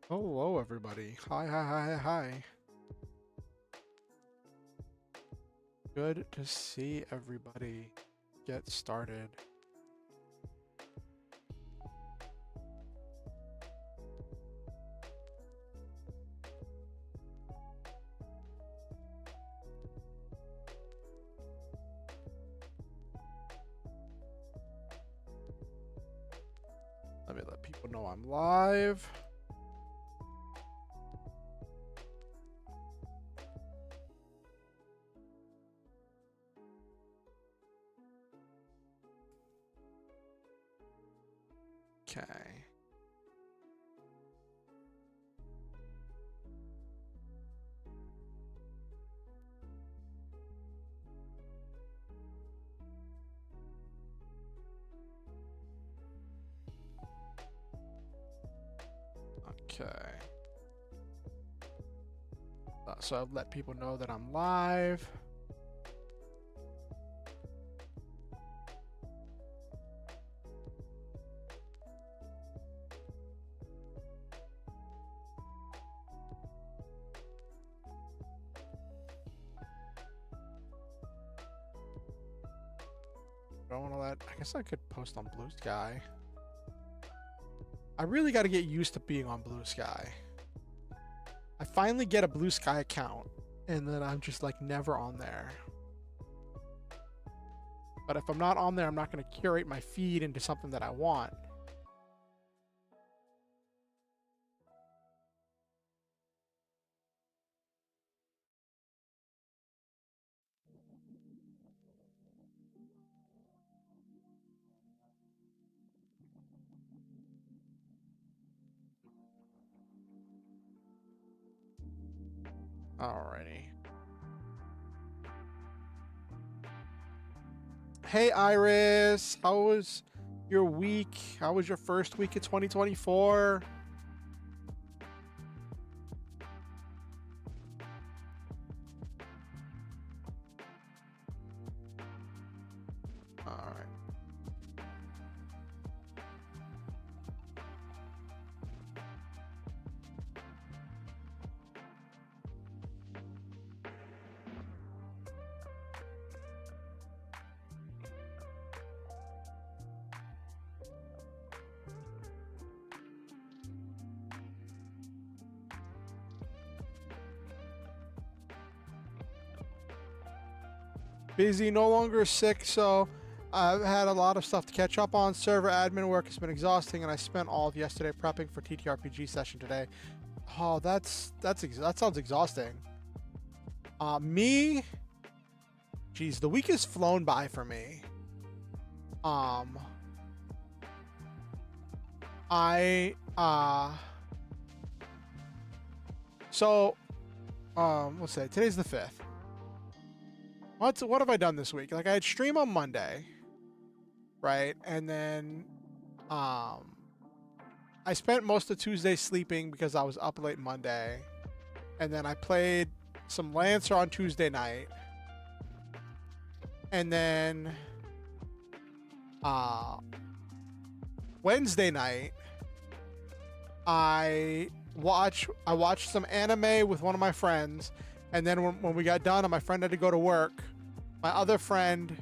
Hello, everybody. Hi, hi, hi, hi, hi. Good to see everybody get started. Let me let people know I'm live. Okay. Okay. So I've let people know that I'm live. Don't want to let. I guess I could post on Blue Sky. I really got to get used to being on Blue Sky. I finally get a Blue Sky account, and then I'm just like never on there. But if I'm not on there, I'm not going to curate my feed into something that I want. Alrighty. Hey Iris, how was your week? How was your first week of 2024? All right. Busy, no longer sick, so I've had a lot of stuff to catch up on. Server admin work has been exhausting, and I spent all of yesterday prepping for TTRPG session today. Oh, that sounds exhausting. Me, geez, the week has flown by for me. I so let's say today's the 5th. What have I done this week? Like I had stream on Monday, right? And then I spent most of Tuesday sleeping because I was up late Monday. And then I played some Lancer on Tuesday night. And then Wednesday night I watched some anime with one of my friends, and then when we got done and my friend had to go to work, my other friend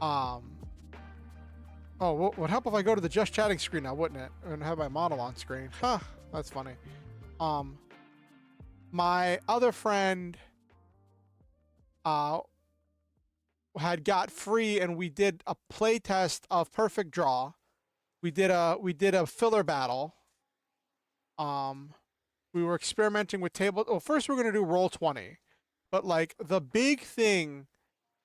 oh, would help if I go to the just chatting screen now, wouldn't it? And have my model on screen. Huh, that's funny. My other friend had got free, and we did a play test of Perfect Draw. We did a filler battle. We were experimenting with table. Well, first we're gonna do Roll20, but like the big thing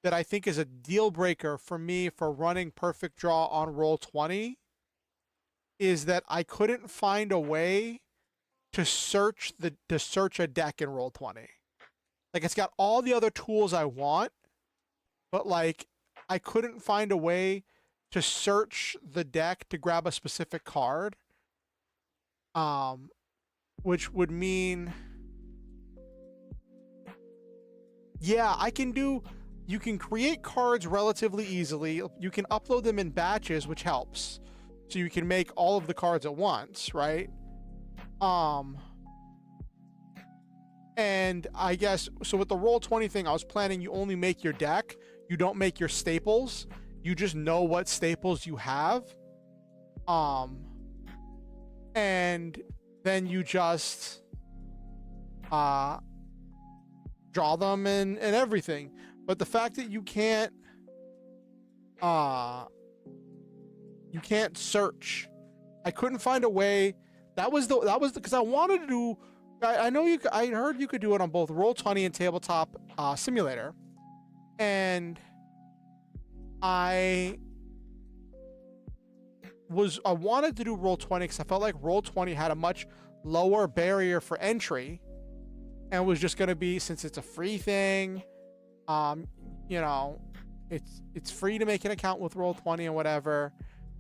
that I think is a deal breaker for me for running Perfect Draw on Roll20 is that I couldn't find a way to search a deck in Roll20. Like it's got all the other tools I want, but like I couldn't find a way to search the deck to grab a specific card. Which would mean, yeah, you can create cards relatively easily. You can upload them in batches, which helps. So you can make all of the cards at once, right? Um, and I guess, so with the Roll20 thing, I was planning you only make your deck. You don't make your staples. You just know what staples you have. And then you just draw them and everything. But the fact that you can't search, I couldn't find a way. That was because I wanted to do. I know you. I heard you could do it on both Roll20 and Tabletop Simulator, and I wanted to do Roll20 because I felt like Roll20 had a much lower barrier for entry, and was just going to be, since it's a free thing, you know, it's free to make an account with Roll20 and whatever,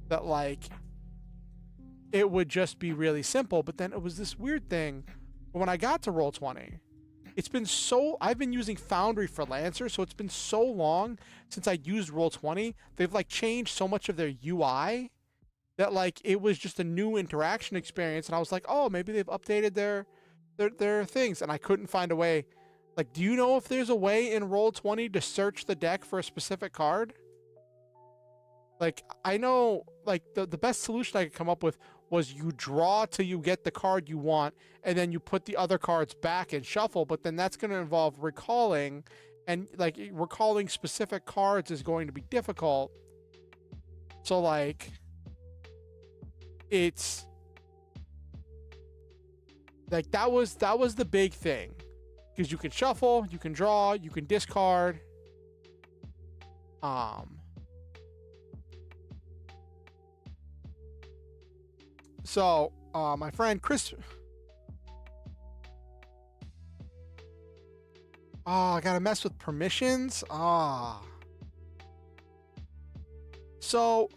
that like it would just be really simple. But then it was this weird thing when I got to Roll20. I've been using Foundry for Lancer, so it's been so long since I used Roll20. They've like changed so much of their UI that like it was just a new interaction experience, and I was like, oh, maybe they've updated their things, and I couldn't find a way. Like, do you know if there's a way in Roll20 to search the deck for a specific card? Like, I know, like, the best solution I could come up with was you draw till you get the card you want, and then you put the other cards back and shuffle, but then that's going to involve recalling, and, like, recalling specific cards is going to be difficult. So, like, it's... like, that was the big thing. Because you can shuffle, you can draw, you can discard. So, my friend Chris... oh, I gotta mess with permissions? So,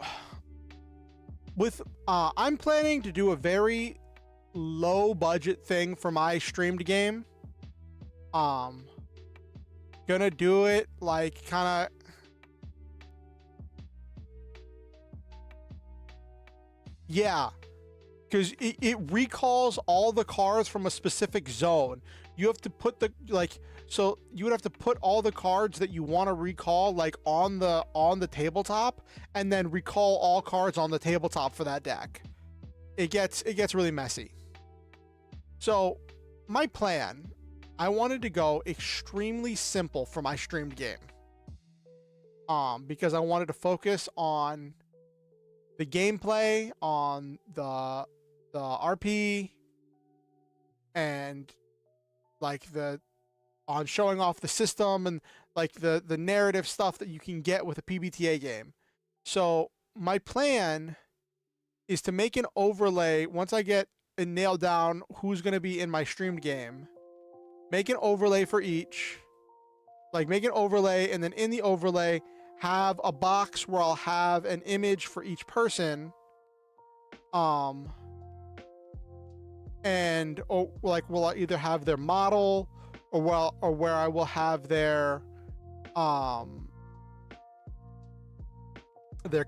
with... I'm planning to do a very low budget thing for my streamed game. Gonna do it like kind of... yeah, because it recalls all the cards from a specific zone. You have to put the, like, so you would have to put all the cards that you want to recall like on the tabletop, and then recall all cards on the tabletop for that deck. It gets really messy. So my plan, I wanted to go extremely simple for my streamed game. Because I wanted to focus on the gameplay, on the RP, and like on showing off the system, and like the narrative stuff that you can get with a PBTA game. So my plan is to make an overlay once I get and nail down who's going to be in my streamed game. Make an overlay for each, like make an overlay, and then in the overlay have a box where I'll have an image for each person, and like will I either have their model, or where I will have their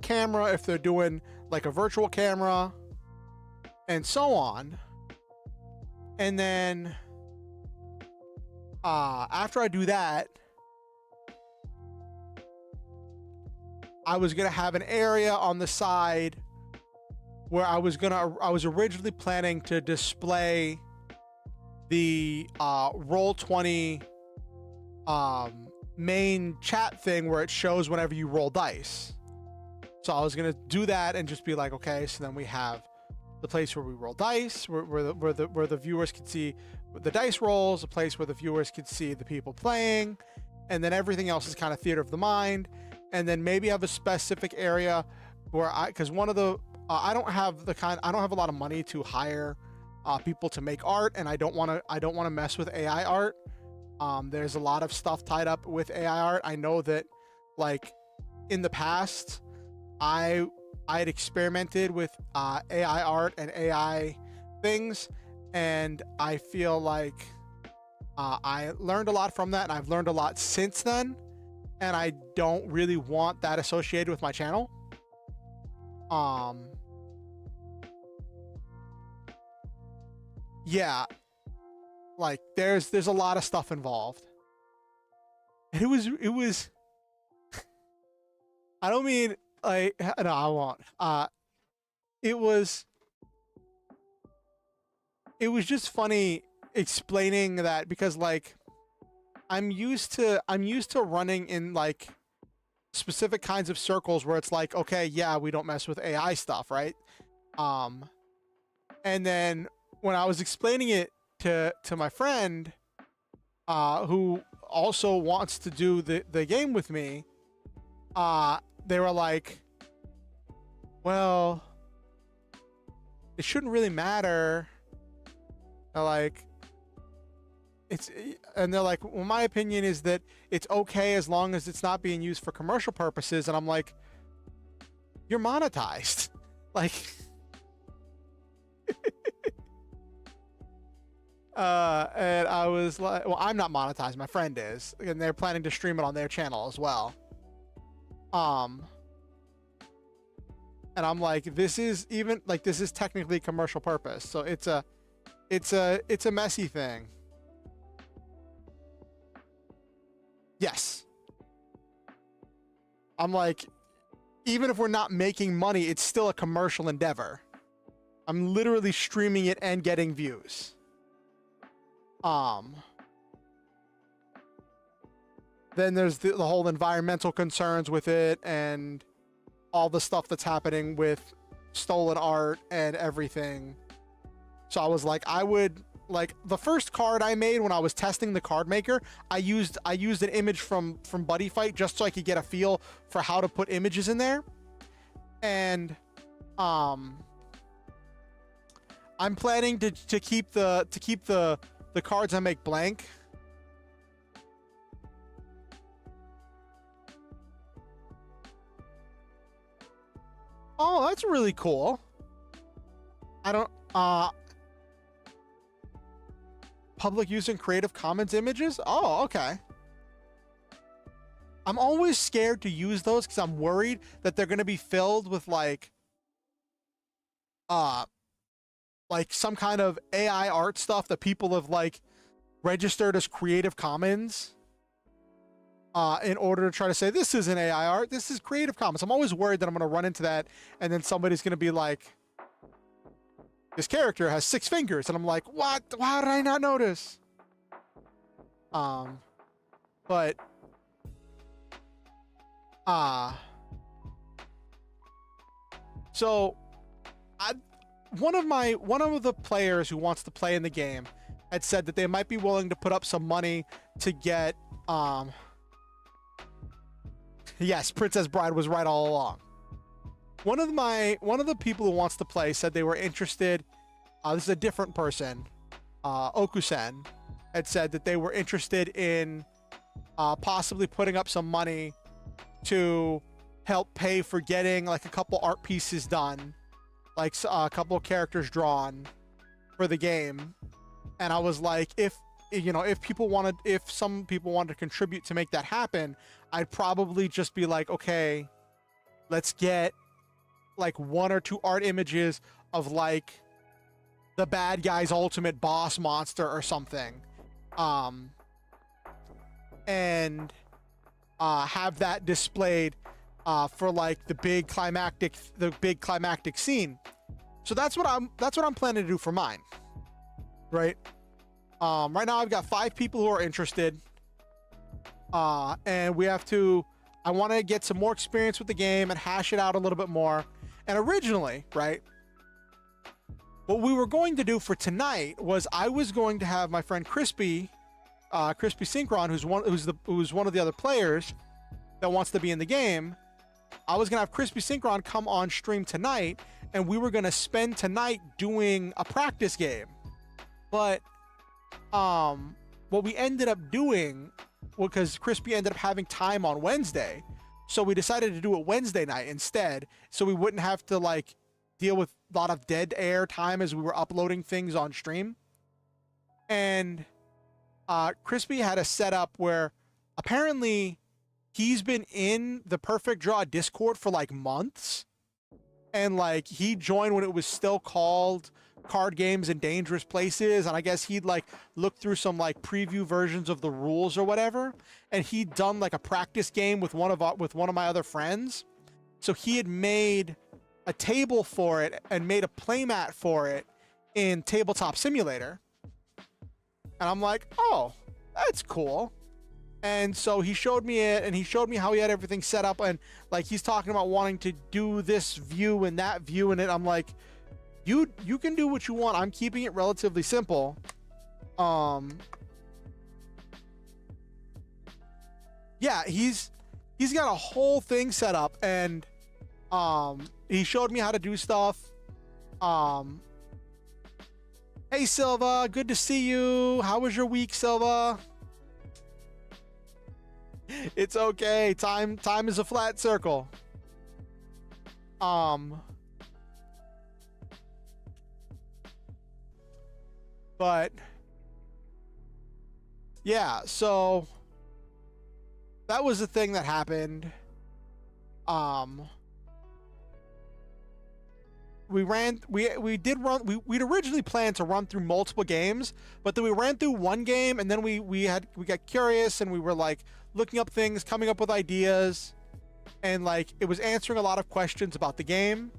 camera if they're doing like a virtual camera, and so on. And then after I do that, I was gonna have an area on the side where I was originally planning to display the Roll20 main chat thing where it shows whenever you roll dice. So I was gonna do that and just be like, okay, so then we have the place where we roll dice, where the viewers can see the dice rolls, a place where the viewers can see the people playing, and then everything else is kind of theater of the mind. And then maybe have a specific area where because one of the I don't have a lot of money to hire people to make art, and I don't want to mess with AI art. There's a lot of stuff tied up with AI art. I know that, like, in the past, I had experimented with AI art and AI things, and I feel like I learned a lot from that, and I've learned a lot since then, and I don't really want that associated with my channel. yeah, like there's a lot of stuff involved. And it was I don't mean like no, I won't. It was just funny explaining that because like I'm used to running in like specific kinds of circles where it's like, okay, yeah, we don't mess with AI stuff, right? And then when I was explaining it to my friend, who also wants to do the game with me, they were like, well, it shouldn't really matter. They're like, and they're like, well, my opinion is that it's okay as long as it's not being used for commercial purposes. And I'm like, you're monetized. Like, and I was like, well, I'm not monetized. My friend is, and they're planning to stream it on their channel as well. And I'm like, this is technically commercial purpose. So it's a messy thing. Yes. I'm like, even if we're not making money, it's still a commercial endeavor. I'm literally streaming it and getting views. Then there's the whole environmental concerns with it and all the stuff that's happening with stolen art and everything. So I was like, like the first card I made when I was testing the card maker, I used an image from Buddy Fight just so I could get a feel for how to put images in there. And I'm planning to keep the cards I make blank. Oh, that's really cool. I don't public use and Creative Commons images? Oh, okay. I'm always scared to use those because I'm worried that they're going to be filled with like some kind of AI art stuff that people have like registered as Creative Commons in order to try to say this isn't AI art, this is Creative Commons. I'm always worried that I'm going to run into that and then somebody's going to be like, this character has 6 fingers, and I'm like, what? How did I not notice? But so one of the players who wants to play in the game had said that they might be willing to put up some money to get yes, Princess Bride was right all along. One of the people who wants to play said they were interested. This is a different person. Okusen had said that they were interested in possibly putting up some money to help pay for getting like a couple art pieces done, like a couple of characters drawn for the game. And I was like, if some people wanted to contribute to make that happen, I'd probably just be like, okay, let's get like 1 or 2 art images of like the bad guy's ultimate boss monster or something, and have that displayed for like the big climactic scene. So that's what I'm planning to do for mine. Right. Right now I've got 5 people who are interested, and I want to get some more experience with the game and hash it out a little bit more. And originally, right, what we were going to do for tonight was I was going to have my friend Crispy Synchron, who's one of the other players that wants to be in the game. I was gonna have Crispy Synchron come on stream tonight, and we were gonna spend tonight doing a practice game. But what we ended up doing, because Crispy ended up having time on Wednesday, so we decided to do it Wednesday night instead, so we wouldn't have to like deal with a lot of dead air time as we were uploading things on stream. And Crispy had a setup where apparently he's been in the Perfect Draw Discord for like months, and like he joined when it was still called card games in dangerous places, and I guess he'd like look through some like preview versions of the rules or whatever, and he'd done like a practice game with one of my other friends. So he had made a table for it and made a playmat for it in Tabletop Simulator. And I'm like, oh, that's cool. And so he showed me it, and he showed me how he had everything set up, and like he's talking about wanting to do this view and that view in it. I'm like, you can do what you want. I'm keeping it relatively simple. Yeah, he's got a whole thing set up, and he showed me how to do stuff. Hey Silva, good to see you. How was your week, Silva? It's okay. Time is a flat circle. But yeah, so that was the thing that happened. We'd originally planned to run through multiple games, but then we ran through one game, and then we got curious, and we were like looking up things, coming up with ideas, and like it was answering a lot of questions about the game.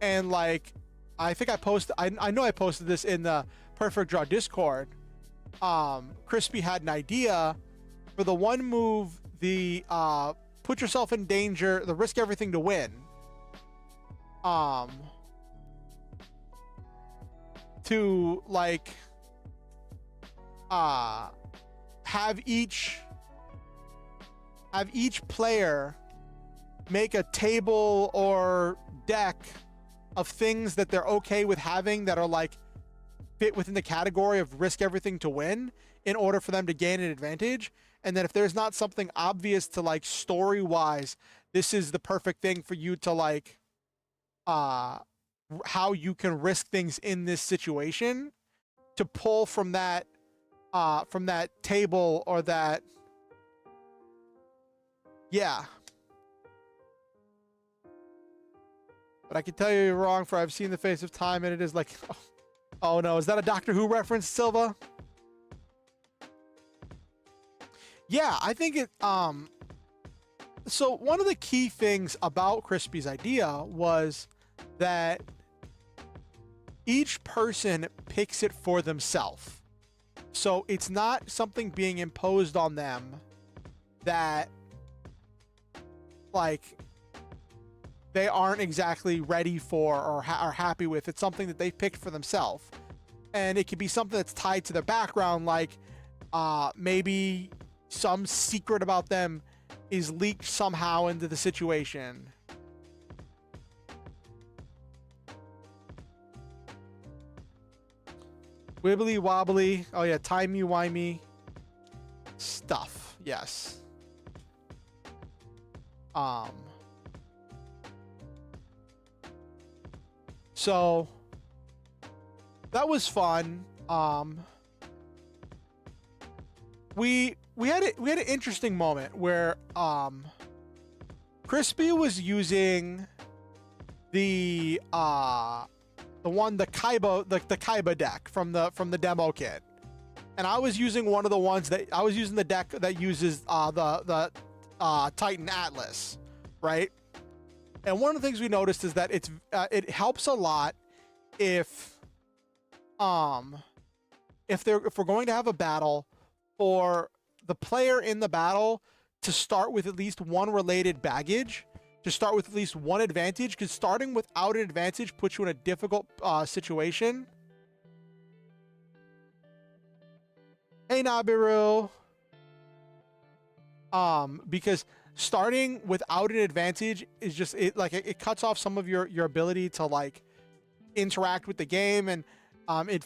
And like I think I know I posted this in the Perfect Draw Discord. Crispy had an idea for the one move, the put yourself in danger, the risk everything to win. To like have each player make a table or deck of things that they're okay with having that are like fit within the category of risk everything to win in order for them to gain an advantage. And then if there's not something obvious to like story wise, this is the perfect thing for you to like how you can risk things in this situation, to pull from that table or that. Yeah. But I can tell you you're wrong, for I've seen the face of time, and it is like, oh no, is that a Doctor Who reference, Silva? Yeah, I think it, so one of the key things about Crispy's idea was that each person picks it for themselves. So it's not something being imposed on them that like they aren't exactly ready for or are happy with. It's something that they picked for themselves. And it could be something that's tied to their background, like maybe some secret about them is leaked somehow into the situation. Wibbly wobbly. Oh yeah, timey-wimey stuff. Yes. So that was fun. We had an interesting moment where Crispy was using the Kaiba deck from the demo kit, and I was using one of the ones that I was using the deck that uses the Titan Atlas, right? And one of the things we noticed is that it helps a lot if we're going to have a battle, for the player in the battle to start with at least one related baggage, to start with at least one advantage, because starting without an advantage puts you in a difficult situation. Hey Nabiru. Because starting without an advantage is just it cuts off some of your ability to like interact with the game, and it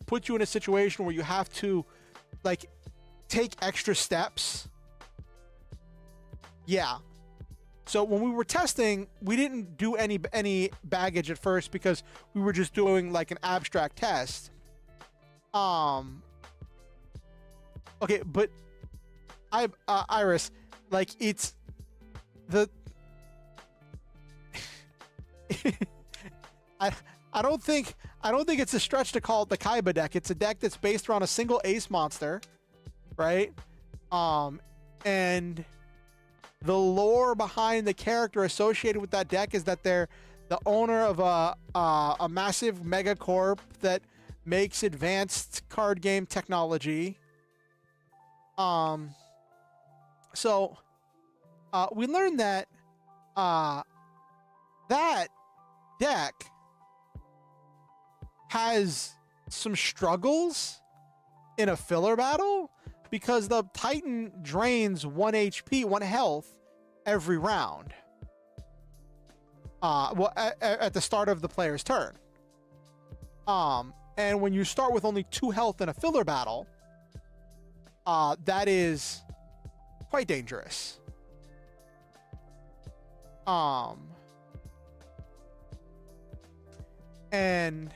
puts you in a situation where you have to like take extra steps. Yeah. So when we were testing, we didn't do any baggage at first because we were just doing like an abstract test. Okay, but Iris, like it's the I I don't think it's a stretch to call it the Kaiba deck. It's a deck that's based around a single ace monster, right? And the lore behind the character associated with that deck is that they're the owner of a massive megacorp that makes advanced card game technology. So we learned that that deck has some struggles in a filler battle because the Titan drains 1 HP, 1 health every round. Well, at the start of the player's turn. And when you start with only 2 health in a filler battle, that is quite dangerous. And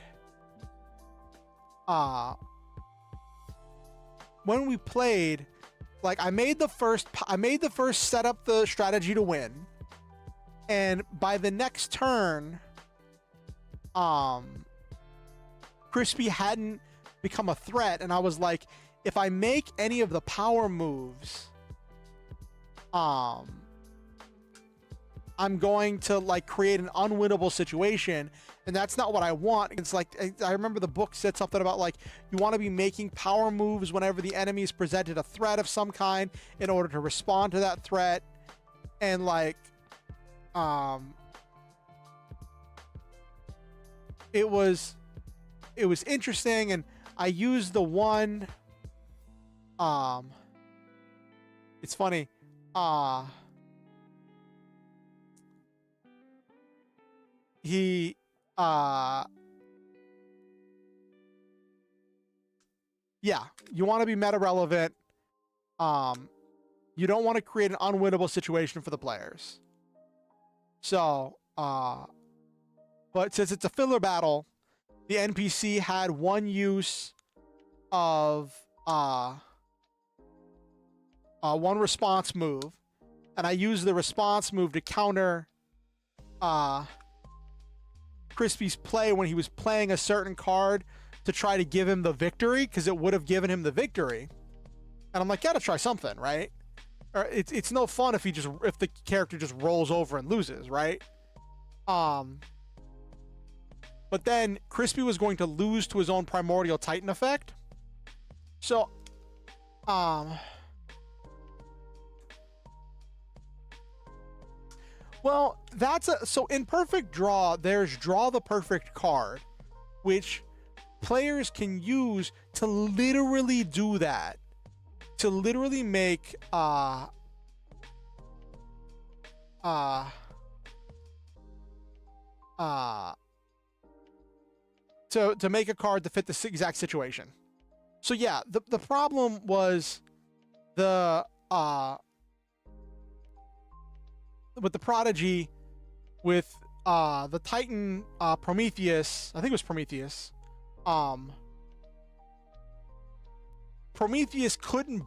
when we played, like I made the first set up the strategy to win, and by the next turn, Crispy hadn't become a threat, and I was like, if I make any of the power moves, I'm going to like create an unwinnable situation, and that's not what I want. It's like, I remember the book said something about like, you want to be making power moves whenever the enemy is presented a threat of some kind in order to respond to that threat. And like, it was interesting, and I used the one, it's funny, he yeah, you want to be meta relevant. You don't want to create an unwinnable situation for the players. So but since it's a filler battle, the NPC had one use of one response move, and I used the response move to counter Crispy's play when he was playing a certain card to try to give him the victory, because it would have given him the victory. And I'm like, gotta try something, right? Or it's no fun if the character just rolls over and loses, right? But then Crispy was going to lose to his own Primordial Titan effect. So well, so in Perfect Draw, there's Draw the Perfect card, which players can use to literally do that. To literally make to make a card to fit the exact situation. So yeah, the problem was with the Prodigy, with the Titan Prometheus, I think it was Prometheus. Prometheus couldn't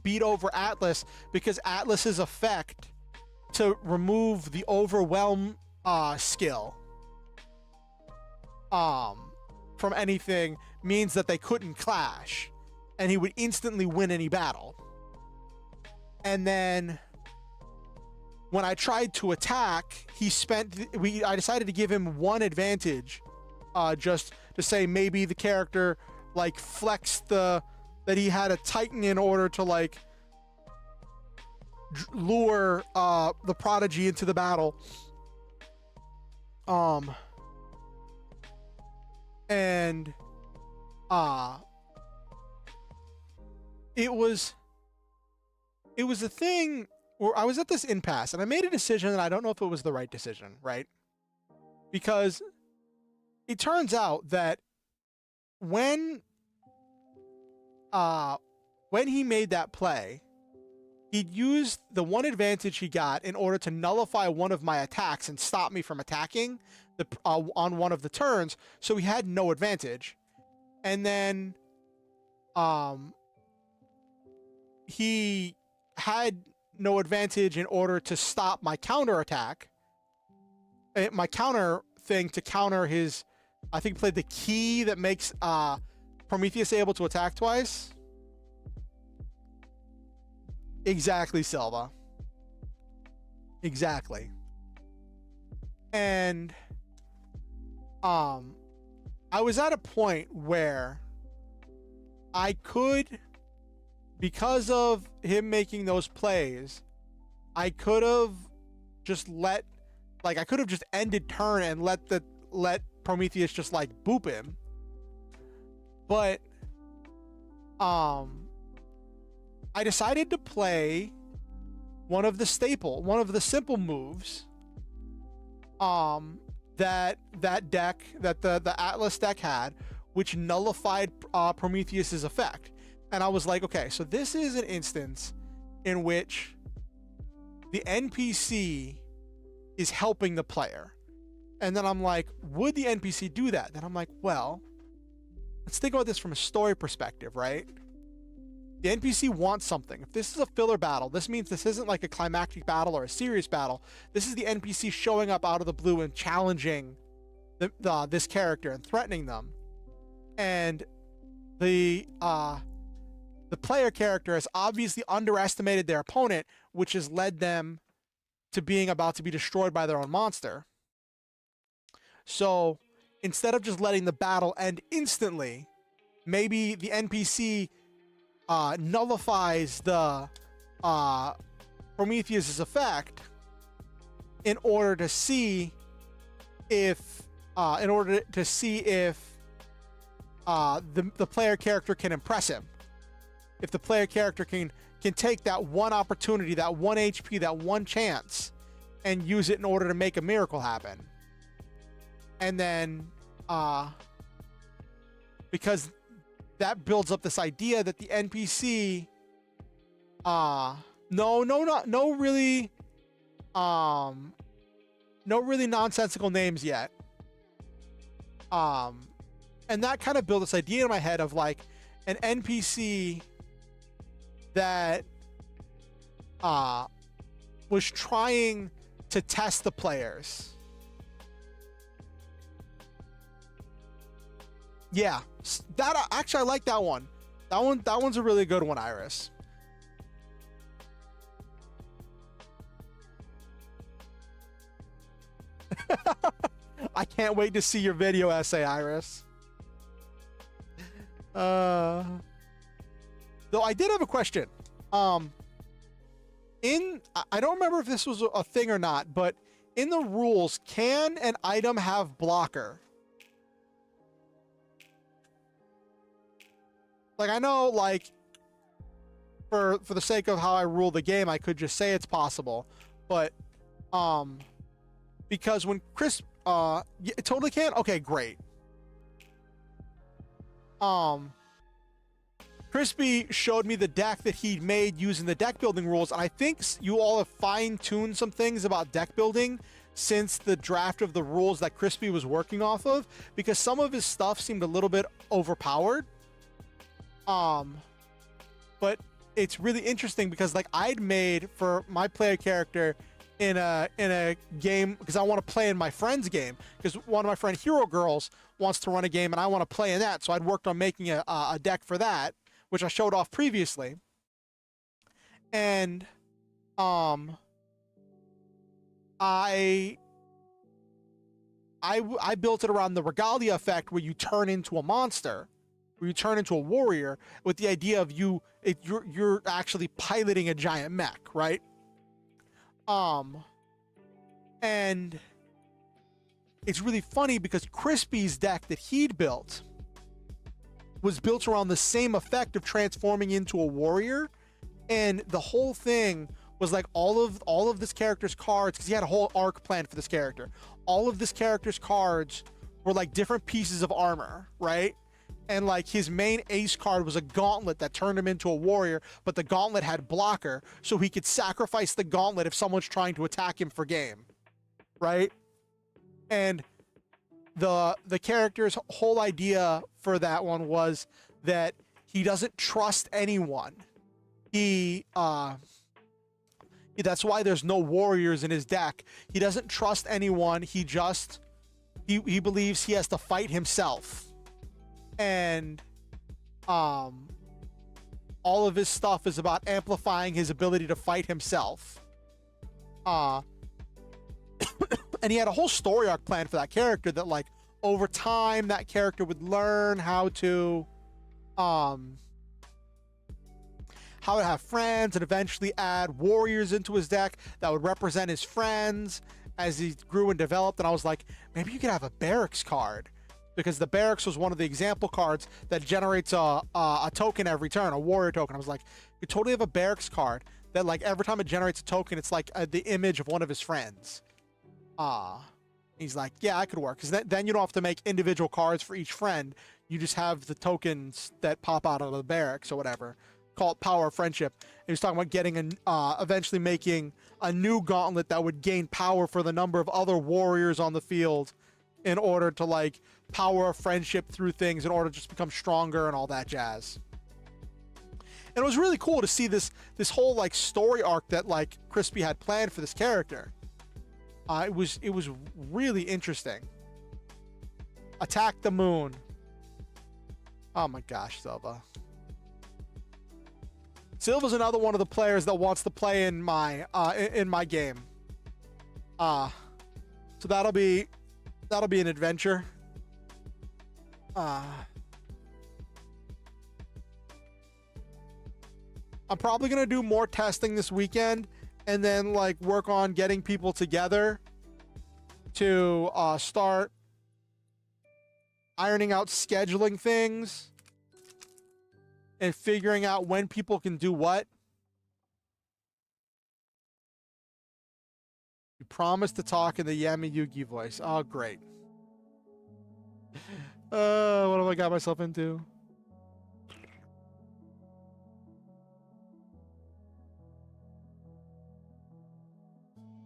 beat over Atlas because Atlas's effect to remove the Overwhelm skill from anything means that they couldn't clash, and he would instantly win any battle. And then when I tried to attack, I decided to give him one advantage, just to say maybe the character like flexed that he had a Titan in order to like lure the Prodigy into the battle. And it was a thing where I was at this impasse, and I made a decision, and I don't know if it was the right decision, right? Because it turns out that when he made that play, he'd used the one advantage he got in order to nullify one of my attacks and stop me from attacking on one of the turns, so he had no advantage. And then he had no advantage in order to stop my counterattack. my counter thing to counter his, I think played the key that makes Prometheus able to attack twice. Exactly, Silva. Exactly. And I was at a point where I could, because of him making those plays, I could have just I could have just ended turn and let Prometheus just like boop him. But I decided to play one of the simple moves that the Atlas deck had, which nullified Prometheus's effect. And I was like, okay, so this is an instance in which the NPC is helping the player. And then I'm like, would the NPC do that? Then I'm like, well, let's think about this from a story perspective, right? The NPC wants something. If this is a filler battle, this means this isn't like a climactic battle or a serious battle. This is the NPC showing up out of the blue and challenging this character and threatening them. And the player character has obviously underestimated their opponent, which has led them to being about to be destroyed by their own monster. So instead of just letting the battle end instantly, maybe the NPC nullifies the Prometheus's effect in order to see if the player character can impress him. If the player character can take that one opportunity, that one HP, that one chance, and use it in order to make a miracle happen. And then, because that builds up this idea that the NPC, no really nonsensical names yet. And that kind of built this idea in my head of like an NPC that was trying to test the players. Yeah, that actually I like that one. That one's a really good one, Iris. I can't wait to see your video essay, Iris. Though I did have a question. I don't remember if this was a thing or not, but in the rules, can an item have blocker? Like, I know, like, for the sake of how I rule the game, I could just say it's possible, but because when Chris yeah, it totally can. Okay, great. Crispy showed me the deck that he'd made using the deck building rules, and I think you all have fine-tuned some things about deck building since the draft of the rules that Crispy was working off of, because some of his stuff seemed a little bit overpowered. But it's really interesting because like I'd made for my player character in a game, because I want to play in my friend's game, because one of my friend Hero Girls wants to run a game and I want to play in that. So I'd worked on making a deck for that, which I showed off previously. And I built it around the Regalia effect, where you turn into a monster, where you turn into a warrior, with the idea of you're actually piloting a giant mech, right? And it's really funny because Crispy's deck that he'd built was built around the same effect of transforming into a warrior, and the whole thing was like all of this character's cards, because he had a whole arc planned for this character. All of this character's cards were like different pieces of armor, right? And like his main ace card was a gauntlet that turned him into a warrior, but the gauntlet had blocker, so he could sacrifice the gauntlet if someone's trying to attack him for game, right? And the character's whole idea for that one was that he doesn't trust anyone. He That's why there's no warriors in his deck. He doesn't trust anyone. He believes he has to fight himself. And all of his stuff is about amplifying his ability to fight himself. And he had a whole story arc planned for that character that, like, over time that character would learn how to have friends and eventually add warriors into his deck that would represent his friends as he grew and developed. And I was like, maybe you could have a barracks card, because the barracks was one of the example cards that generates a token every turn, a warrior token. I was like, you totally have a barracks card that, like, every time it generates a token, it's like the image of one of his friends. He's like, yeah, I could work, because then you don't have to make individual cards for each friend. You just have the tokens that pop out of the barracks or whatever. Call it Power of Friendship. And he was talking about getting eventually making a new gauntlet that would gain power for the number of other warriors on the field in order to, like, power of friendship through things in order to just become stronger and all that jazz. And it was really cool to see this whole, like, story arc that, like, Crispy had planned for this character. It was really interesting. Attack the Moon. Oh my gosh, Silva. Silva's another one of the players that wants to play in my game. So that'll be an adventure. I'm probably gonna do more testing this weekend, and then, like, work on getting people together to start ironing out scheduling things and figuring out when people can do what. You promised to talk in the Yami Yugi voice. Oh, great. What have I got myself into?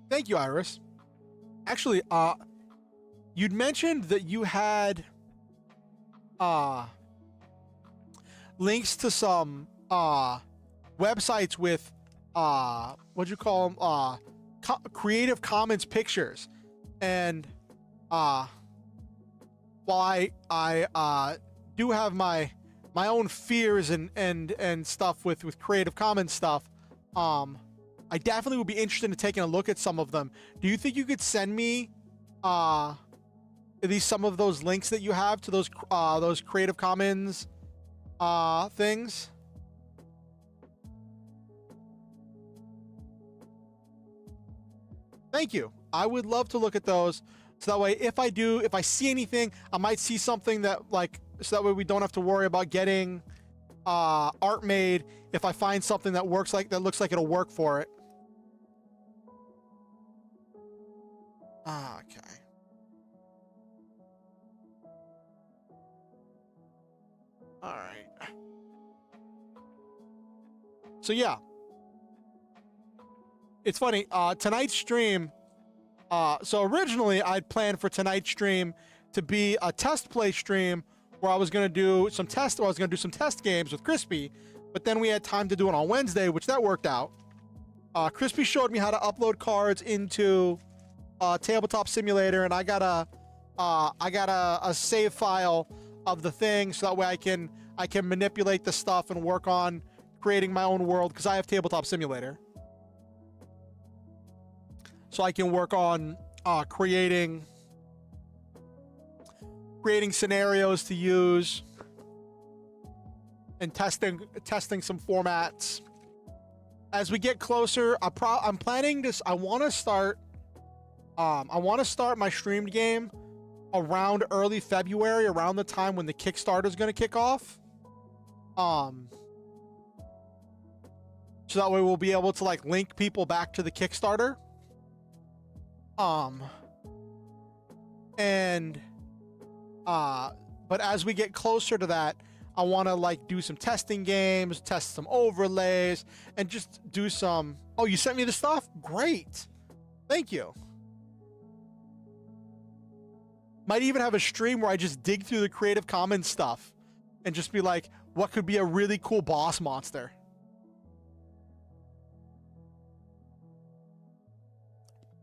Thank you, Iris. Actually, you'd mentioned that you had links to some websites with what'd you call them? Creative Commons pictures. And while I do have my own fears and stuff with Creative Commons stuff, I definitely would be interested in taking a look at some of them. Do you think you could send me at least some of those links that you have to those Creative Commons things? Thank you. I would love to look at those, so that way if I see anything, I might see something that, like, so that way we don't have to worry about getting art made if I find something that looks like it'll work for it. Okay. All right. So yeah, it's funny. Tonight's stream. So originally I'd planned for tonight's stream to be a test play stream where I was gonna do some test games with Crispy, but then we had time to do it on Wednesday, which that worked out. Crispy showed me how to upload cards into Tabletop Simulator, and I got a save file of the thing, so that way I can manipulate the stuff and work on creating my own world, because I have Tabletop Simulator. So I can work on creating scenarios to use and testing some formats. As we get closer, I'm planning this. I want to start my streamed game around early February, around the time when the Kickstarter is going to kick off. So that way we'll be able to, like, link people back to the Kickstarter. But as we get closer to that, I want to, like, do some testing games, test some overlays, and just do some... Oh, you sent me the stuff? Great. Thank you. Might even have a stream where I just dig through the Creative Commons stuff and just be like, what could be a really cool boss monster?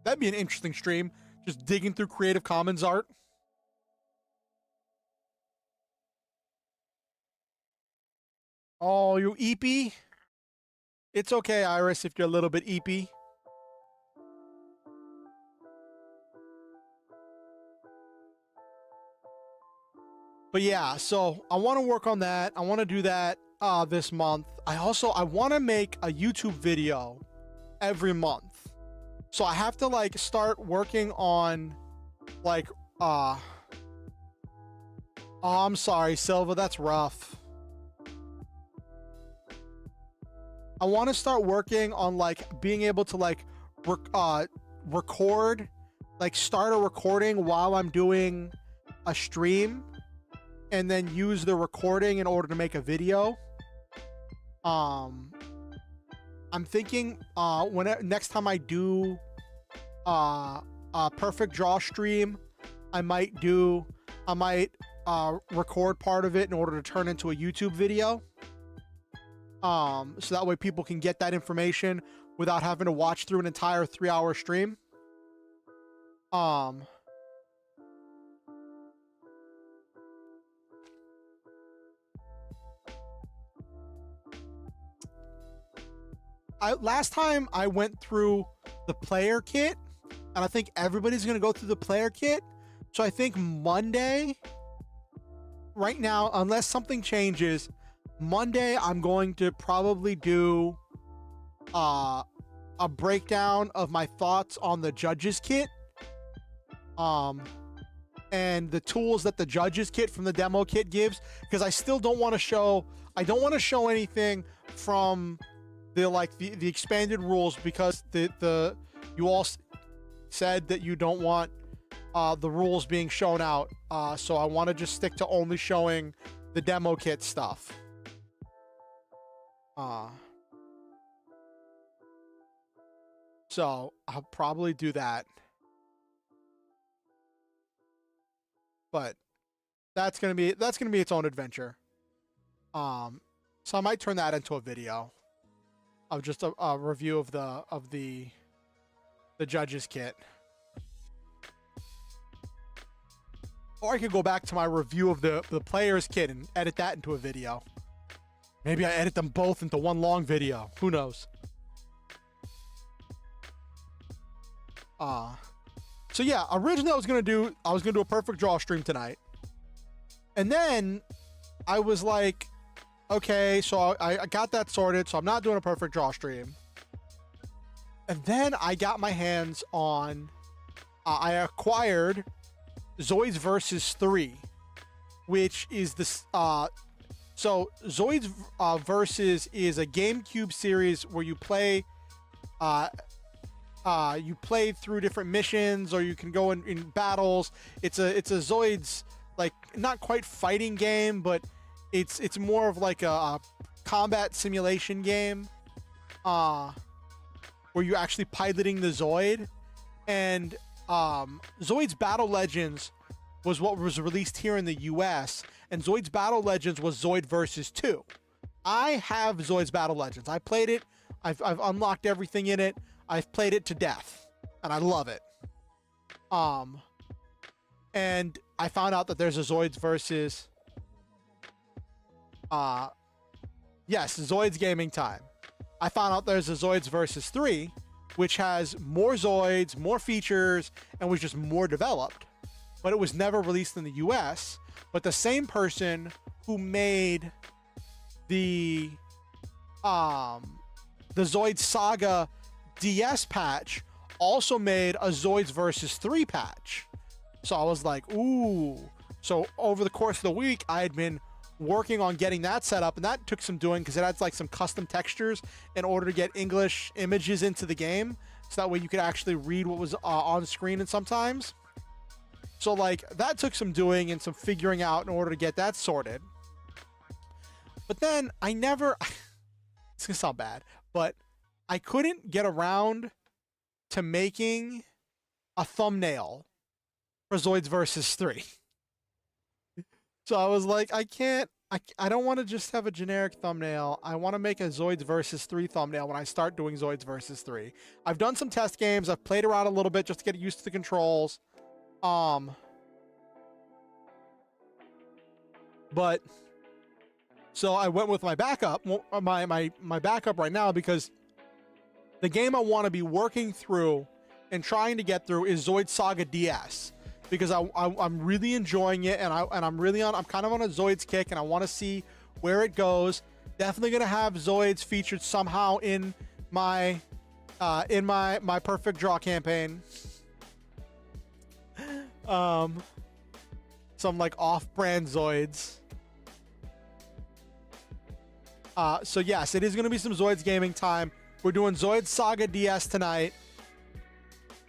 That'd be an interesting stream. Just digging through Creative Commons art. Oh, you eepy? It's okay, Iris, if you're a little bit eepy. But yeah, so I want to work on that. I want to do that this month. I want to make a YouTube video every month. So I have to like start working on like oh, I'm sorry, Silva, that's rough. I want to start working on like being able to like record, like start a recording while I'm doing a stream and then use the recording in order to make a video. I'm thinking next time I do a perfect draw stream, I might record part of it in order to turn into a YouTube video. So that way people can get that information without having to watch through an entire 3-hour stream. Last time I went through the player kit, and I think everybody's gonna go through the player kit. So I think Monday, right now, unless something changes, Monday I'm going to probably do a breakdown of my thoughts on the judges kit, and the tools that the judges kit from the demo kit gives, because I still don't want to show. I don't want to show anything from the expanded rules, because you all said that you don't want the rules being shown out. So I want to just stick to only showing the demo kit stuff. So I'll probably do that. But that's gonna be its own adventure. So I might turn that into a video of just a review of the judges kit. Or I could go back to my review of the players kit and edit that into a video. Maybe I edit them both into one long video. Who knows? So yeah, originally I was gonna do a perfect draw stream tonight. And then I was like, okay, so I got that sorted, so I'm not doing a perfect draw stream. And then I got my hands on, I acquired Zoids Versus 3, which is this, so Zoids Versus is a GameCube series where you play through different missions, or you can go in battles. It's a Zoids, like, not quite fighting game, but it's more of like a combat simulation game, where you're actually piloting the Zoid. And Zoids Battle Legends was what was released here in the US, and Zoids Battle Legends was Zoid Versus 2. I have Zoids Battle Legends. I played it. I've unlocked everything in it. I've played it to death, and I love it. And I found out that there's a Zoids Versus, yes, Zoids Gaming Time. I found out there's a Zoids Versus 3, which has more Zoids, more features, and was just more developed. But it was never released in the US. But the same person who made the Zoids Saga DS patch also made a Zoids Versus 3 patch. So I was like, ooh. So over the course of the week, I had been working on getting that set up, and that took some doing, because it adds like some custom textures in order to get English images into the game, so that way you could actually read what was on screen. And sometimes, so like that took some doing and some figuring out in order to get that sorted. But then I never it's gonna sound bad, but I couldn't get around to making a thumbnail for Zoids Versus 3. So I was like, I can't I don't want to just have a generic thumbnail. I want to make a Zoids versus 3 thumbnail when I start doing Zoids versus 3. I've done some test games. I've played around a little bit just to get used to the controls. But so I went with my backup, my backup right now, because the game I want to be working through and trying to get through is Zoids Saga DS, because I'm really enjoying it, and I'm kind of on a Zoids kick, and I want to see where it goes. Definitely gonna have Zoids featured somehow in my perfect draw campaign. Some like off-brand Zoids. So yes, it is gonna be some Zoids gaming time. We're doing Zoids Saga DS tonight.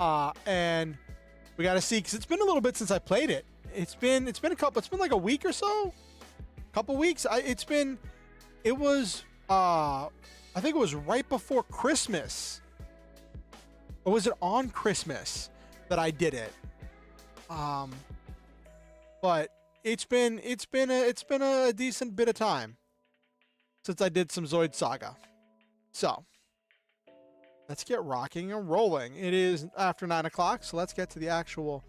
And we gotta see, because it's been a little bit since I played it. It's been like a week or so, couple weeks. I think it was right before Christmas, or was it on Christmas that I did it? But it's been a decent bit of time since I did some Zoid Saga. So let's get rocking and rolling. It is after 9 o'clock, so let's get to the actual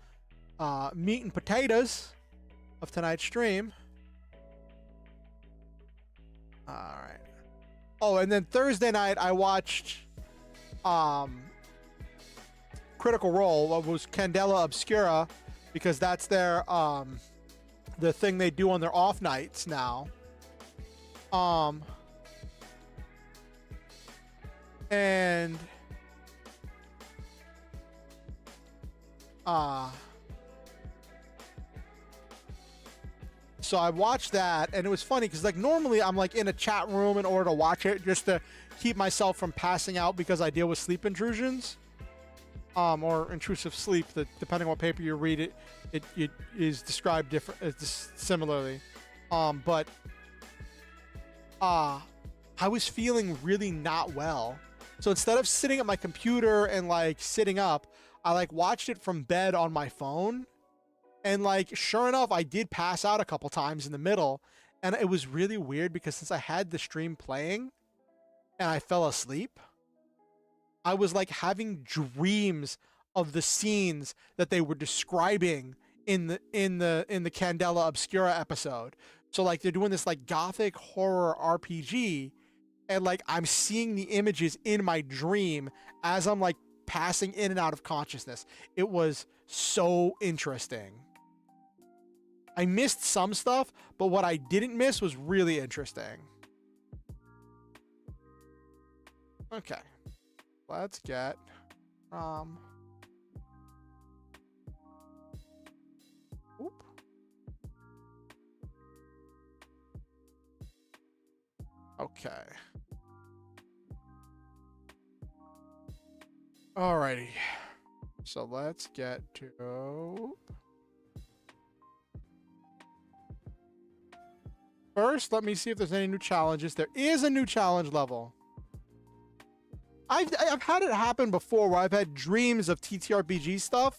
meat and potatoes of tonight's stream. All right. Oh, and then Thursday night I watched Critical Role. It was Candela Obscura, because that's their the thing they do on their off nights now. And so I watched that, and it was funny because like normally I'm like in a chat room in order to watch it, just to keep myself from passing out, because I deal with sleep intrusions, or intrusive sleep, that depending on what paper you read, it is described similarly. But I was feeling really not well. So instead of sitting at my computer and like sitting up, I like watched it from bed on my phone. And like, sure enough, I did pass out a couple times in the middle. And it was really weird, because since I had the stream playing and I fell asleep, I was like having dreams of the scenes that they were describing in the Candela Obscura episode. So like they're doing this like gothic horror RPG, and like I'm seeing the images in my dream as I'm like passing in and out of consciousness. It was so interesting. I missed some stuff, but what I didn't miss was really interesting. Okay. Let's get Oop. Okay. Alrighty. So let's get to... First, let me see if there's any new challenges. There is a new challenge level. I've had it happen before where I've had dreams of TTRPG stuff.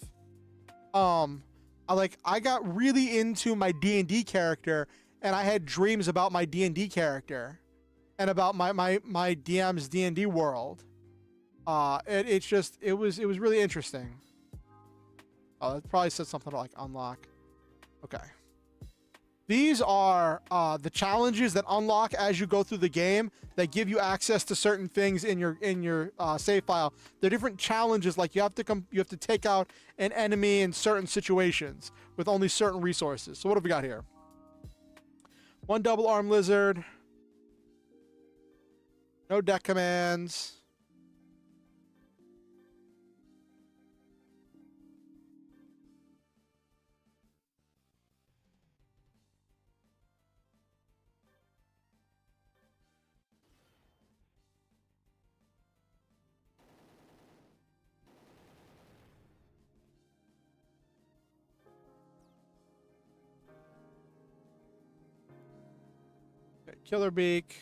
I got really into my D&D character, and I had dreams about my D&D character and about my DM's D&D world. It was really interesting. Oh, that probably said something like unlock. Okay. These are the challenges that unlock as you go through the game that give you access to certain things in your save file. They're different challenges, like you have to take out an enemy in certain situations with only certain resources. So what have we got here? One double arm lizard. No deck commands. Killer Beak.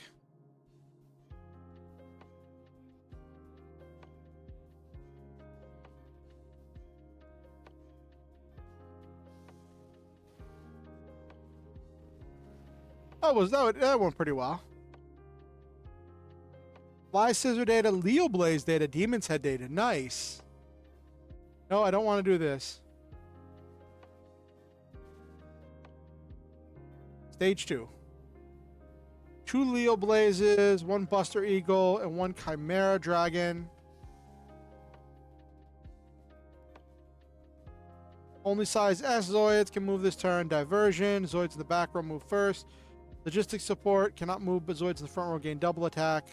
That went pretty well. Fly Scissor data, Leo Blaze data, Demon's Head data. Nice. No, I don't want to do this. Stage 2. 2 Leo Blazes, 1 Buster Eagle, and 1 Chimera Dragon. Only size S Zoids can move this turn. Diversion. Zoids in the back row move first. Logistics support cannot move, but Zoids in the front row gain double attack.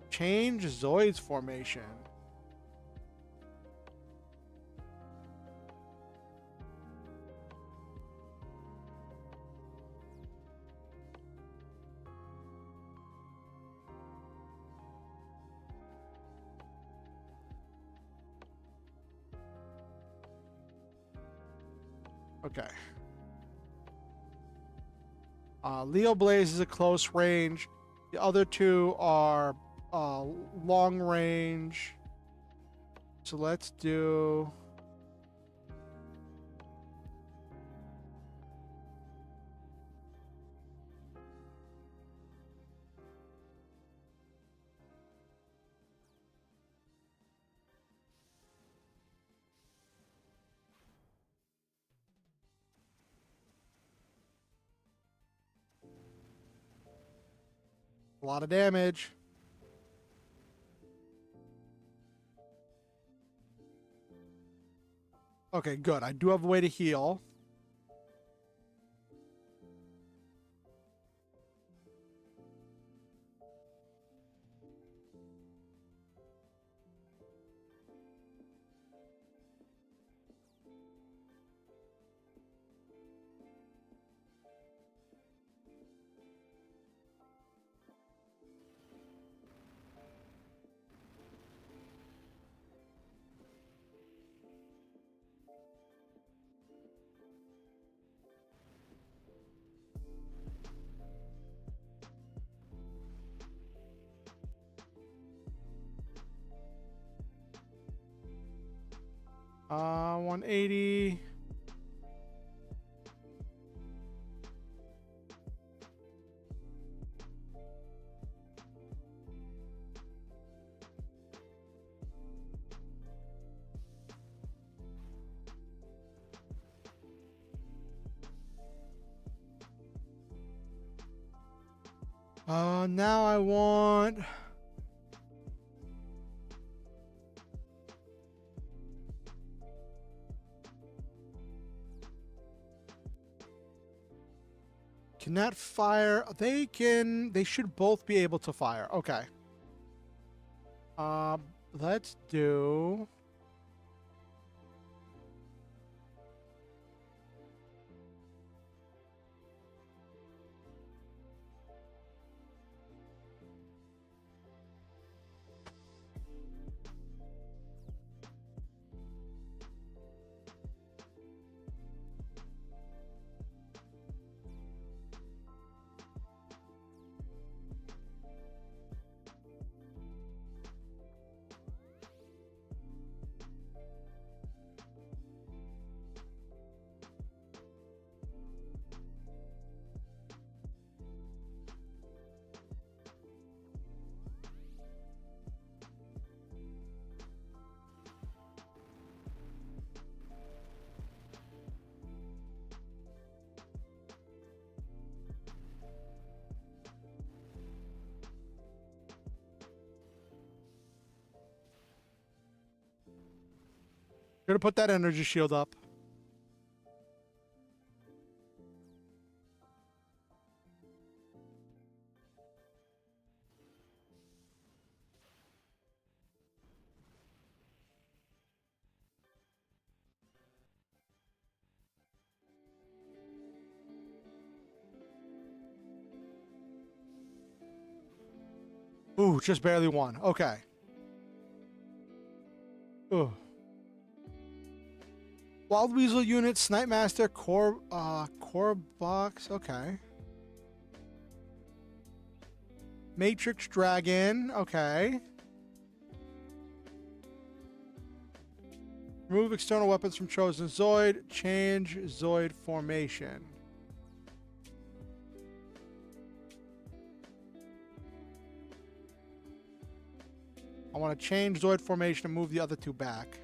Change Zoids formation. Okay. Leo Blaze is a close range. The other 2 are long range. So let's do... a lot of damage. Okay, good. I do have a way to heal. Uh, 180. Now I want... Cannot fire. They should both be able to fire. Okay. Let's do... Gonna put that energy shield up. Ooh, just barely won. Okay. Ooh. Wild Weasel unit, Snipe Master, core box. Okay. Matrix Dragon. Okay. Remove external weapons from chosen Zoid. Change Zoid formation. I want to change Zoid formation and move the other two back.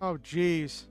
Oh, jeez.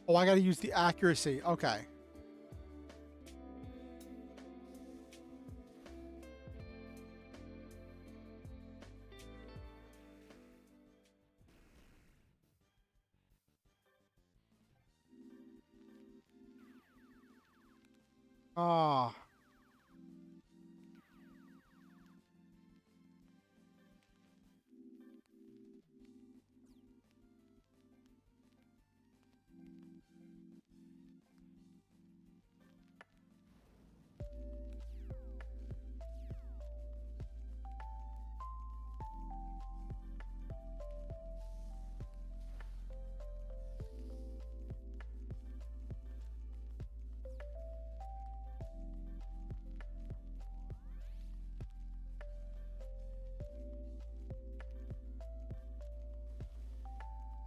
Oh, I got to use the accuracy. Okay. Ah.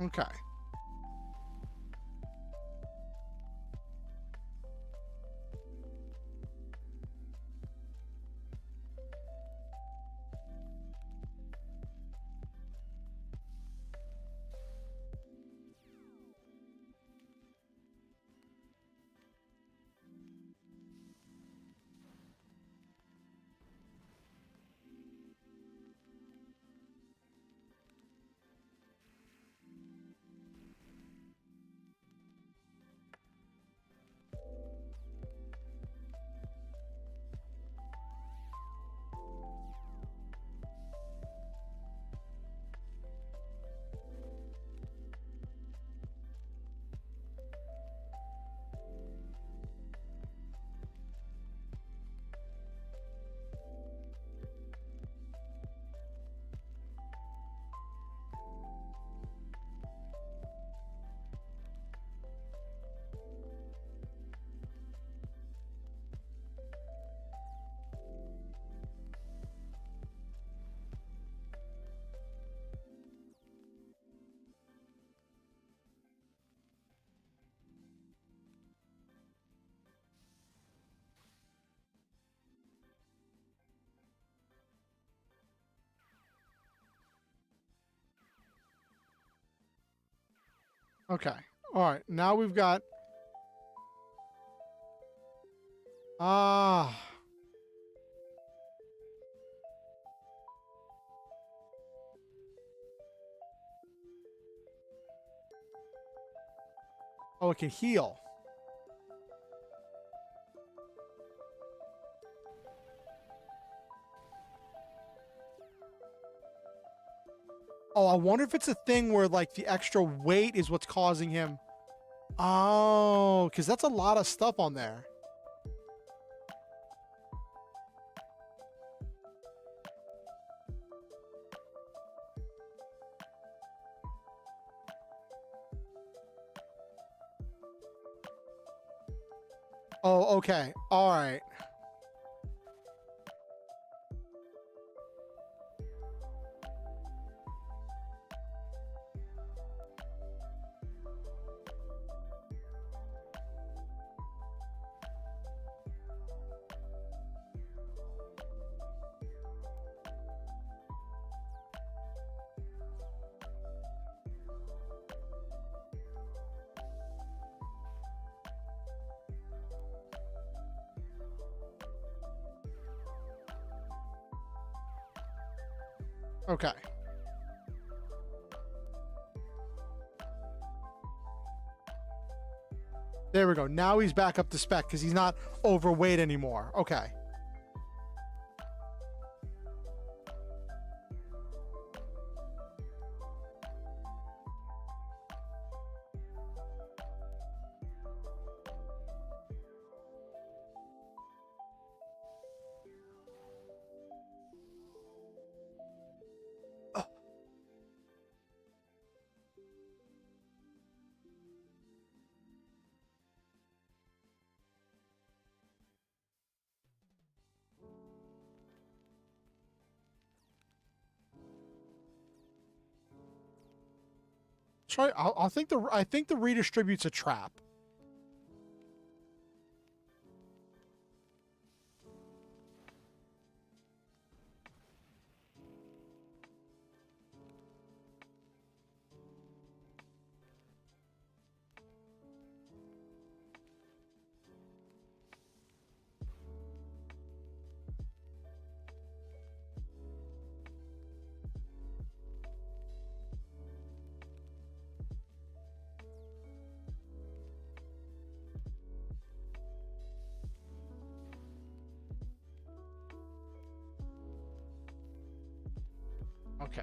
Okay. Okay. All right. Now we've got. Ah. Oh, it can heal. Oh, I wonder if it's a thing where like the extra weight is what's causing him. Oh, because that's a lot of stuff on there. Oh, okay. All right. Okay. There we go. Now he's back up to spec because he's not overweight anymore. Okay. Try. I think the redistribute's a trap. Okay.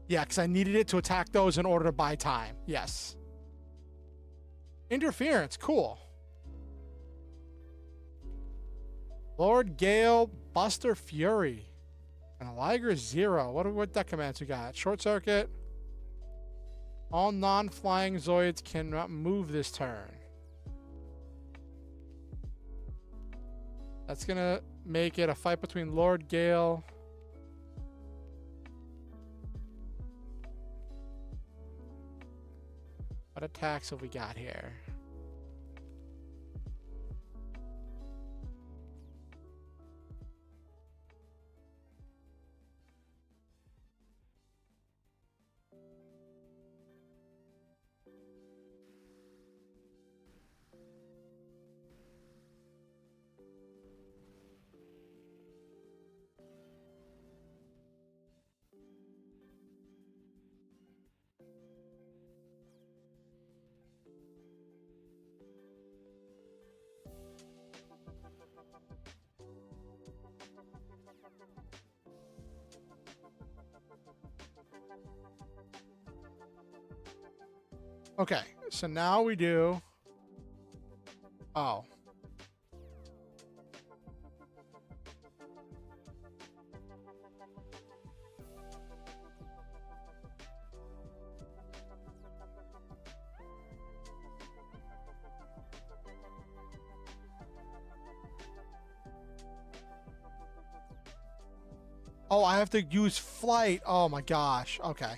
Yeah, because I needed it to attack those in order to buy time. Yes. Interference. Cool. Lord Gale, Buster Fury. And a Liger 0. What deck commands we got? Short Circuit. All non-flying Zoids cannot move this turn. That's going to make it a fight between Lord Gale. What attacks have we got here? Okay, so now we do... Oh. Oh, I have to use flight. Oh my gosh. Okay.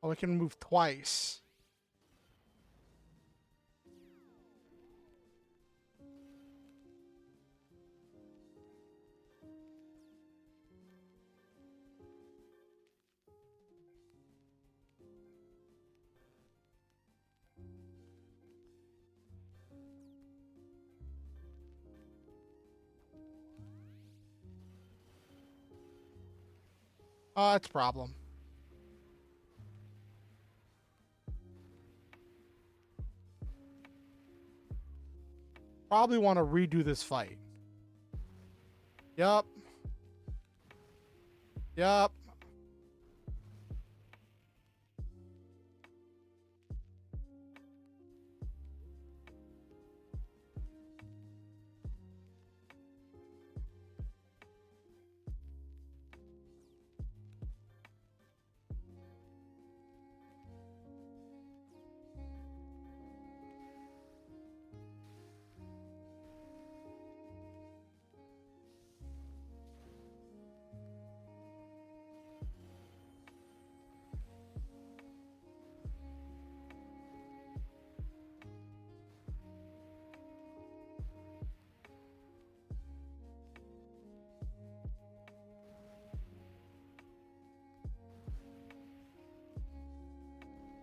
Oh, we can move twice. Oh, that's a problem. Probably want to redo this fight. Yup. Yup.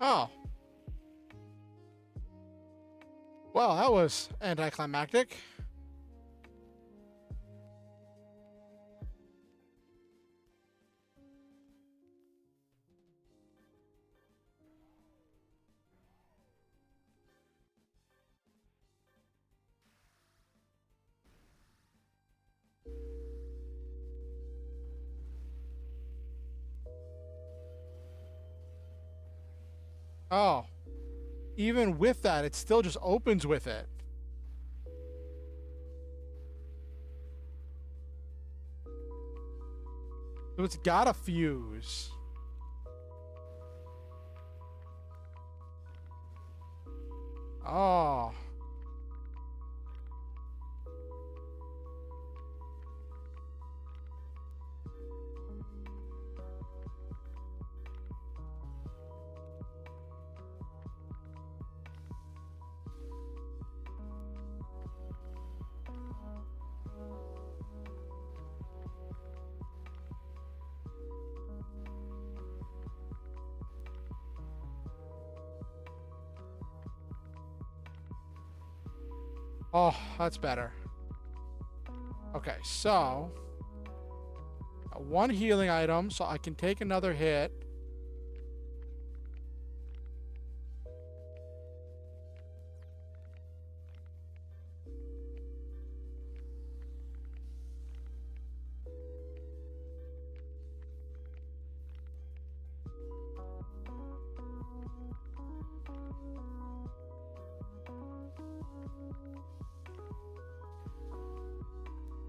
Oh. Well, that was anticlimactic. Oh. Even with that, it still just opens with it. So it's gotta fuse. Oh. Oh, that's better. Okay, so one healing item, so I can take another hit.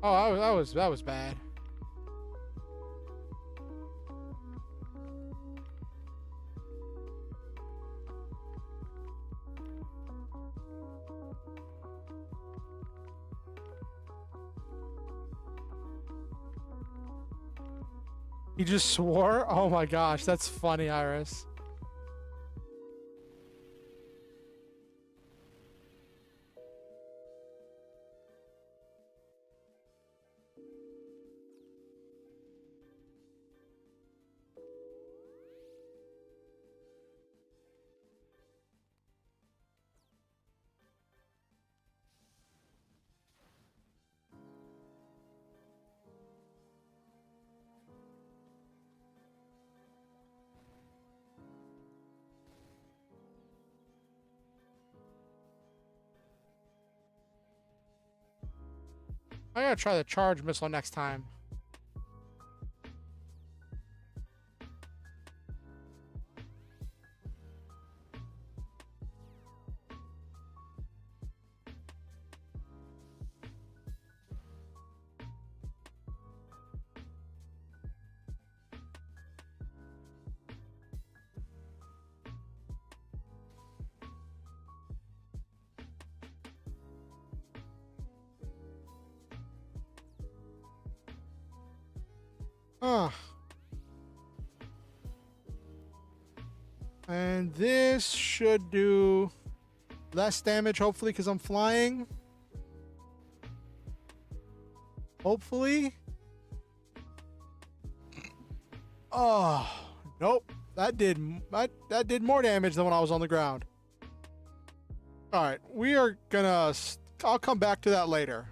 Oh, that was bad. He just swore? Oh my gosh, that's funny, Iris. I gotta try the charge missile next time. Ah. And this should do less damage, hopefully, because I'm flying. Hopefully. Oh, nope. That did more damage than when I was on the ground. All right, we are gonna... I'll come back to that later.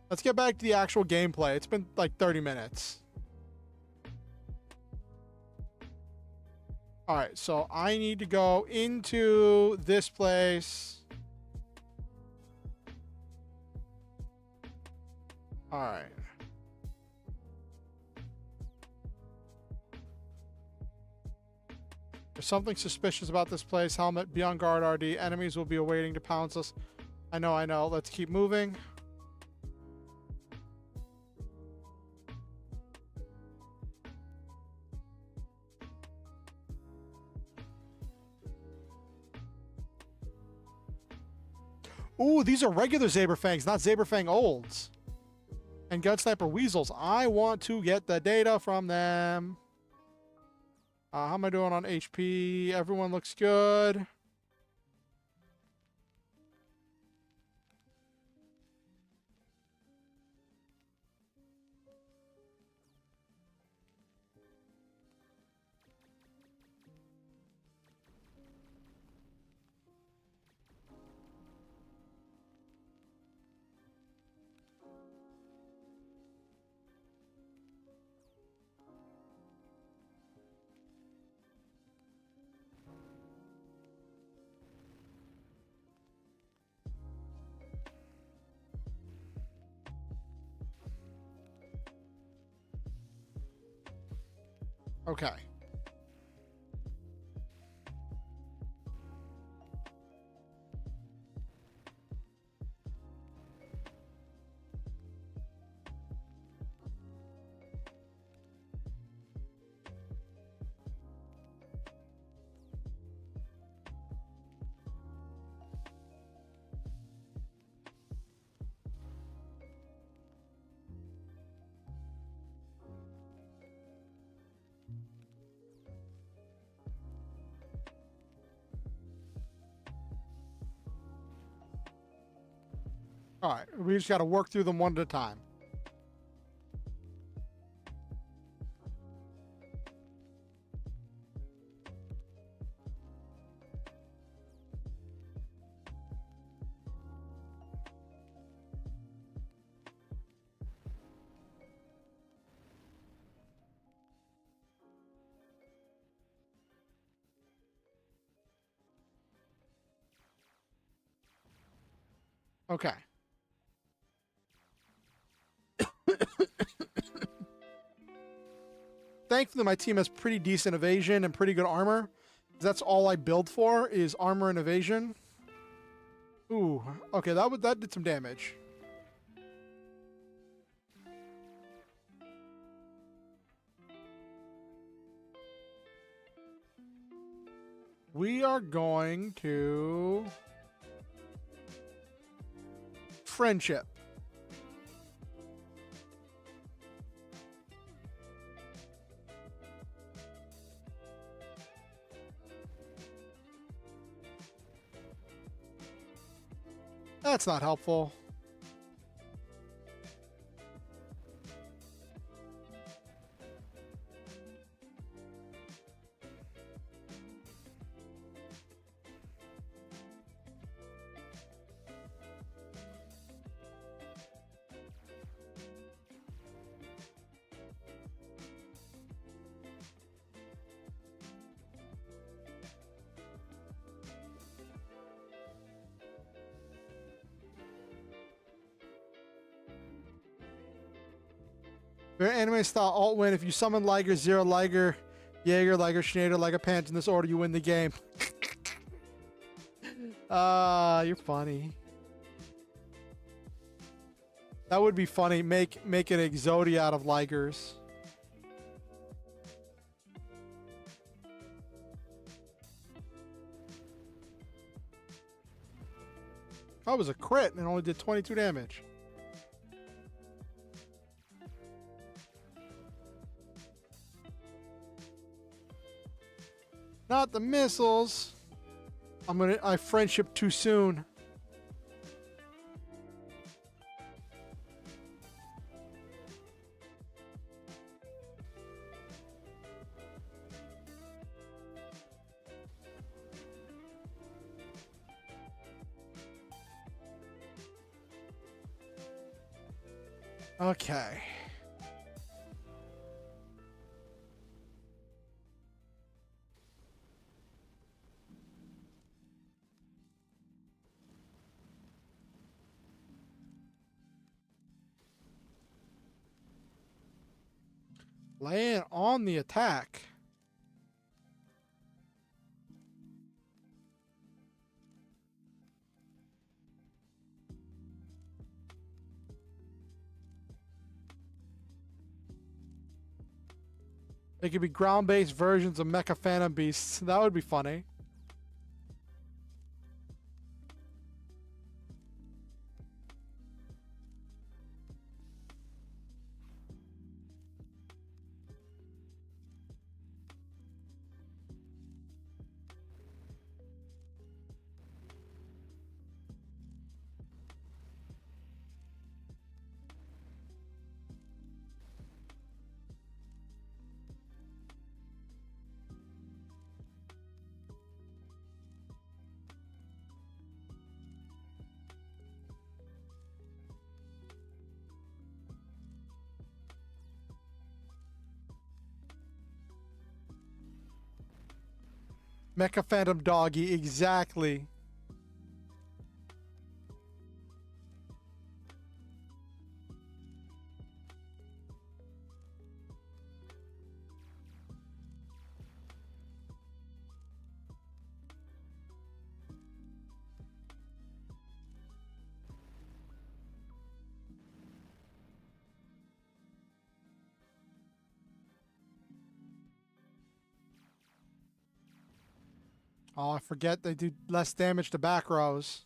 Let's get back to the actual gameplay. It's been like 30 minutes. All right, so I need to go into this place. All right. There's something suspicious about this place. Helmet, be on guard, RD. Enemies will be awaiting to pounce us. I know. Let's keep moving. Ooh, these are regular Saberfangs, not Saberfang Olds. And Gun Sniper Weasels. I want to get the data from them. How am I doing on HP? Everyone looks good. Okay. All right, we just got to work through them one at a time. Okay. Thankfully, my team has pretty decent evasion and pretty good armor. That's all I build for is armor and evasion. Ooh, okay, that did some damage. We are going to friendship. That's not helpful. Very anime style alt win. If you summon Liger, 0 Liger, Jaeger, Liger, Schneider, Liger, Pants in this order, you win the game. You're funny. That would be funny. Make an Exodia out of Ligers. That was a crit and it only did 22 damage. Not the missiles. I friendship too soon. Okay. Laying on the attack. They could be ground-based versions of Mecha Phantom Beasts. That would be funny. Mecha Phantom Doggy, exactly. Oh, I forget they do less damage to back rows.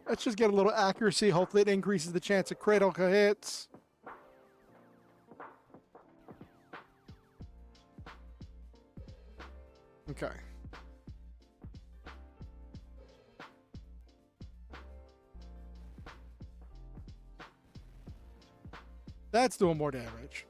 Let's just get a little accuracy. Hopefully it increases the chance of critical hits. Okay. That's doing more damage.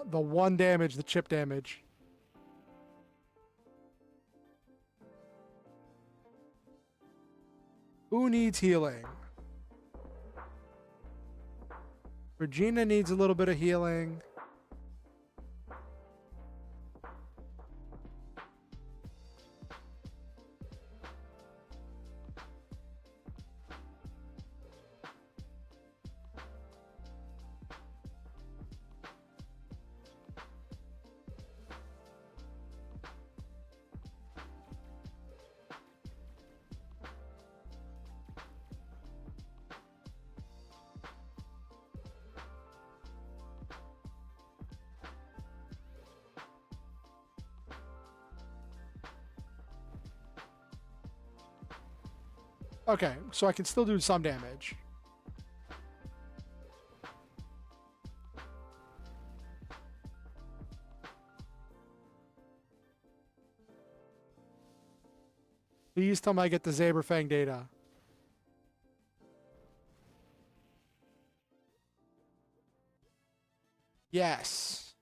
The one damage, the chip damage. Who needs healing? Regina needs a little bit of healing. Okay, so I can still do some damage. Please tell me I get the Zaberfang data. Yes.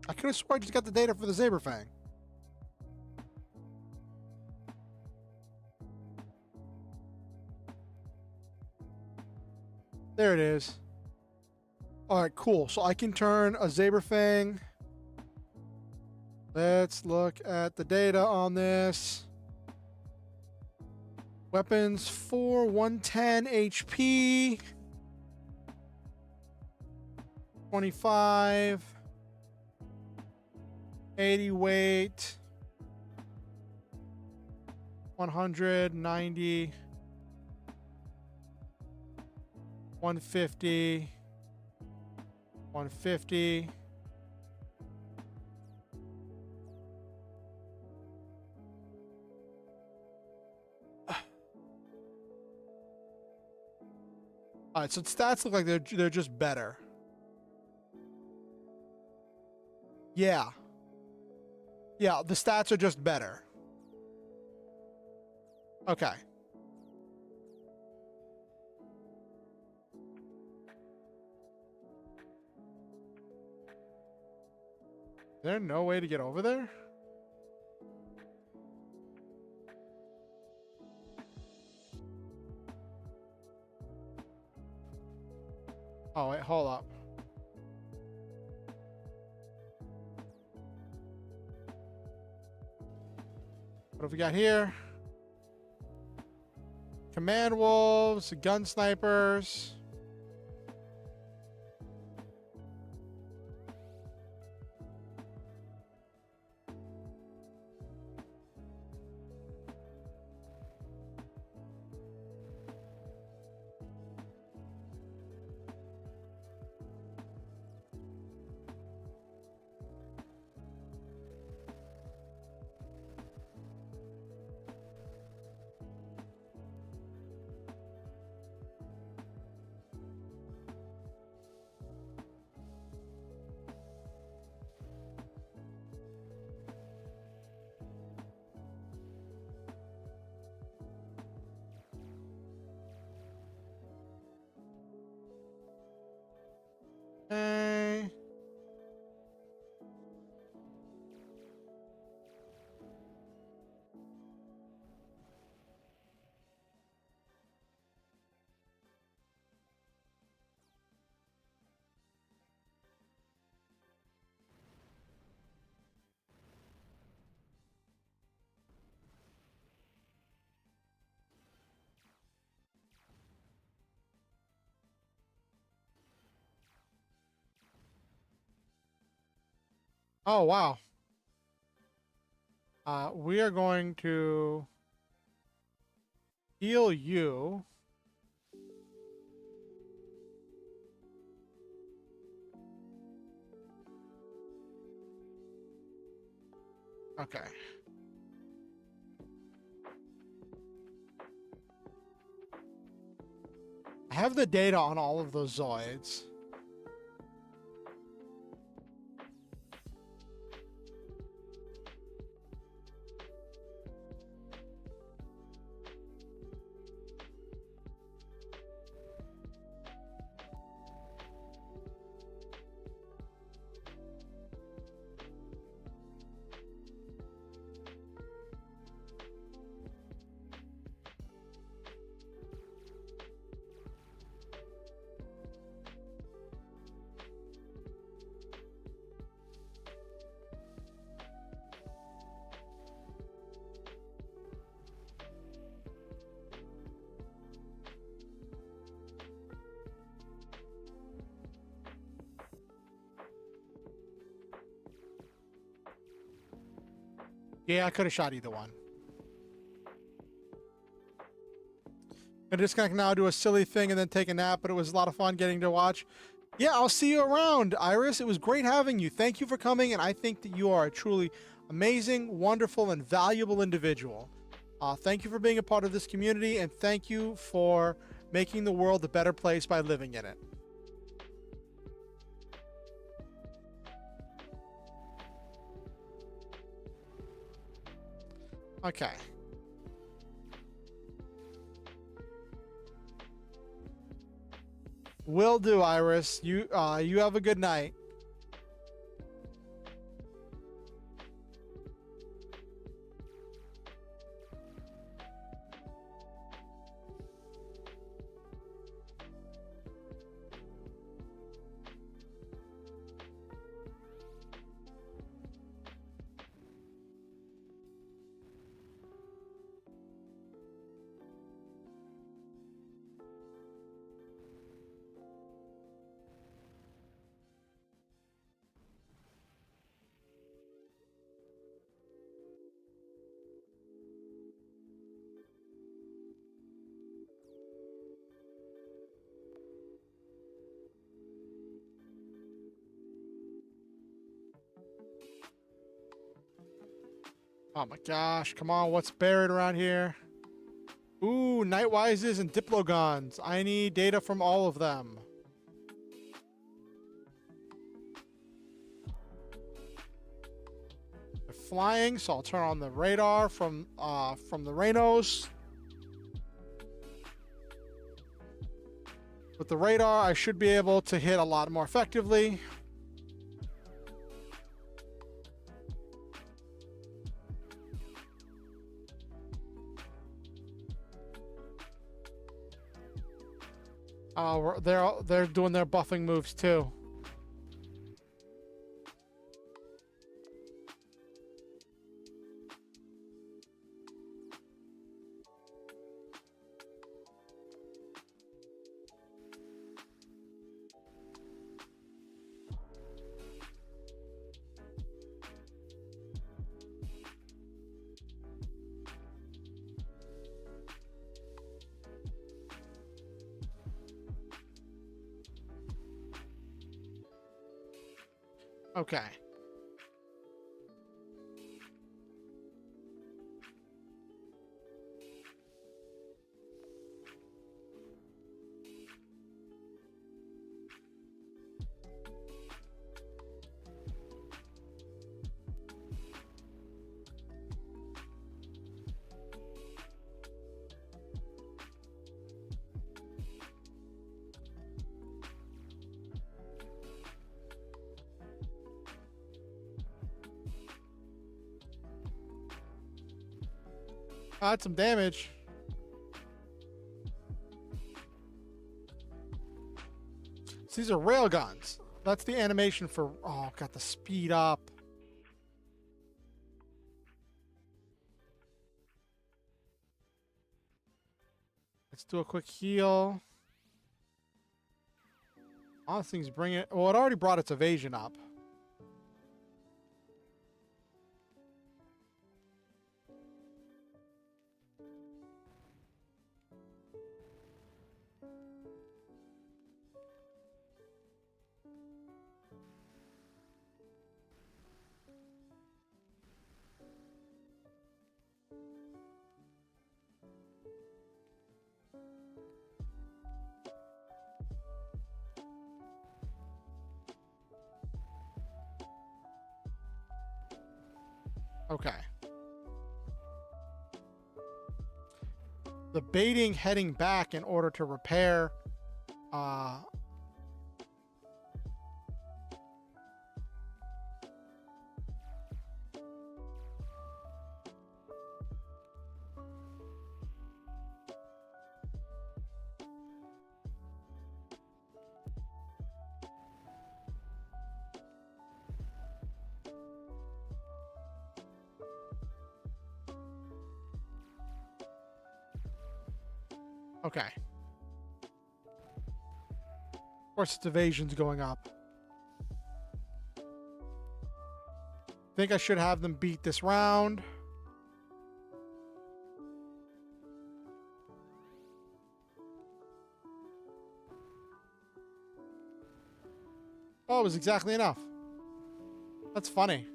I could have sworn I just got the data for the Saberfang. There it is. Alright, cool. So I can turn a Saberfang. Let's look at the data on this. Weapons 4, 110 HP. 25. 80 weight. 190. 150. 150. All right, so stats look like they're just better. Yeah. Yeah, the stats are just better. Okay. Is there no way to get over there? Oh, wait, hold up. What have we got here? Command wolves, gun snipers. Okay. Oh, wow. We are going to heal you. Okay. I have the data on all of those Zoids. Yeah, I could have shot either one. Gonna disconnect now, do a silly thing, and then take a nap, but it was a lot of fun getting to watch. Yeah, I'll see you around, Iris. It was great having you. Thank you for coming, and I think that you are a truly amazing, wonderful, and valuable individual. Thank you for being a part of this community, and thank you for making the world a better place by living in it. Okay. Will do, Iris. You have a good night. Oh my gosh, come on, what's buried around here? Ooh, Nightwises and Diplogons. I need data from all of them. They're flying, so I'll turn on the radar from the Rhinos. With the radar, I should be able to hit a lot more effectively. They're doing their buffing moves too. Okay. That's some damage. So these are railguns. That's the animation for... Oh, got the speed up. Let's do a quick heal. All these things bring it... Well, it already brought its evasion up. Okay. The baiting heading back in order to repair okay. Of course, its evasion's going up. Think I should have them beat this round. Oh, it was exactly enough. That's funny.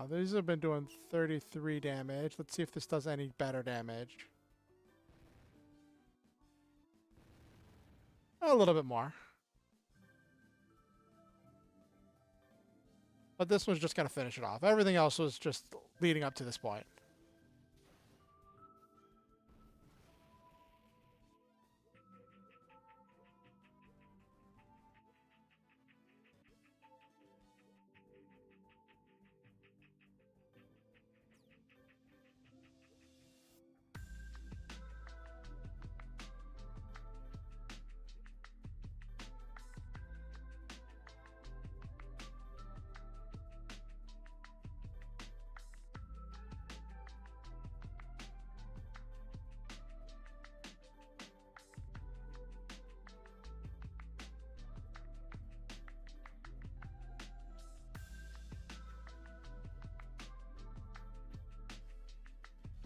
These have been doing 33 damage. Let's see if this does any better damage. A little bit more. But this one's just going to finish it off. Everything else was just leading up to this point.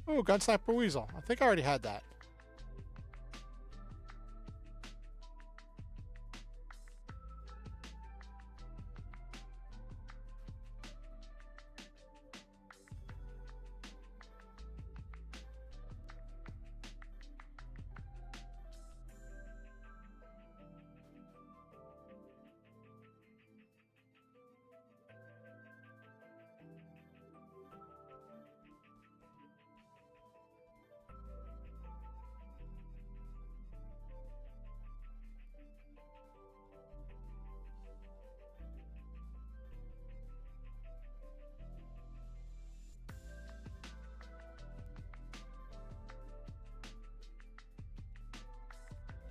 Ooh, Gun Sniper Weasel. I think I already had that.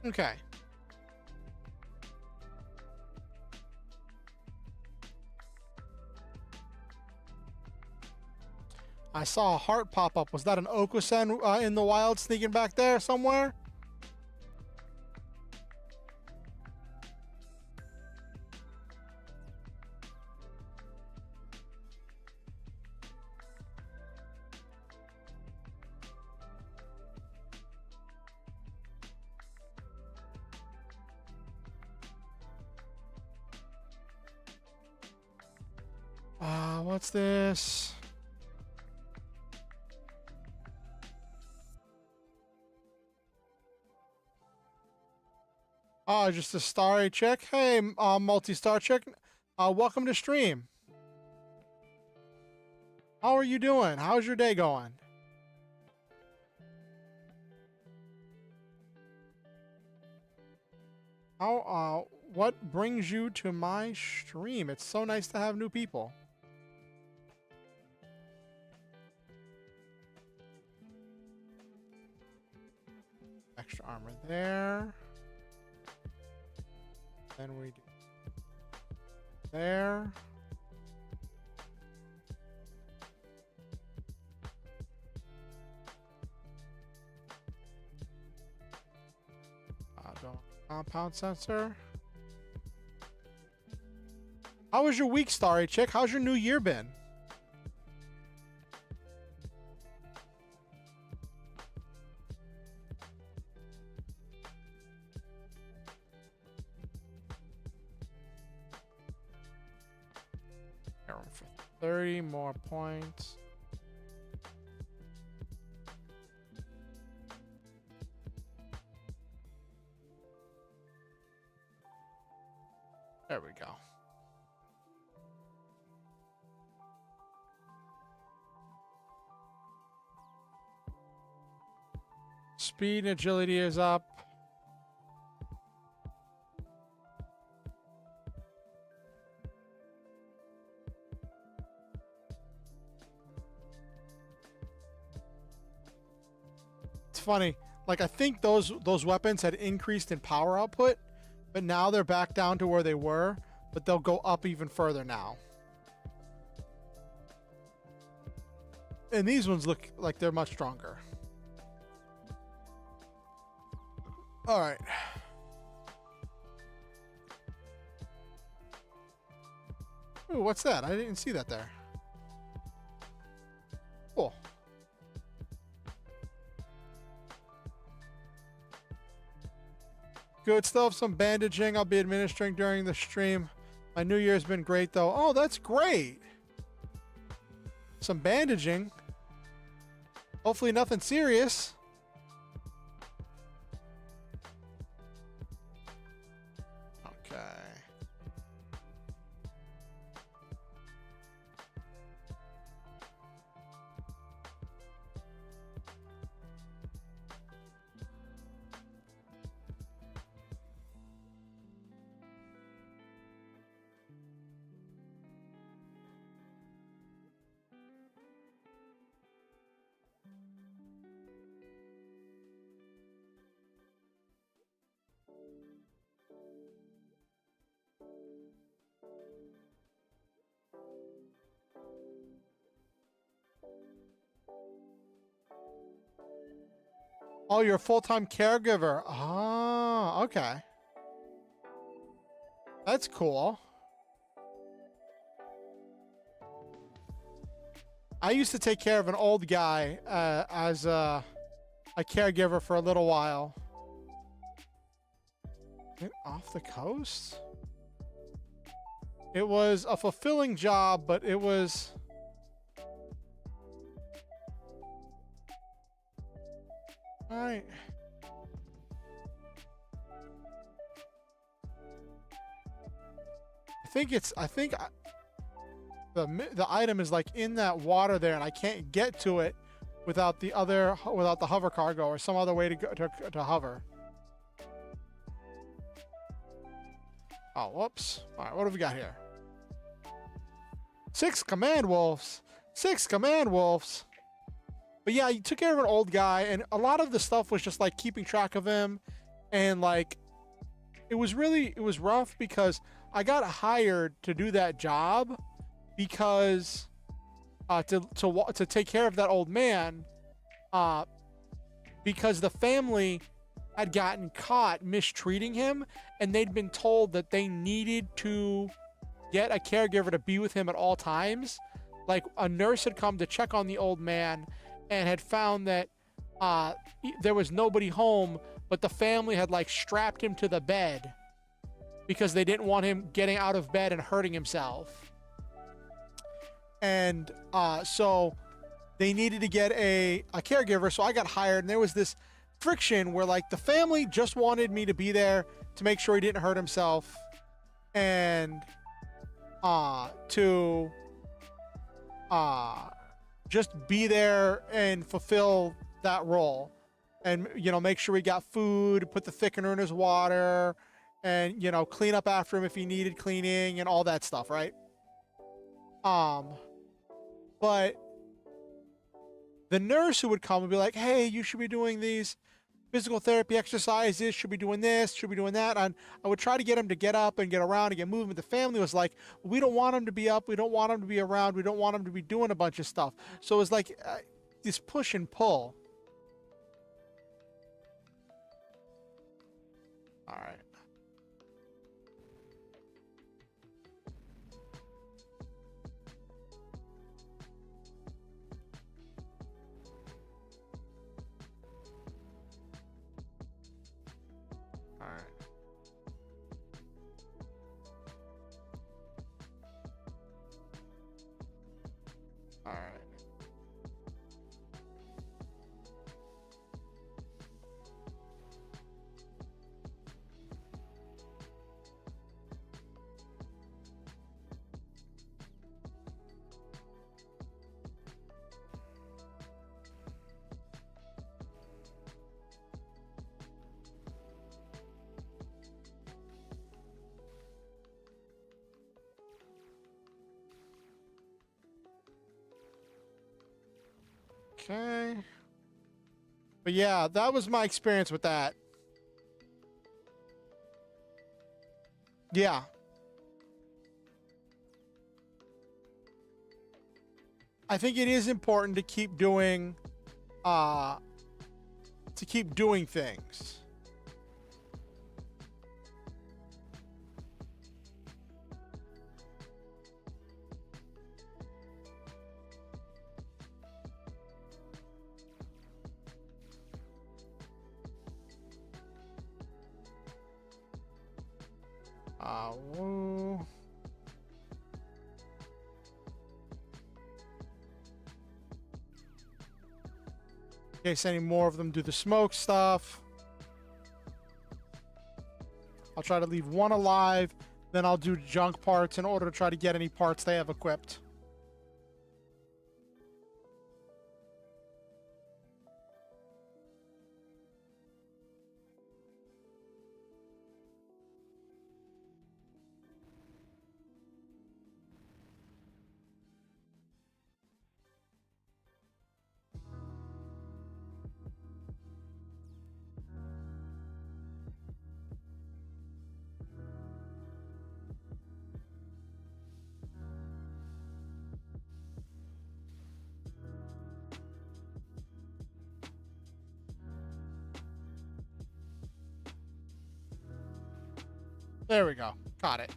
Okay. I saw a heart pop up. Was that an Okusen in the wild sneaking back there somewhere? What's this? Oh, just a starry chick. Hey, multi-star chick. Welcome to stream. How are you doing? How's your day going? What brings you to my stream? It's so nice to have new people. Extra armor there. Then we do there. Compound sensor. How was your week, Starry Chick? How's your new year been? For 30 more points. There we go. Speed and agility is up. It's funny. Like, I think those weapons had increased in power output, but now they're back down to where they were, but they'll go up even further now. And these ones look like they're much stronger. All right. Ooh, what's that? I didn't see that there. Cool. Good. Still have some bandaging I'll be administering during the stream. My new year's been great, though. Oh, that's great. Some bandaging. Hopefully nothing serious. Okay. Oh, you're a full-time caregiver. Ah, okay. That's cool. I used to take care of an old guy as a caregiver for a little while. Get off the coast? It was a fulfilling job, but it was... Alright. I think the item is like in that water there, and I can't get to it without the hover cargo or some other way to go to hover. Oh, whoops. All right, what have we got here? 6 command wolves. 6 command wolves. But yeah, you took care of an old guy, and a lot of the stuff was just like keeping track of him And like it was rough because I got hired to do that job because to take care of that old man, because the family had gotten caught mistreating him, and they'd been told that they needed to get a caregiver to be with him at all times. Like a nurse had come to check on the old man and had found that there was nobody home, but the family had like strapped him to the bed because they didn't want him getting out of bed and hurting himself. And so they needed to get a caregiver, so I got hired, and there was this friction where like the family just wanted me to be there to make sure he didn't hurt himself, and to just be there and fulfill that role, and you know, make sure he got food, put the thickener in his water, and you know, clean up after him if he needed cleaning and all that stuff, right? But the nurse who would come would be like, hey, you should be doing these physical therapy exercises, should be doing this, should be doing that. And I would try to get him to get up and get around and get moving. But the family was like, we don't want him to be up. We don't want him to be around. We don't want him to be doing a bunch of stuff. So it was like this push and pull. All right. All right. All right. Okay. But yeah, that was my experience with that. Yeah. I think it is important to keep doing things. Woo. Okay, sending more of them do the smoke stuff. I'll try to leave one alive, then I'll do junk parts in order to try to get any parts they have equipped. There we go. Got it.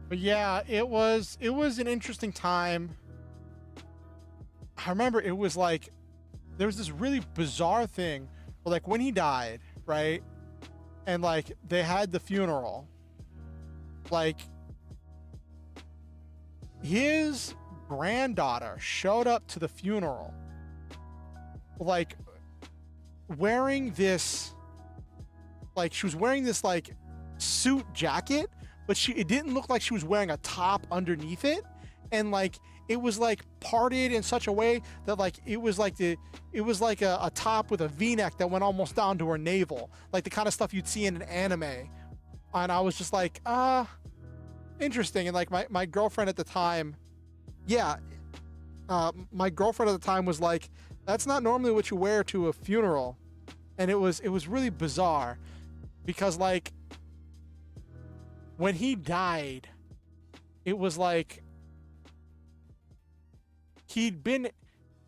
But yeah, it was an interesting time. I remember it was like there was this really bizarre thing, like when he died, right? And like they had the funeral. Like his granddaughter showed up to the funeral like wearing this, like she was wearing this like suit jacket, but it didn't look like she was wearing a top underneath it, and like it was like parted in such a way that like it was like a top with a V-neck that went almost down to her navel, like the kind of stuff you'd see in an anime. And I was just like, interesting. And like my girlfriend at the time, my girlfriend at the time was like, that's not normally what you wear to a funeral. And it was really bizarre because like when he died, it was like he'd been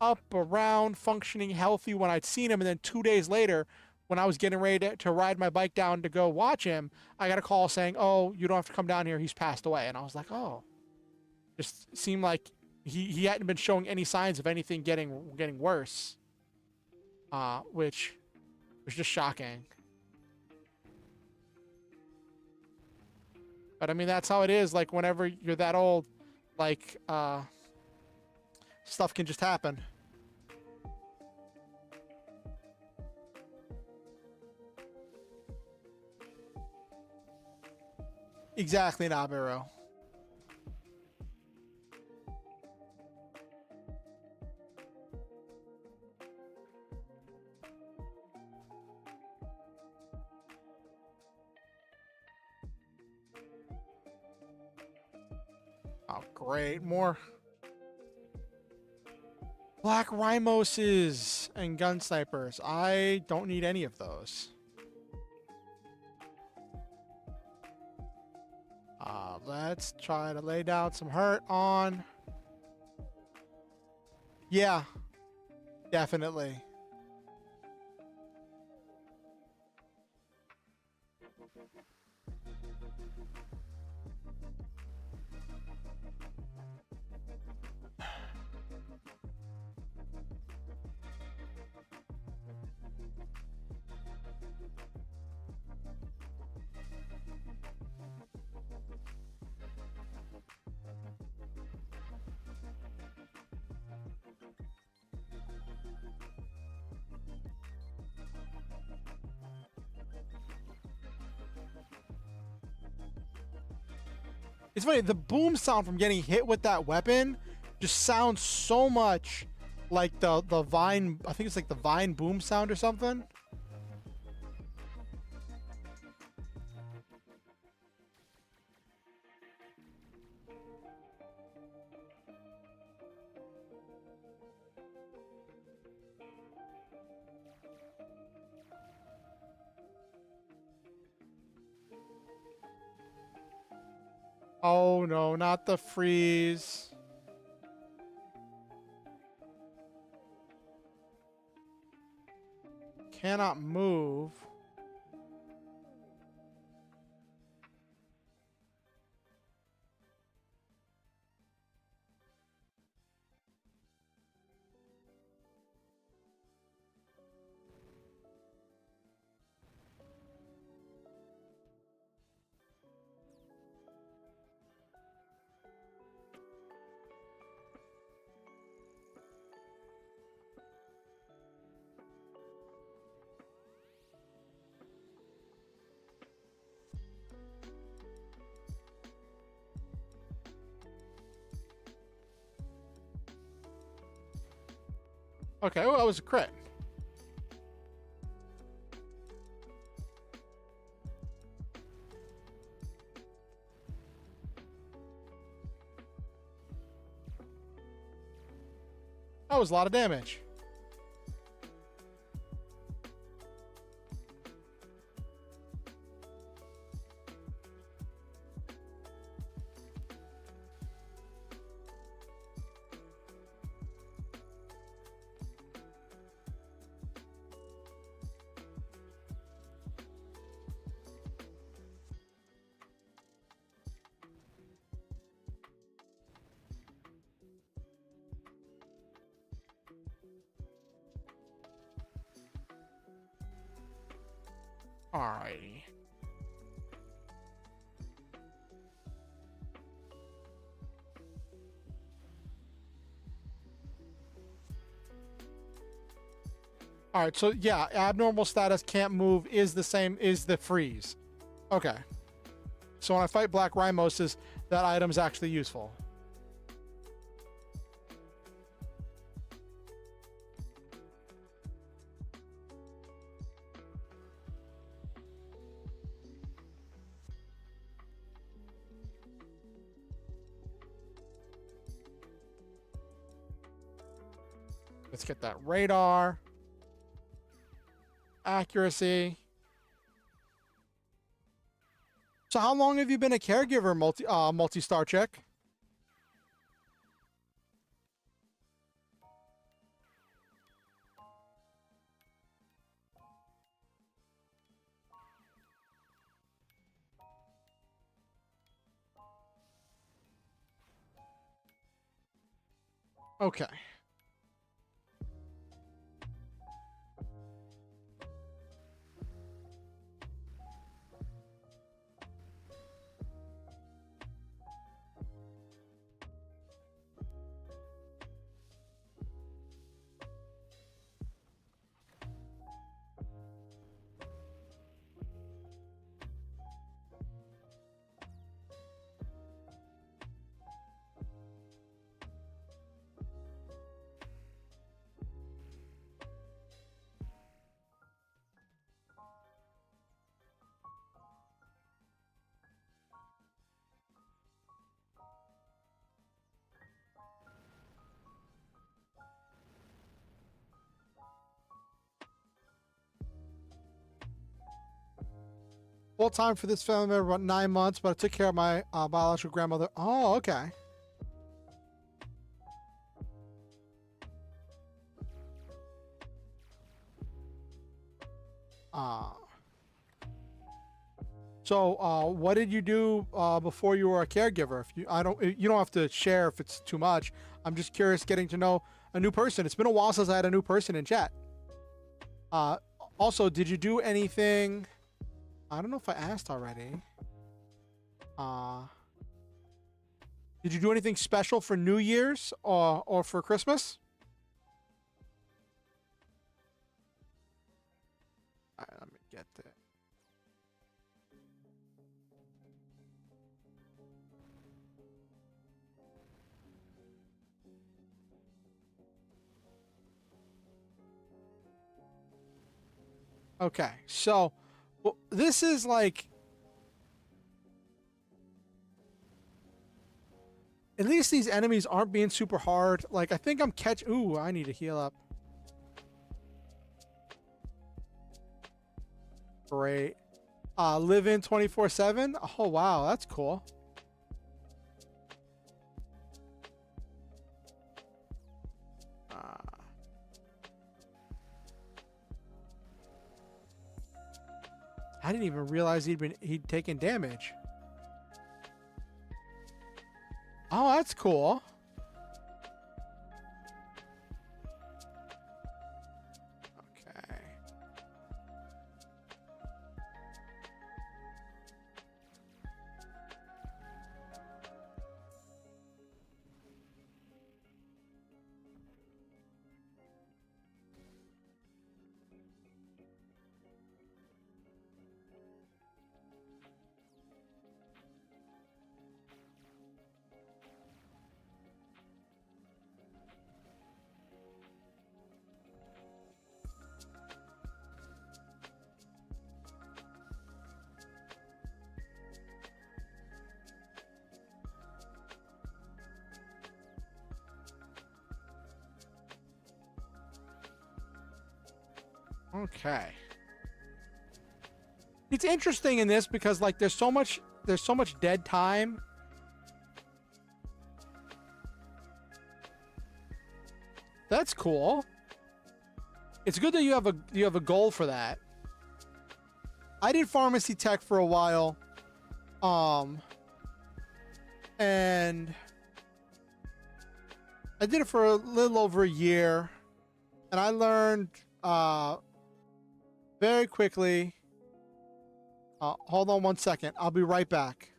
up, around, functioning, healthy when I'd seen him, and then 2 days later, when I was getting ready to ride my bike down to go watch him, I got a call saying, "Oh, you don't have to come down here. He's passed away." And I was like, "Oh," just seemed like he hadn't been showing any signs of anything getting worse, which was just shocking. But I mean, that's how it is. Like whenever you're that old, like stuff can just happen. Exactly, Nabiru. Oh, great. More Black Rhymoses and gun snipers. I don't need any of those. Let's try to lay down some hurt on. Yeah, definitely. It's funny, the boom sound from getting hit with that weapon just sounds so much like the Vine, I think it's like the Vine boom sound or something. Oh no, not the freeze. Cannot move. Okay, well, that was a crit. That was a lot of damage. Alrighty. Alright, so yeah, abnormal status, can't move, is the same, is the freeze. Okay. So when I fight Black Rhymoses, that item's actually useful. Let's get that radar. Accuracy. So how long have you been a caregiver, multi-star chick? Okay. Full time for this family member about 9 months, but I took care of my biological grandmother. Oh, okay. So, what did you do before you were a caregiver? If you don't have to share if it's too much. I'm just curious, getting to know a new person. It's been a while since I had a new person in chat. Also, did you do anything? I don't know if I asked already. Did you do anything special for New Year's or for Christmas? All right, let me get that. Okay, so well, this is like, at least these enemies aren't being super hard. Like, I think I'm Ooh, I need to heal up. Great. Live in 24/7. Oh wow, that's cool. I didn't even realize he'd taken damage. Oh, that's cool. Okay. Okay. It's interesting in this because like there's so much dead time. That's cool. It's good that you have a goal for that. I did pharmacy tech for a while. And I did it for a little over a year, and I learned very quickly. Hold on 1 second. I'll be right back.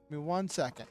Give me 1 second.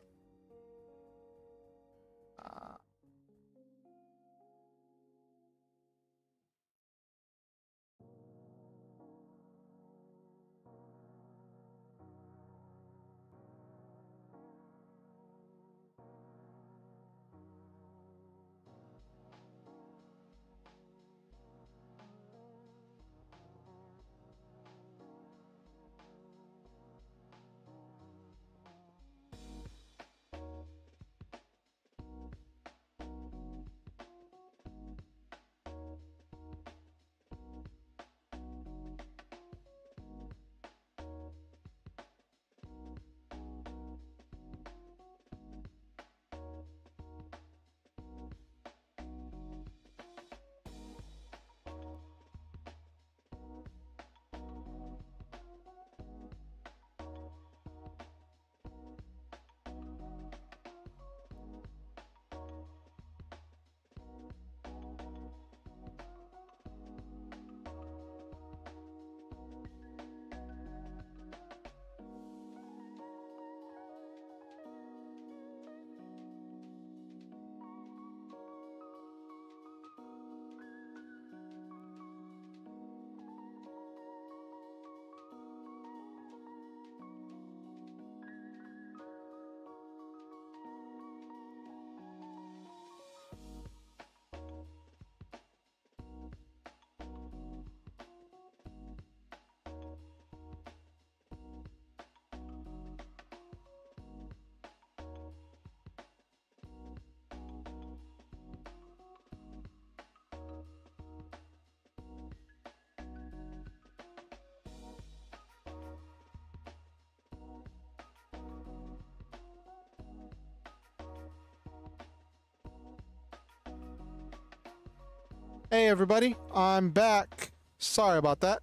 Hey everybody, I'm back. Sorry about that.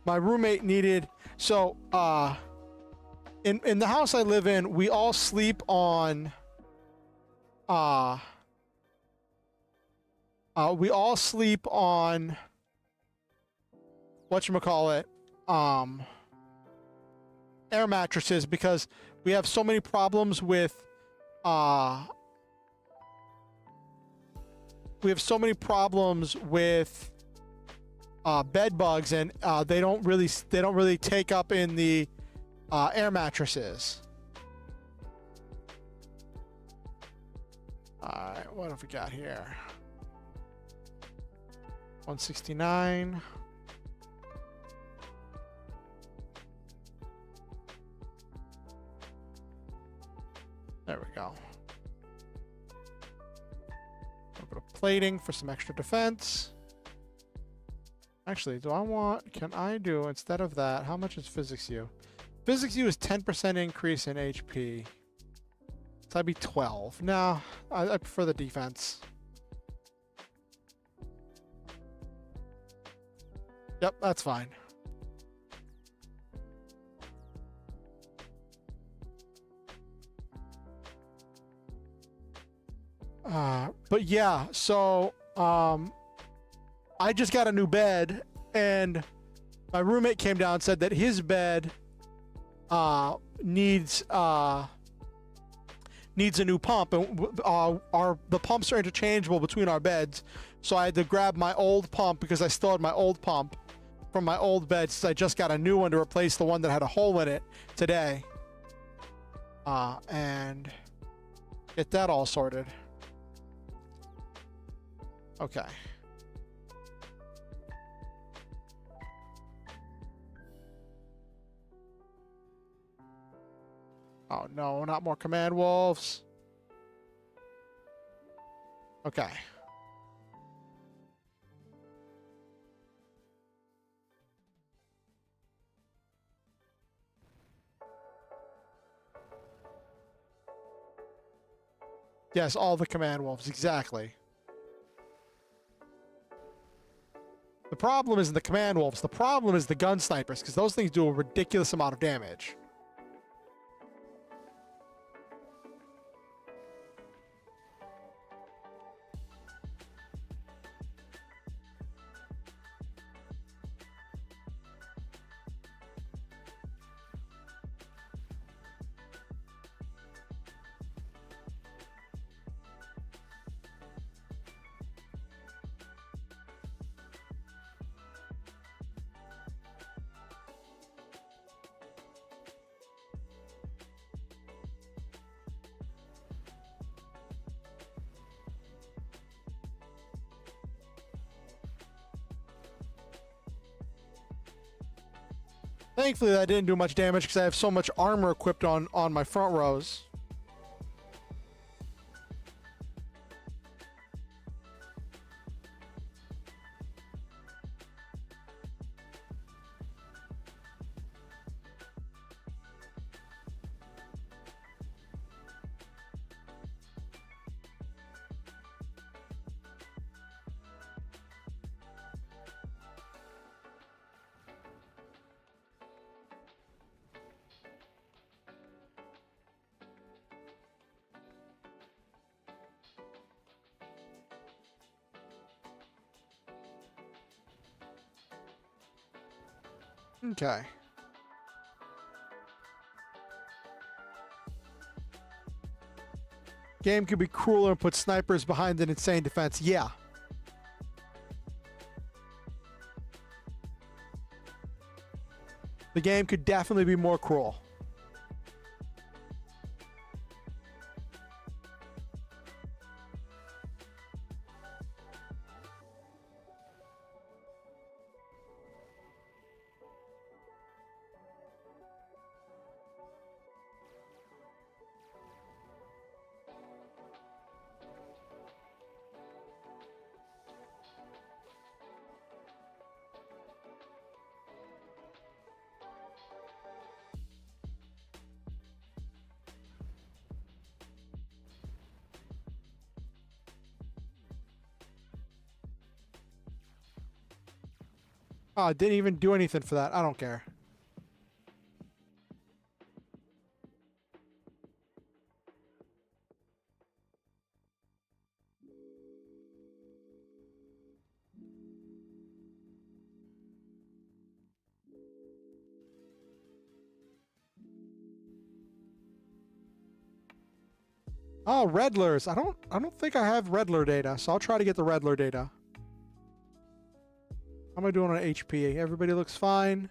My roommate needed in the house I live in, we all sleep on whatchamacallit, air mattresses because we have so many problems with bed bugs, and they don't really take up in the air mattresses. Alright, what have we got here? 169. There we go. A little bit of plating for some extra defense. Actually, can I do, instead of that, how much is Physics U? Physics U is 10% increase in HP. So I'd be 12. No, I prefer the defense. Yep, that's fine. But yeah, so I just got a new bed, and my roommate came down and said that his bed needs a new pump, and the pumps are interchangeable between our beds. So I had to grab my old pump because I still had my old pump from my old bed, since I just got a new one to replace the one that had a hole in it today. And get that all sorted. Okay. Oh no, not more command wolves. Okay. Yes, all the command wolves, exactly. The problem isn't the command wolves, the problem is the gun snipers, because those things do a ridiculous amount of damage. Thankfully, that didn't do much damage because I have so much armor equipped on my front rows. Okay. Game could be crueler and put snipers behind an insane defense. Yeah. The game could definitely be more cruel. Oh, I didn't even do anything for that. I don't care. Oh, Redlers. I don't think I have Redler data, so I'll try to get the Redler data. How am I doing on HP? Everybody looks fine.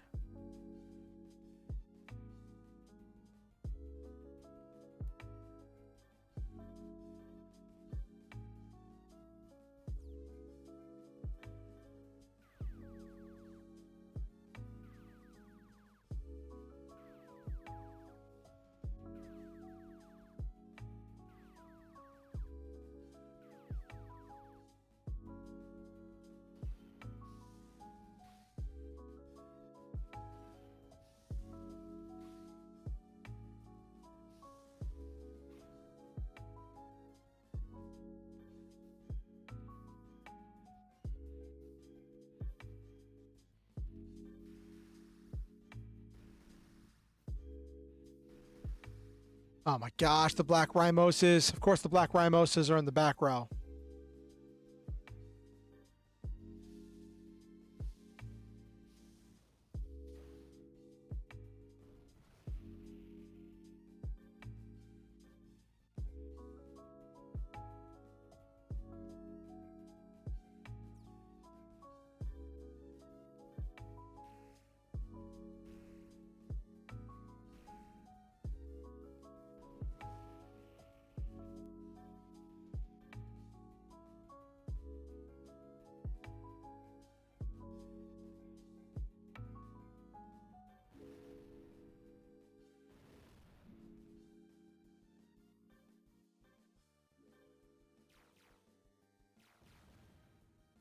Oh my gosh, the Black Rhymoses. Of course, the Black Rhymoses are in the back row.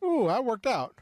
Ooh, that worked out.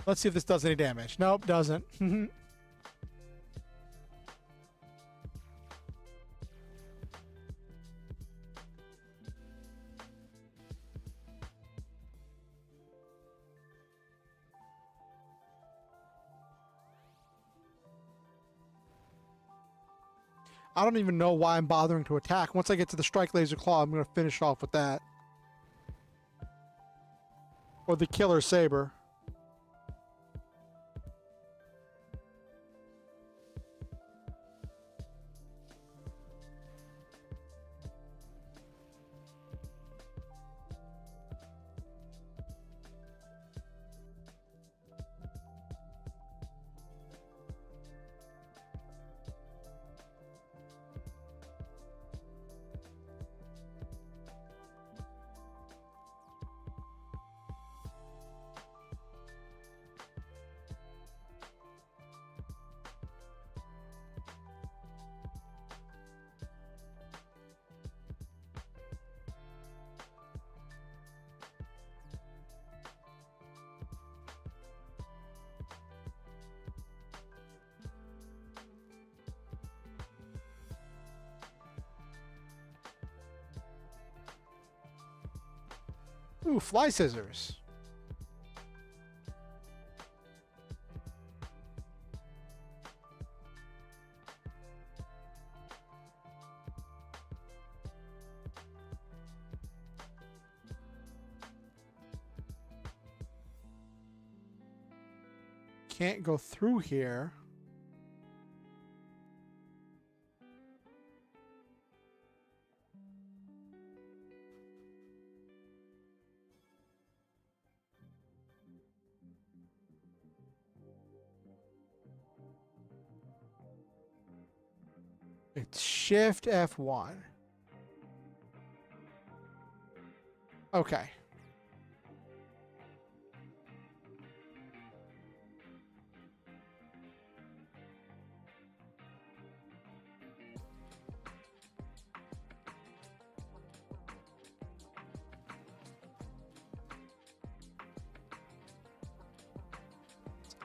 Let's see if this does any damage. Nope, doesn't. I don't even know why I'm bothering to attack. Once I get to the Strike Laser Claw, I'm going to finish off with that. Or the Killer Saber. Ooh, Fly Scissors. Can't go through here. It's Shift F1. Okay.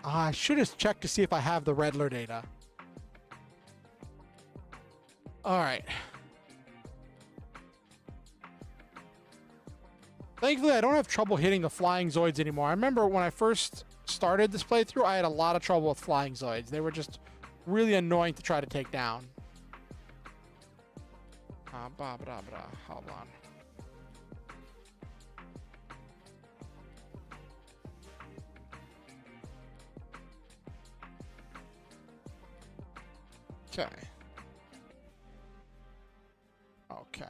I should have checked to see if I have the Redler data. All right. Thankfully, I don't have trouble hitting the flying Zoids anymore. I remember when I first started this playthrough, I had a lot of trouble with flying Zoids. They were just really annoying to try to take down. Hold on. Okay. Okay.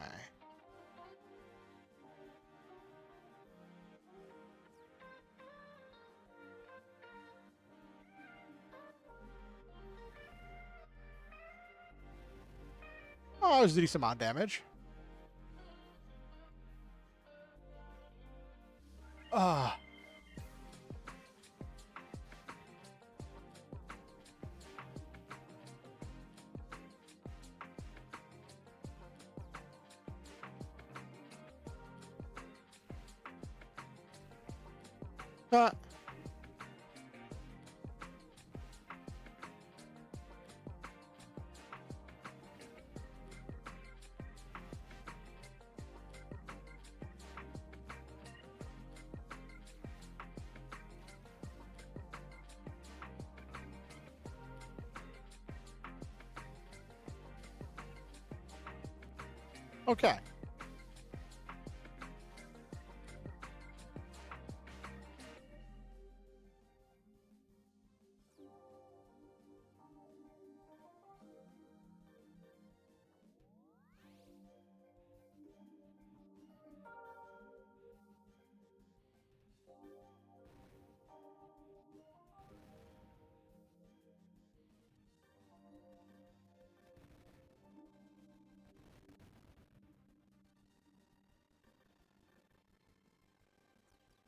Oh, there's a decent amount of damage. Ah. Okay.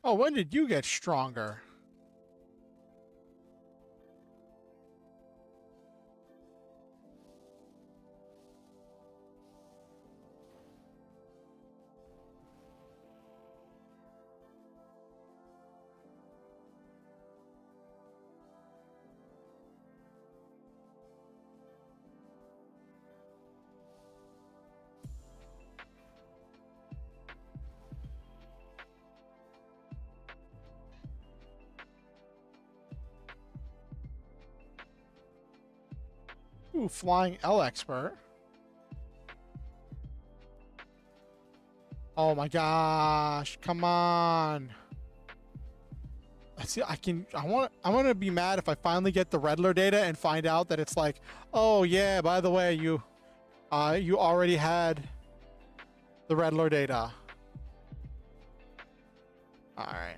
Oh, when did you get stronger? Ooh, flying L expert. Oh my gosh, come on. See, I want to be mad if I finally get the Redler data and find out that it's like, oh yeah, by the way, you already had the Redler data. All right.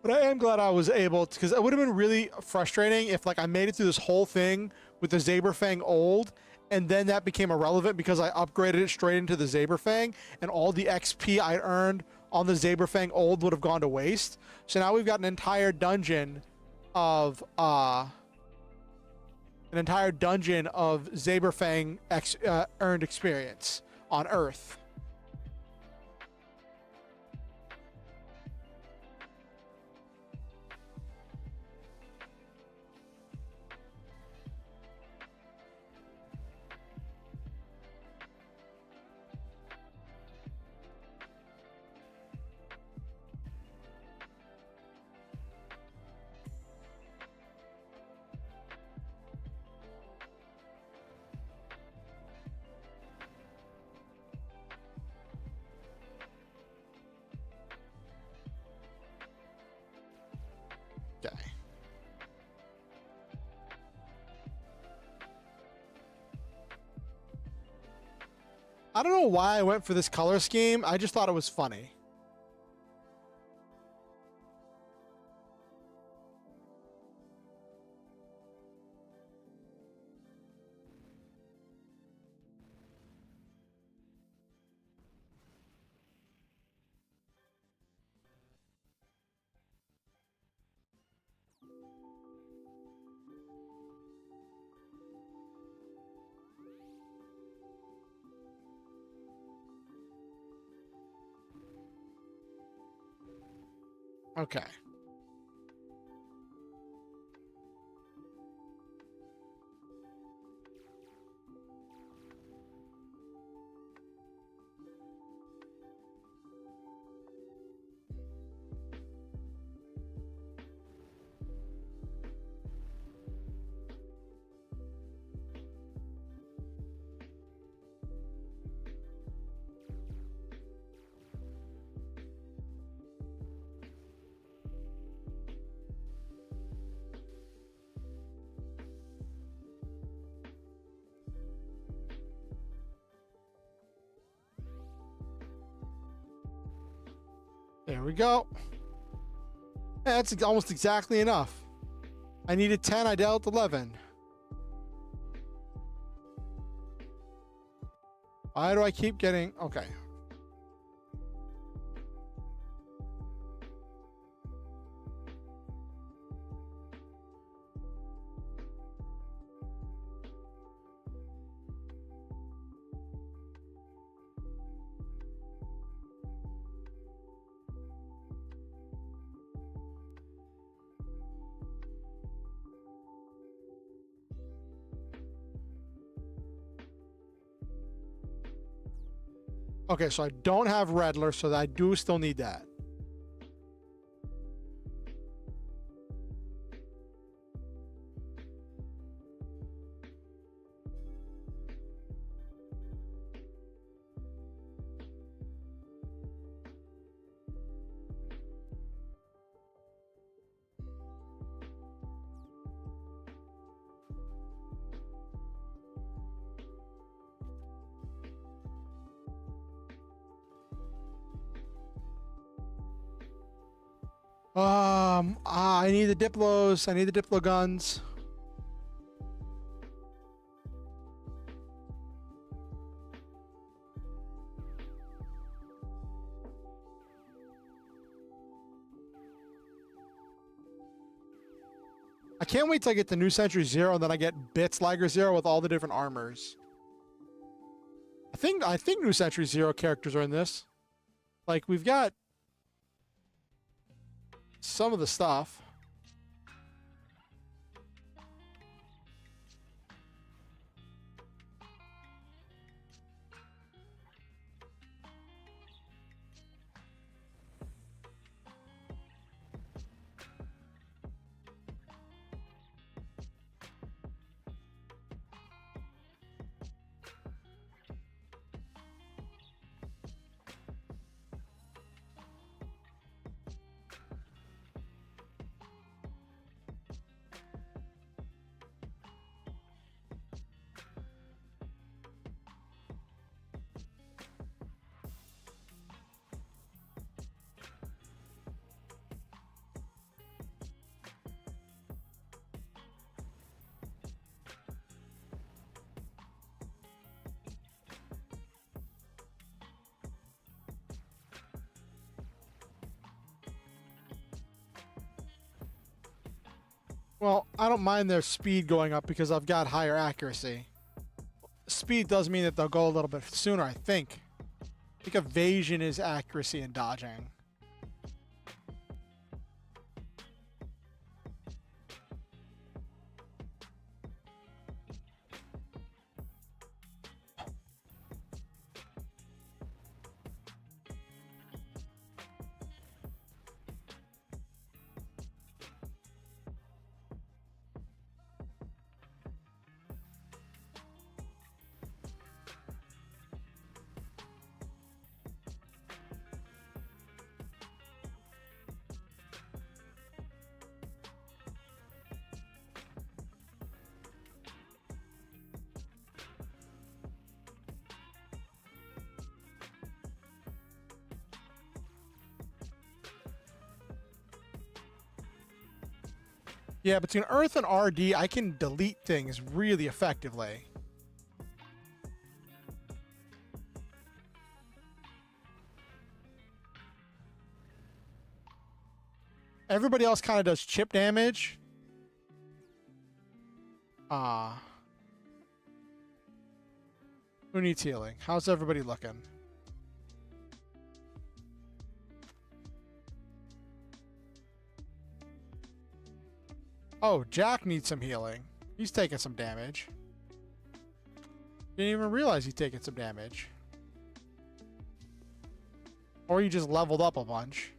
But I am glad I was able to, because it would have been really frustrating if like I made it through this whole thing with the Zaberfang old, and then that became irrelevant because I upgraded it straight into the Zaberfang, and all the XP I earned on the Zaberfang old would have gone to waste. So now we've got an entire dungeon of Zaberfang earned experience on Earth. I don't know why I went for this color scheme. I just thought it was funny. Okay. There we go. That's almost exactly enough. I needed 10, I dealt 11. Why do I keep getting... Okay. Okay, so I don't have Redler, so I do still need that. I need the Diplos. I need the Diplo guns. I can't wait till I get the New Century Zero, and then I get Bits Liger Zero with all the different armors. I think New Century Zero characters are in this. Like, we've got some of the stuff. Well, I don't mind their speed going up because I've got higher accuracy. Speed does mean that they'll go a little bit sooner, I think. I think evasion is accuracy and dodging. Yeah, between Earth and RD, I can delete things really effectively. Everybody else kind of does chip damage. Who needs healing? How's everybody looking? Oh, Jack needs some healing. He's taking some damage. Didn't even realize he's taking some damage. Or he just leveled up a bunch.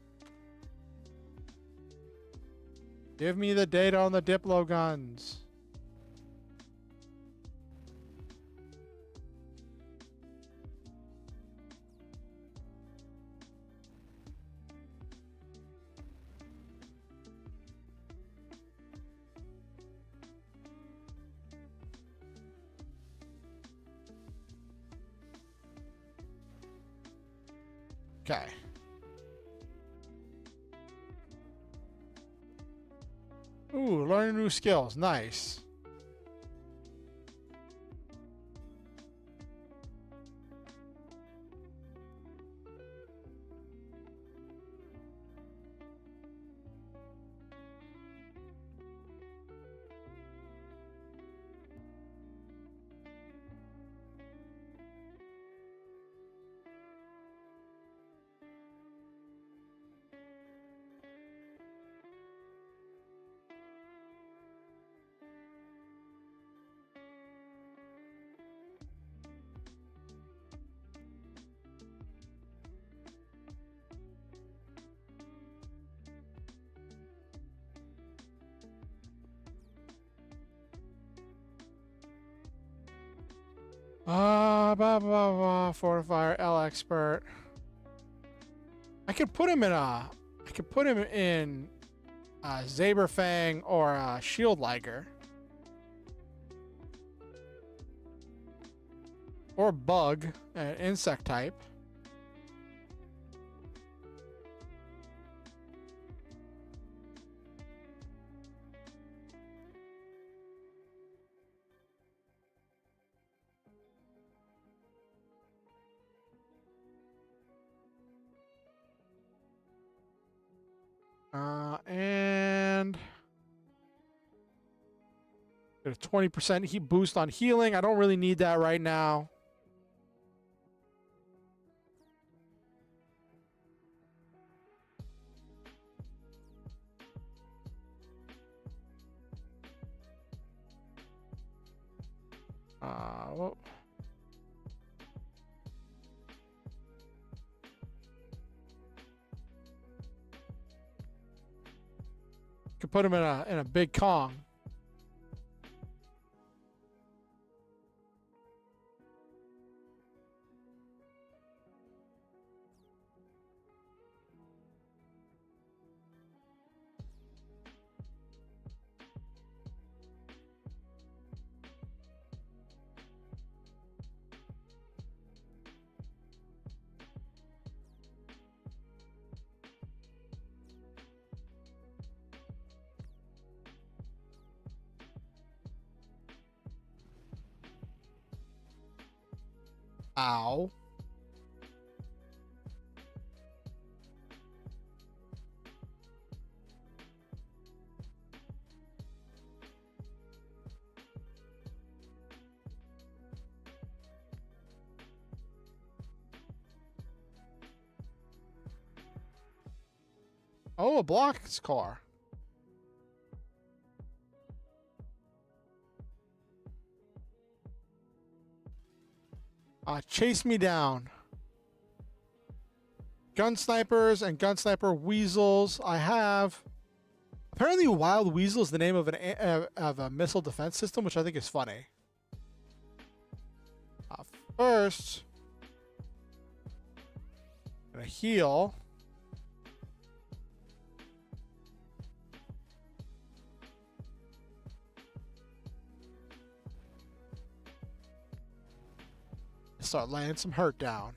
Give me the data on the Diplo guns. Okay. Ooh, learning new skills. Nice. Fortifier, L expert. I could put him in Zaberfang or Shield Liger. Or Bug, an insect type. And get a 20% heat boost on healing. I don't really need that right now. Well, could put him in a big Kong. Ow. Oh, a block car. Chase me down. Gun snipers and gun sniper weasels. I have. Apparently, Wild Weasel is the name of a missile defense system, which I think is funny. First, I'm gonna heal. Start laying some hurt down.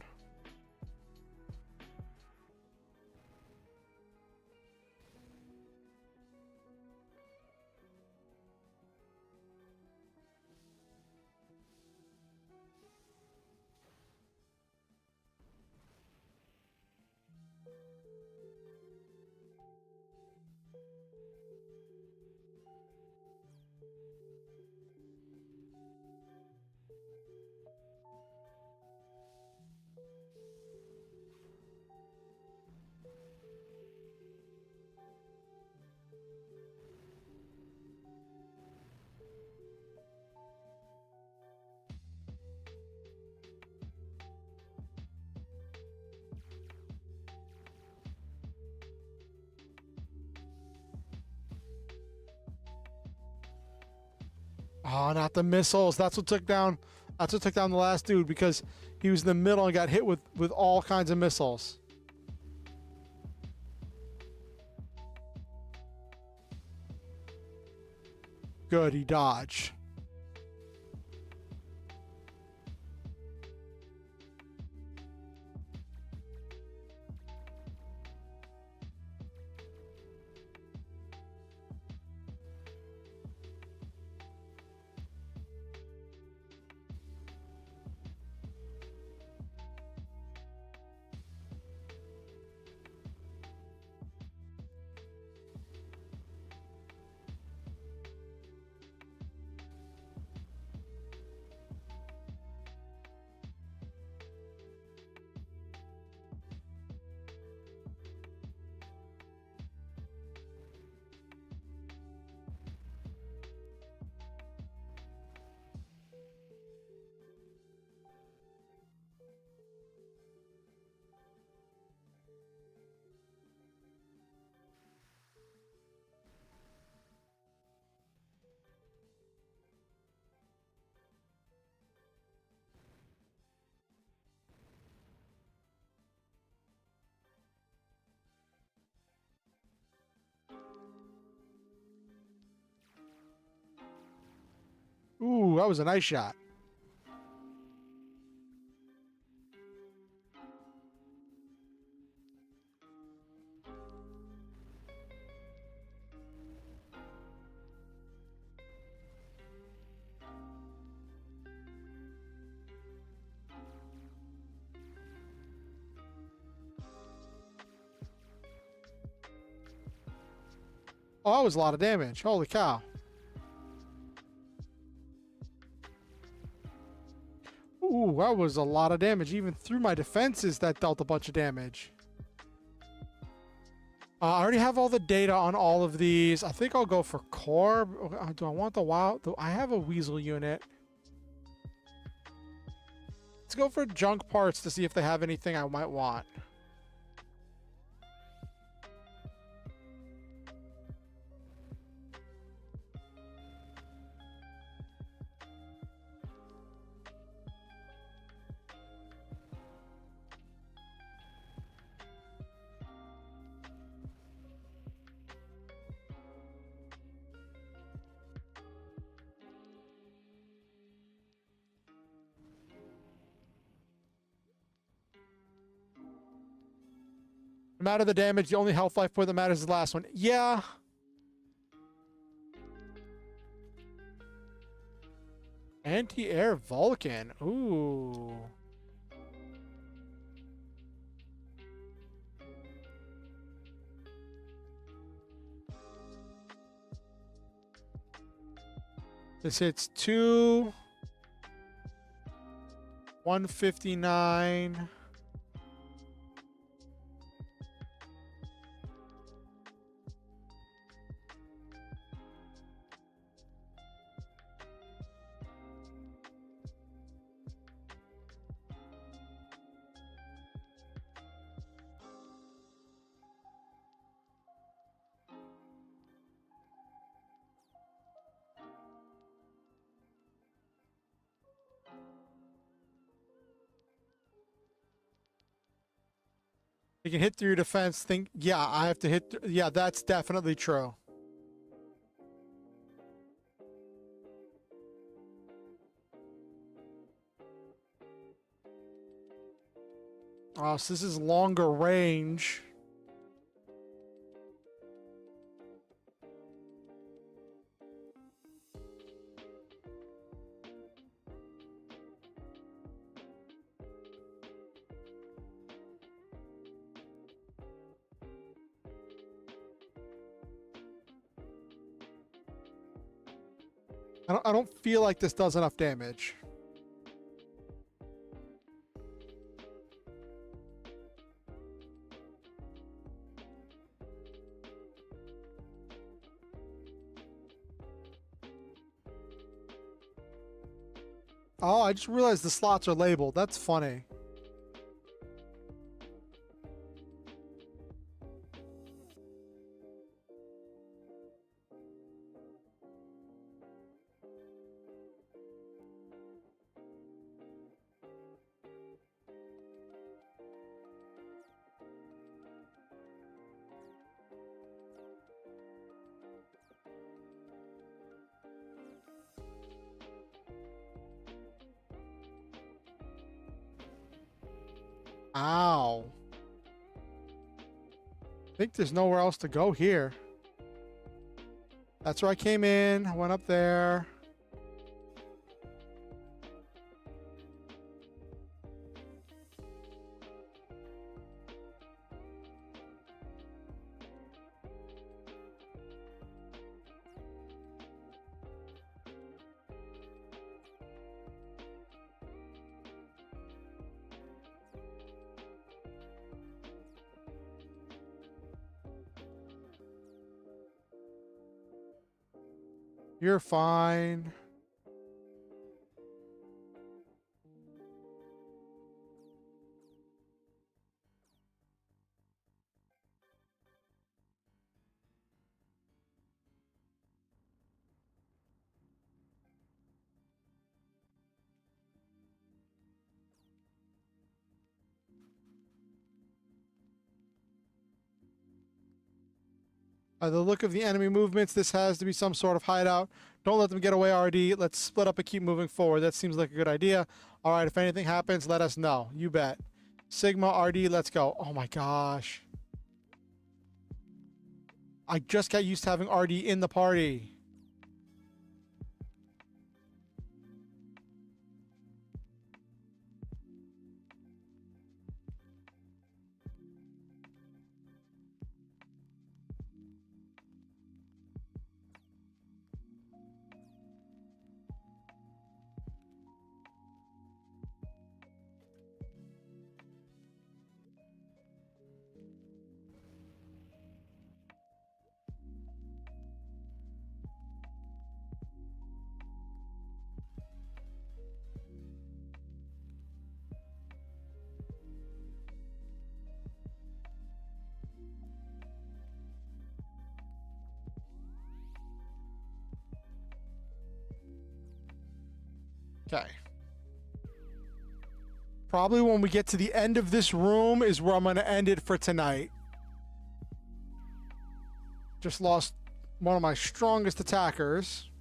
Oh, not the missiles. That's what took down. That's what took down the last dude because he was in the middle and got hit with all kinds of missiles. Good, he dodged. Ooh, that was a nice shot. Oh, that was a lot of damage. Holy cow. Ooh, that was a lot of damage. Even through my defenses, that dealt a bunch of damage. I already have all the data on all of these. I think I'll go for core. Do I want the wild? I have a weasel unit. Let's go for junk parts to see if they have anything I might want. No matter the damage, the only health life point that matters is the last one. Yeah. Anti-air Vulcan. Ooh. This hits 159. You can hit through your defense. Yeah, I have to hit. Yeah, that's definitely true. Oh, so this is longer range. I don't feel like this does enough damage. Oh, I just realized the slots are labeled. That's funny. Ow. I think there's nowhere else to go here. That's where I came in. I went up there. You're fine. By the look of the enemy movements, this has to be some sort of hideout. Don't let them get away, RD. Let's split up and keep moving forward. That seems like a good idea. All right, if anything happens, let us know. You bet. Sigma, RD, let's go. Oh my gosh. I just got used to having RD in the party. Okay. Probably when we get to the end of this room is where I'm going to end it for tonight. Just lost one of my strongest attackers.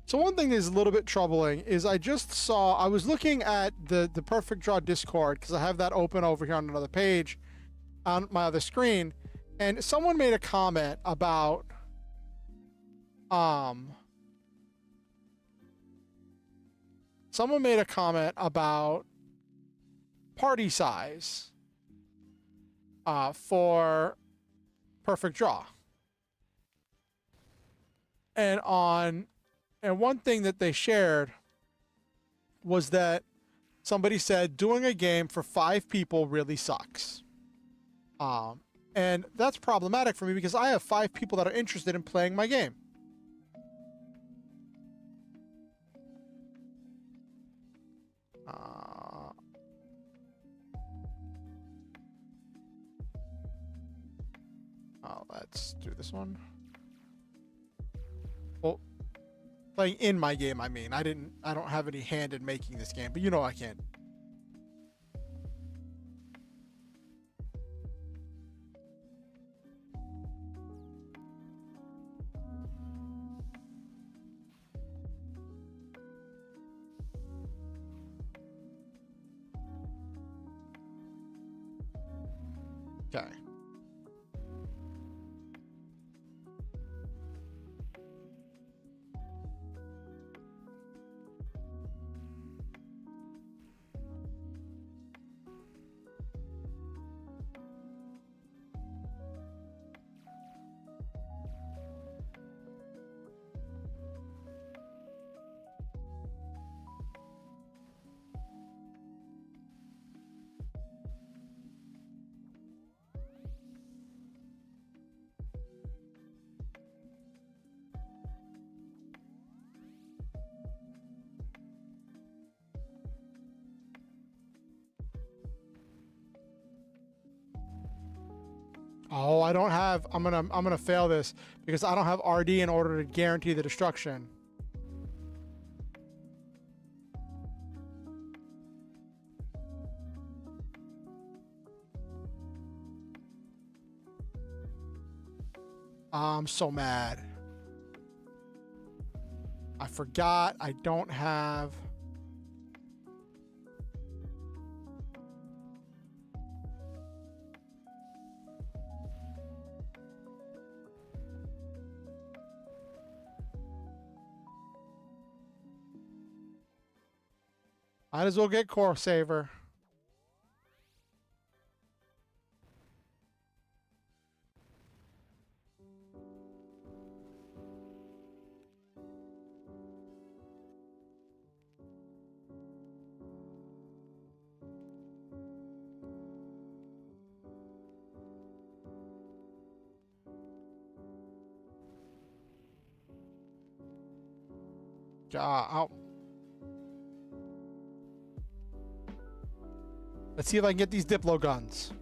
So one thing that is a little bit troubling is I just saw, I was looking at the Perfect Draw Discord because I have that open over here on another page on my other screen, and someone made a comment about someone made a comment about party size for Perfect Draw. And one thing that they shared was that somebody said doing a game for 5 people really sucks. And that's problematic for me because I have 5 people that are interested in playing my game. Let's do this one. Well, playing in my game, I mean. I don't have any hand in making this game, but you know I can. Okay. Oh, I don't have. I'm gonna fail this because I don't have RD in order to guarantee the destruction. I'm so mad. I forgot I don't have. Might as well get Core Saver. Oh. Let's see if I can get these Diplo guns.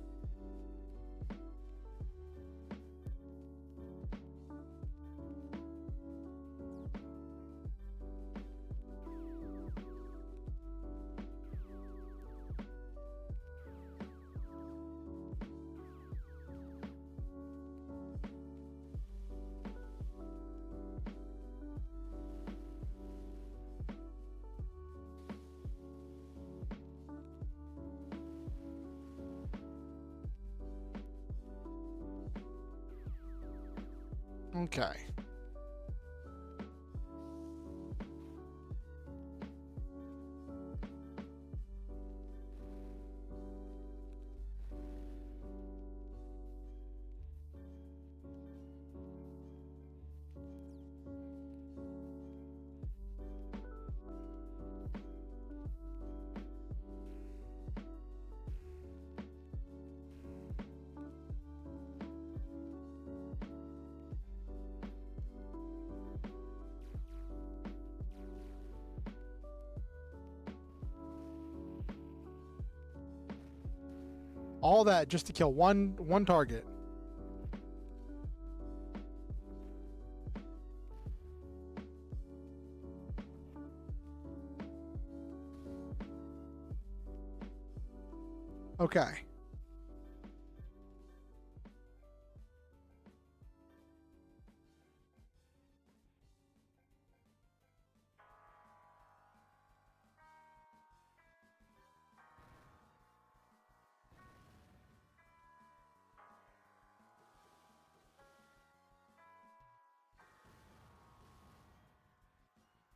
Okay. All that just to kill one target. Okay.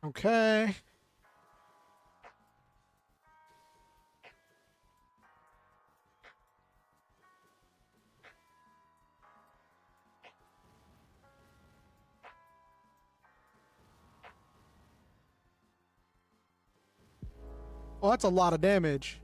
Okay. Well, that's a lot of damage.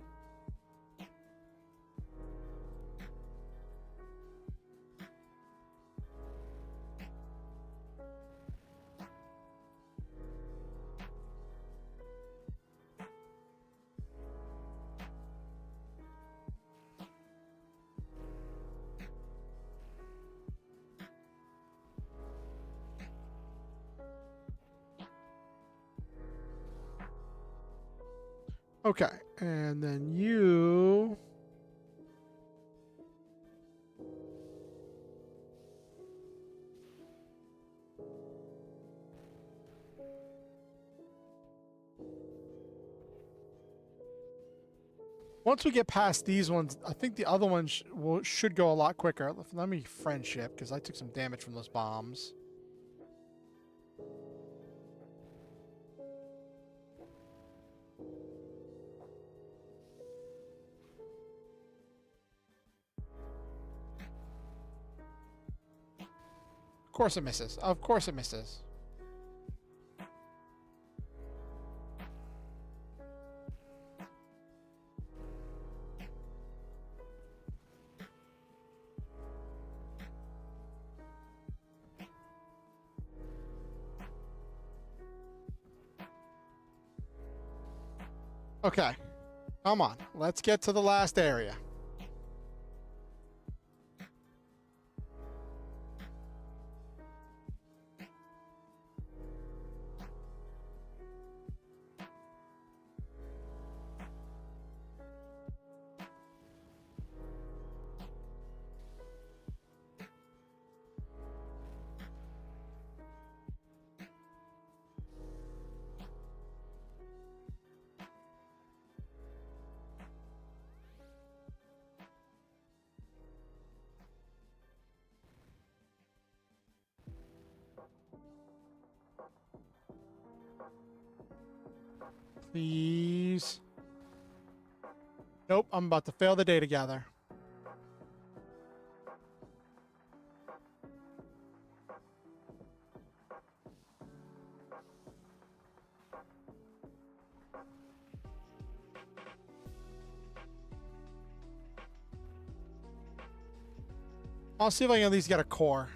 Okay, and then you... Once we get past these ones, I think the other ones should go a lot quicker. Let me friendship, because I took some damage from those bombs. Of course it misses. Of course it misses. Okay. Come on. Let's get to the last area. Please. Nope, I'm about to fail the data gather. I'll see if I can at least get a core.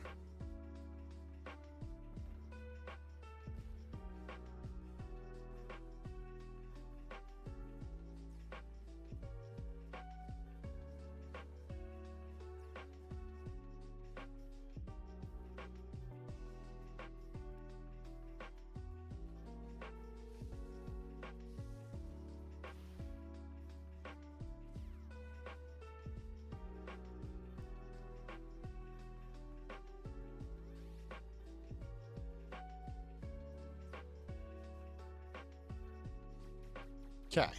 Okay.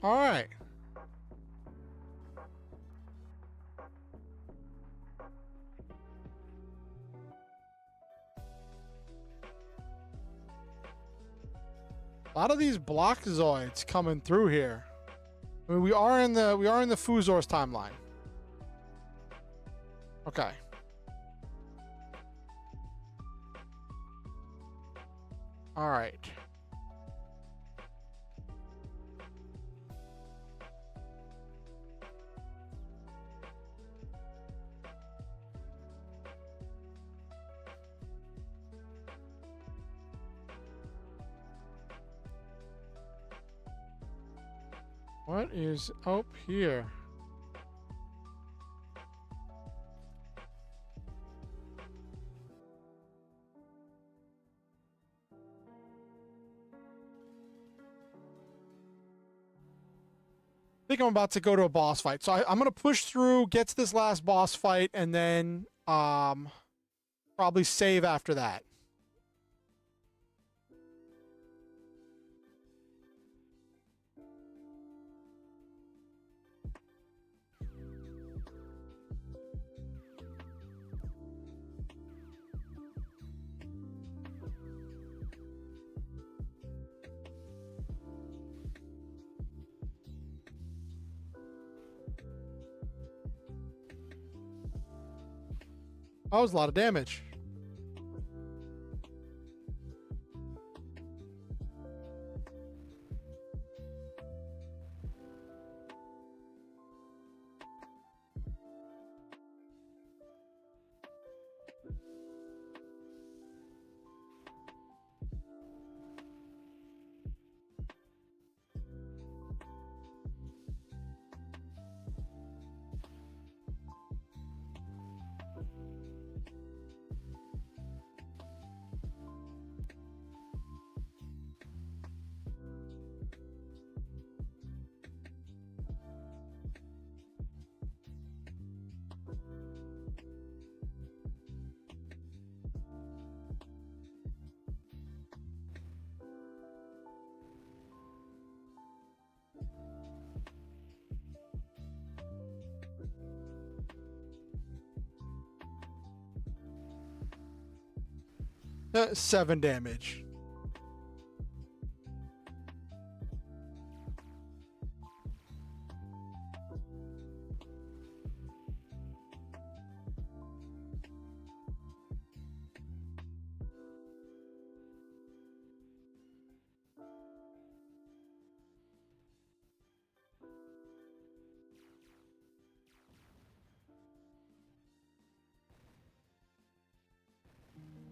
All right. A lot of these block Zoids coming through here. I mean, we are in the Fuzor's timeline. Okay. All right. What is up here? I think I'm about to go to a boss fight. So I'm going to push through, get to this last boss fight, and then probably save after that. That was a lot of damage. That's 7 damage.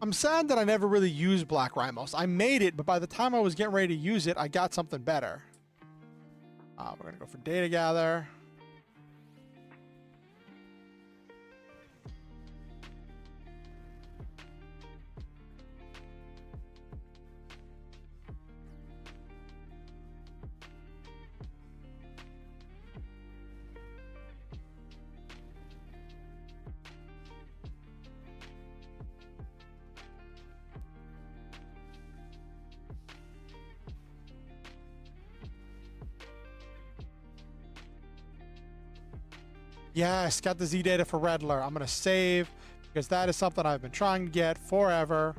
I'm sad that I never really used Black Rhymos. I made it, but by the time I was getting ready to use it, I got something better. We're going to go for Data Gather. Yes, got the Z data for Redler. I'm going to save because that is something I've been trying to get forever.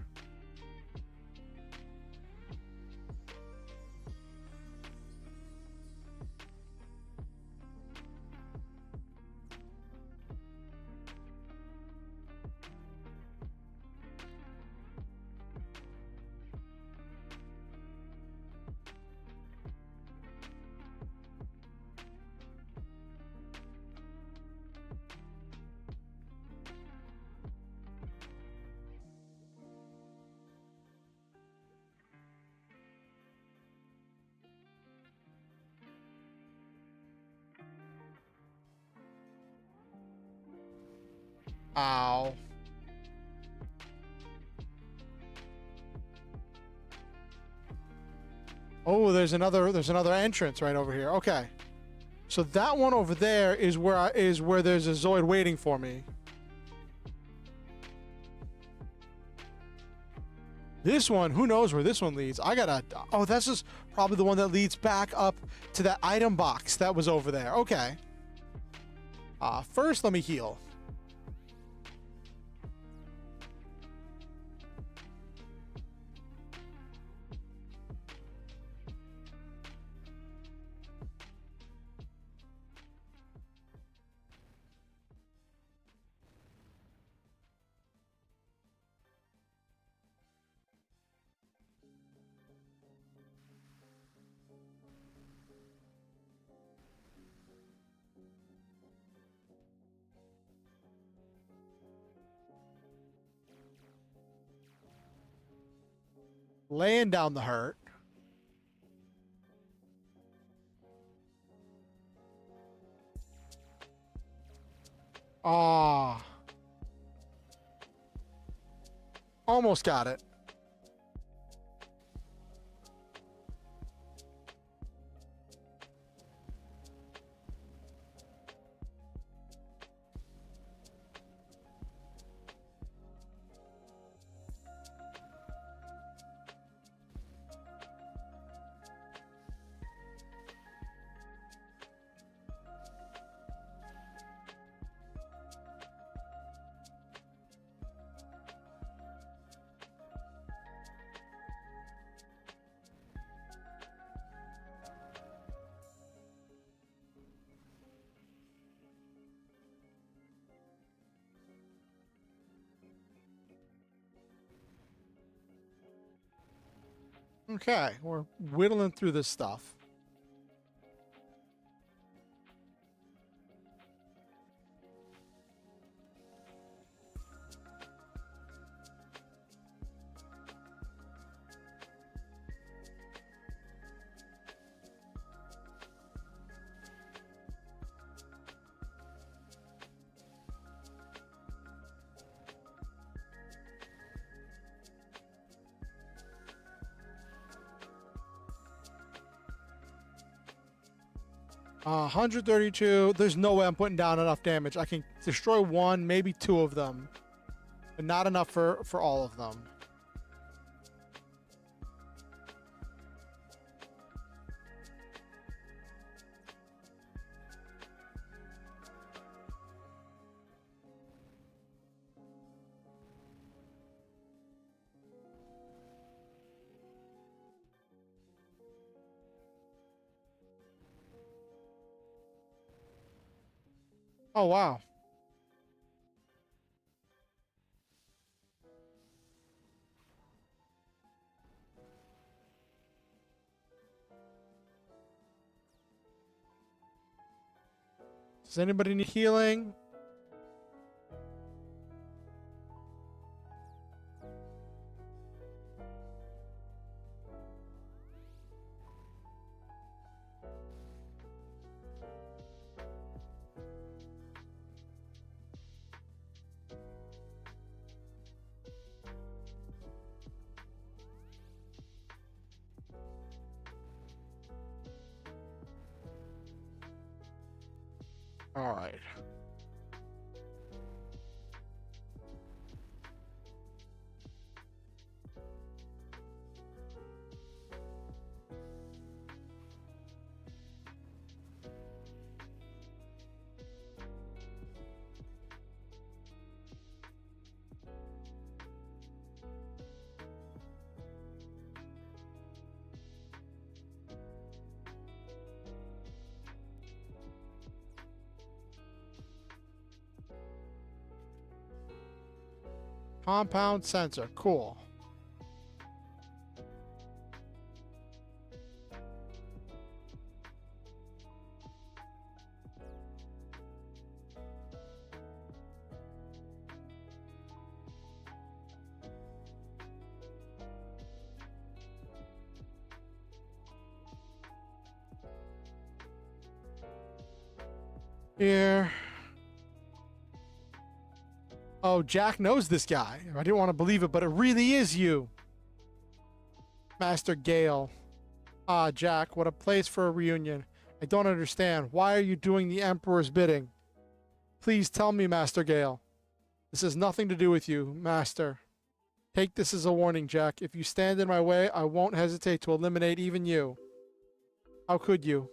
Ow. Oh, there's another entrance right over here. Okay. So that one over there is where there's a Zoid waiting for me. This one, who knows where this one leads? Oh, this is probably the one that leads back up to that item box that was over there. Okay. First let me heal. Laying down the hurt. Ah. Almost got it. Okay, we're whittling through this stuff. Uh, 132. There's no way I'm putting down enough damage. I can destroy one, maybe two of them, but not enough for all of them. Oh, wow. Does anybody need healing? All right. Compound sensor. Cool. Here. Oh, Jack knows this guy. I didn't want to believe it, but it really is you. Master Gale. Ah, Jack, what a place for a reunion. I don't understand. Why are you doing the Emperor's bidding? Please tell me, Master Gale. This has nothing to do with you, Master. Take this as a warning, Jack. If you stand in my way, I won't hesitate to eliminate even you. How could you?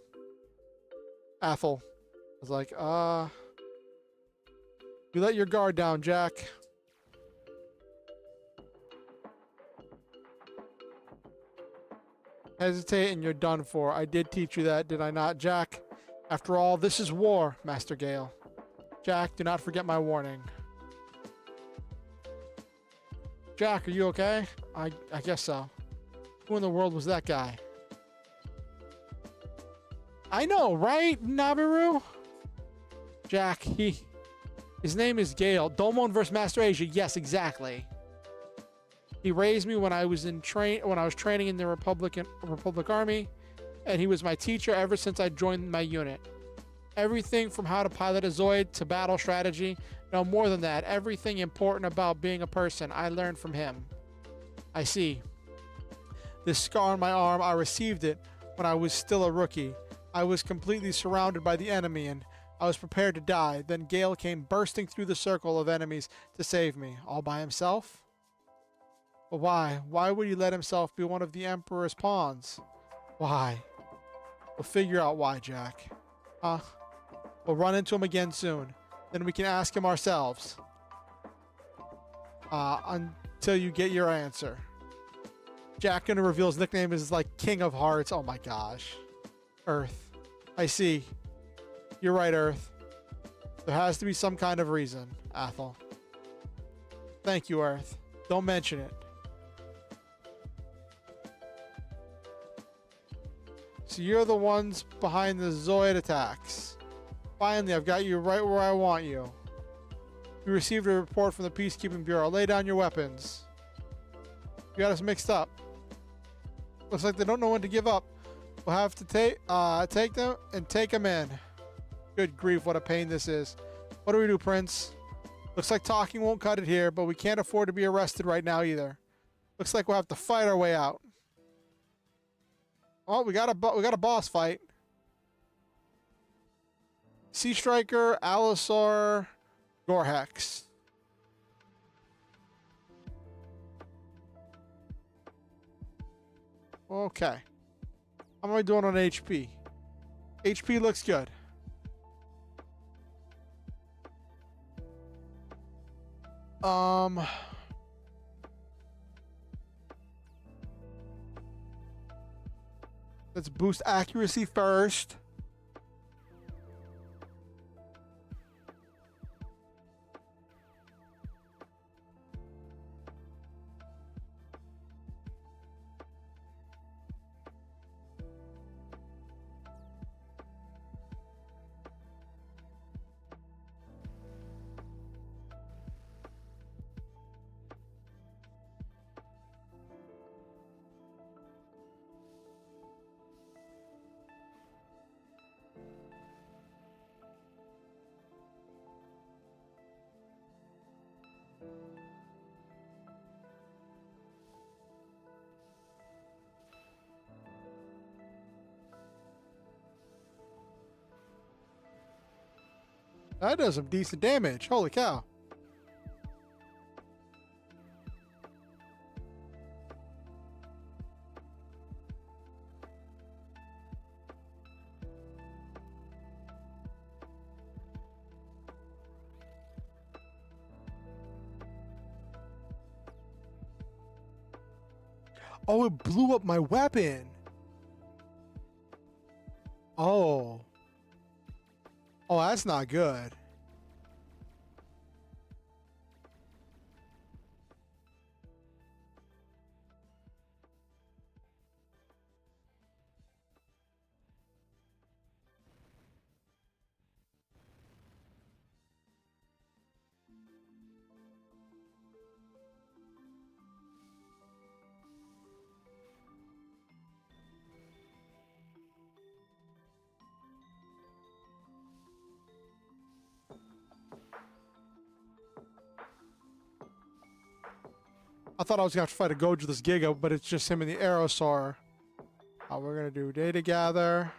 Athel. I was like, you let your guard down, Jack. Hesitate and you're done for. I did teach you that, did I not, Jack? After all, this is war, Master Gale. Jack, do not forget my warning. Jack, are you okay? I guess so. Who in the world was that guy? I know, right, Nabiru? Jack, his name is Gale. Domon versus Master Asia. Yes, exactly. He raised me when I was training in the Republic Army, and he was my teacher ever since I joined my unit. Everything from how to pilot a Zoid to battle strategy. No, more than that. Everything important about being a person, I learned from him. I see. This scar on my arm, I received it when I was still a rookie. I was completely surrounded by the enemy, and I was prepared to die. Then Gale came bursting through the circle of enemies to save me. All by himself? But why? Why would he let himself be one of the Emperor's pawns? Why? We'll figure out why, Jack. Huh? We'll run into him again soon. Then we can ask him ourselves. Until you get your answer. Jack gonna reveal his nickname is like King of Hearts. Oh my gosh. Earth. I see. You're right, Earth. There has to be some kind of reason, Athel. Thank you, Earth. Don't mention it. So you're the ones behind the Zoid attacks. Finally, I've got you right where I want you. We received a report from the Peacekeeping Bureau. Lay down your weapons. You got us mixed up. Looks like they don't know when to give up. We'll have to take them and take them in. Good grief, what a pain this is. What do we do, Prince? Looks like talking won't cut it here, but we can't afford to be arrested right now either. Looks like we'll have to fight our way out. Oh, we got a boss fight. Sea Striker, Allosaur, Gorhex. Okay. How am I doing on HP? HP looks good. Let's boost accuracy first. That does some decent damage. Holy cow. Oh, it blew up my weapon. Oh. Oh, that's not good. I thought I was going to have to fight a Gojulus Giga, but it's just him and the Aerosaur. We're going to do Data Gather.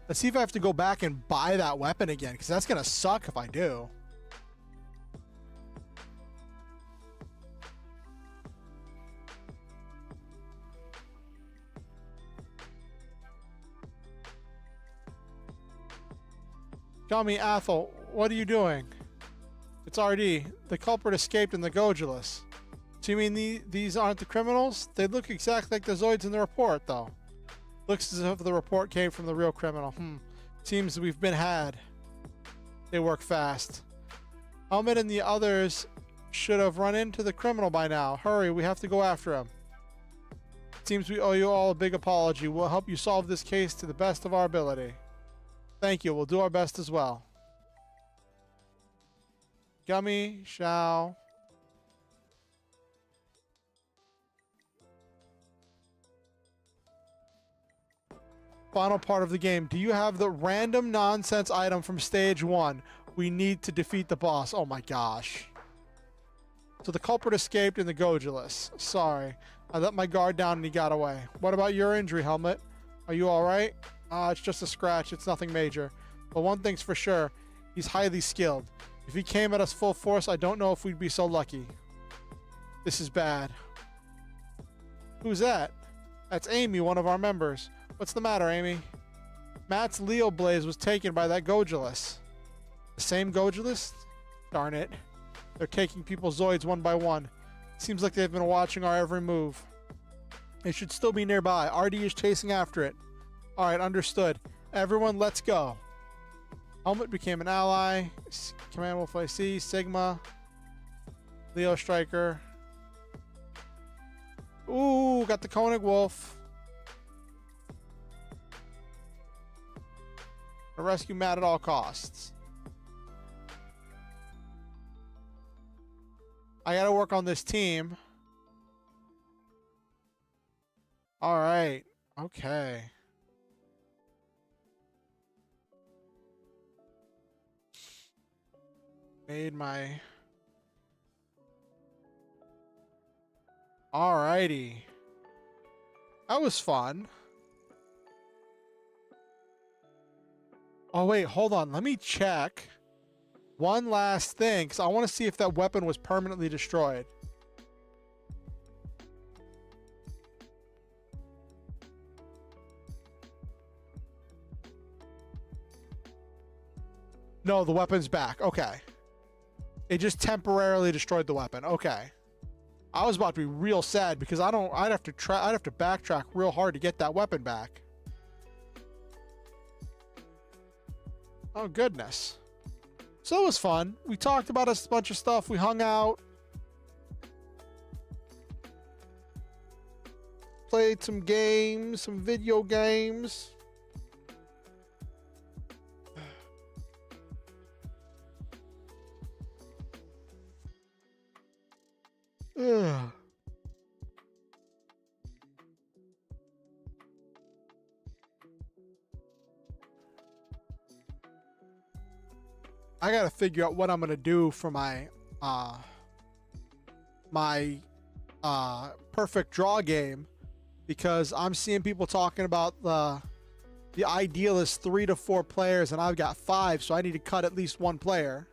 Let's see if I have to go back and buy that weapon again, because that's going to suck if I do. Gummy Athel, what are you doing? It's RD. The culprit escaped in the Gojulus. So you mean these aren't the criminals? They look exactly like the Zoids in the report, though. Looks as if the report came from the real criminal. Seems we've been had. They work fast. Helmet and the others should have run into the criminal by now. Hurry, we have to go after him. Seems we owe you all a big apology. We'll help you solve this case to the best of our ability. Thank you. We'll do our best as well. Gummy, Shao. Final part of the game. Do you have the random nonsense item from stage 1? We need to defeat the boss. Oh my gosh. So the culprit escaped in the Gojulus. Sorry. I let my guard down and he got away. What about your injury, Helmet? Are you alright? It's just a scratch. It's nothing major. But one thing's for sure. He's highly skilled. If he came at us full force, I don't know if we'd be so lucky. This is bad. Who's that? That's Amy, one of our members. What's the matter, Amy? Matt's Leo Blaze was taken by that Gojulus. The same Gojulus? Darn it. They're taking people's Zoids one by one. Seems like they've been watching our every move. They should still be nearby. RD is chasing after it. Alright, understood. Everyone, let's go. Helmet became an ally. Command Wolf IC, Sigma. Leo Striker. Ooh, got the Koenig Wolf. Rescue Matt at all costs. I gotta work on this team. Alright. Okay. Made my... Alrighty. That was fun. Oh, wait, hold on. Let me check one last thing, because I want to see if that weapon was permanently destroyed. No, the weapon's back. Okay. It just temporarily destroyed the weapon. Okay. I was about to be real sad because I'd have to backtrack real hard to get that weapon back. Oh, goodness. So it was fun. We talked about a bunch of stuff. We hung out. Played some games, some video games. Ugh. I gotta figure out what I'm gonna do for my perfect draw game, because I'm seeing people talking about the ideal is 3 to 4 players and I've got 5, so I need to cut at least one player.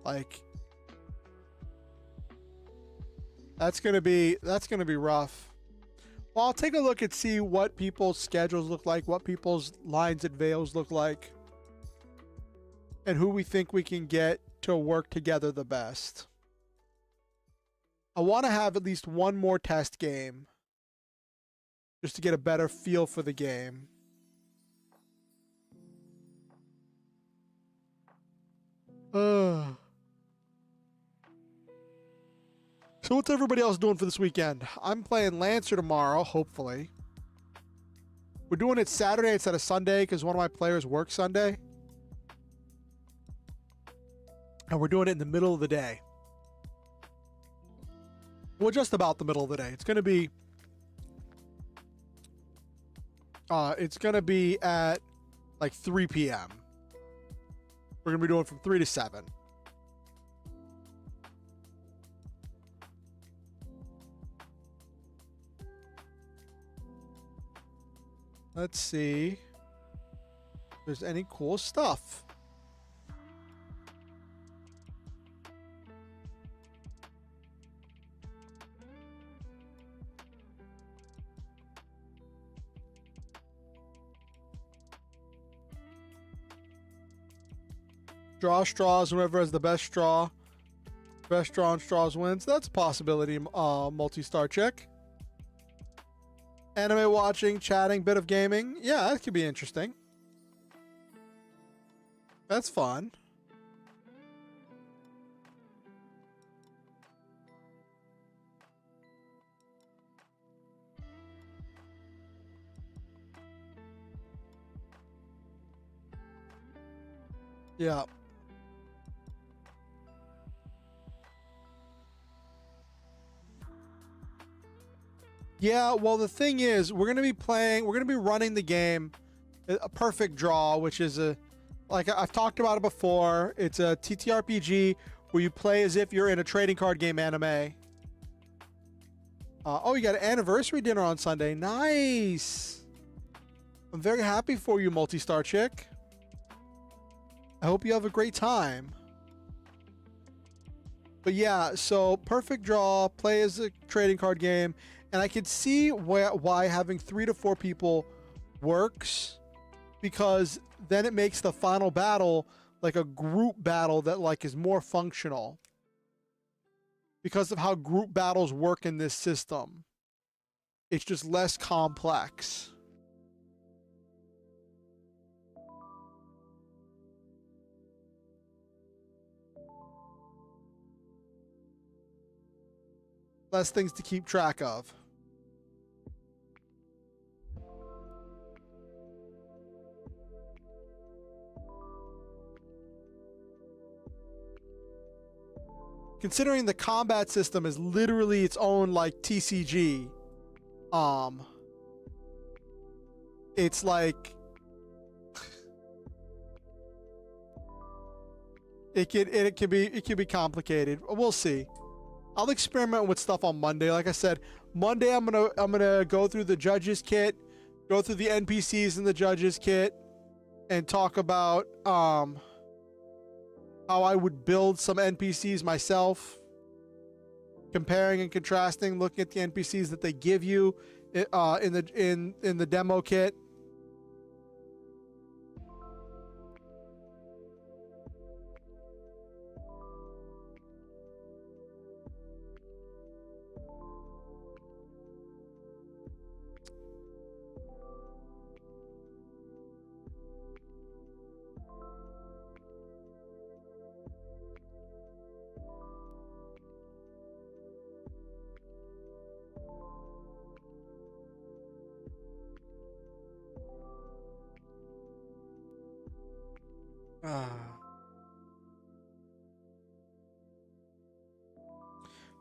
Like, that's gonna be rough. Well, I'll take a look and see what people's schedules look like, what people's lines and veils look like, and who we think we can get to work together the best. I want to have at least one more test game just to get a better feel for the game. So what's everybody else doing for this weekend? I'm playing Lancer tomorrow, hopefully. We're doing it Saturday instead of Sunday because one of my players works Sunday. And we're doing it in the middle of the day. Well, just about the middle of the day. It's going to be at like 3 p.m. We're going to be doing from 3 to 7. Let's see if there's any cool stuff. Draw straws, whoever has the best straw. Best draw on straws wins. That's a possibility, multi-star chick. Anime watching, chatting, bit of gaming. Yeah, that could be interesting. That's fun. Yeah. Yeah, well, the thing is, we're going to be running the game, a perfect draw, which is like I've talked about it before. It's a TTRPG where you play as if you're in a trading card game anime. Oh, you got an anniversary dinner on Sunday. Nice. I'm very happy for you, multi-star chick. I hope you have a great time. But yeah, so perfect draw, play as a trading card game. And I can see why having 3 to 4 people works, because then it makes the final battle like a group battle that like is more functional because of how group battles work in this system. It's just less complex. Less things to keep track of. Considering the combat system is literally its own like TCG, it's like it can be complicated. We'll see. I'll experiment with stuff on Monday. Like I said, Monday I'm gonna go through the judges kit, go through the NPCs in the judges kit, and talk about how I would build some NPCs myself, comparing and contrasting, looking at the NPCs that they give you in the demo kit.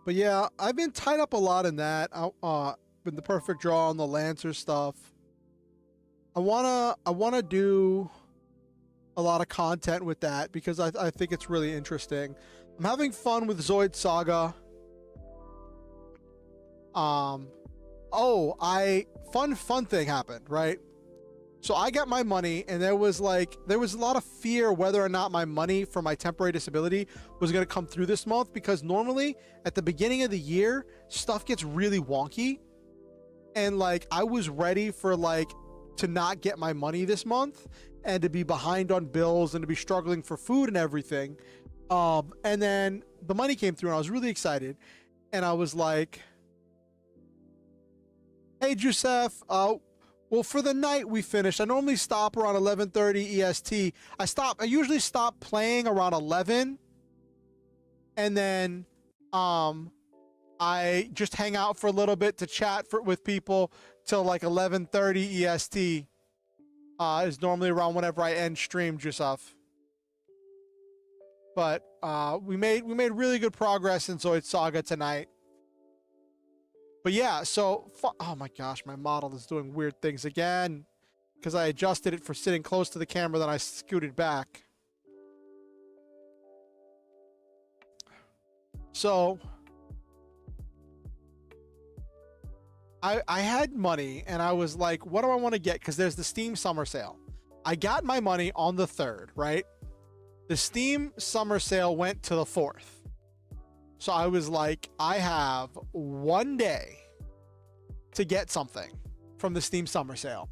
But yeah, I've been tied up a lot in that. With the perfect draw on the Lancer stuff. I wanna do a lot of content with that because I think it's really interesting. I'm having fun with Zoids Saga. Fun thing happened, right? So I got my money, and there was a lot of fear whether or not my money for my temporary disability was going to come through this month, because normally at the beginning of the year, stuff gets really wonky. And like, I was ready for like to not get my money this month and to be behind on bills and to be struggling for food and everything. And then the money came through and I was really excited. And I was like, hey, Joseph, well, for the night we finished. I normally stop around 11:30 EST. I usually stop playing around 11. And then I just hang out for a little bit to chat with people till like 11:30 EST. Is normally around whenever I end stream, Joseph. But we made really good progress in Zoids Saga tonight. But yeah, so oh my gosh, my model is doing weird things again because I adjusted it for sitting close to the camera, then I scooted back. So I had money and I was like, what do I want to get? Because there's the Steam summer sale. I got my money on the 3rd, right? The Steam summer sale went to the 4th. So I was like, I have one day to get something from the Steam summer sale.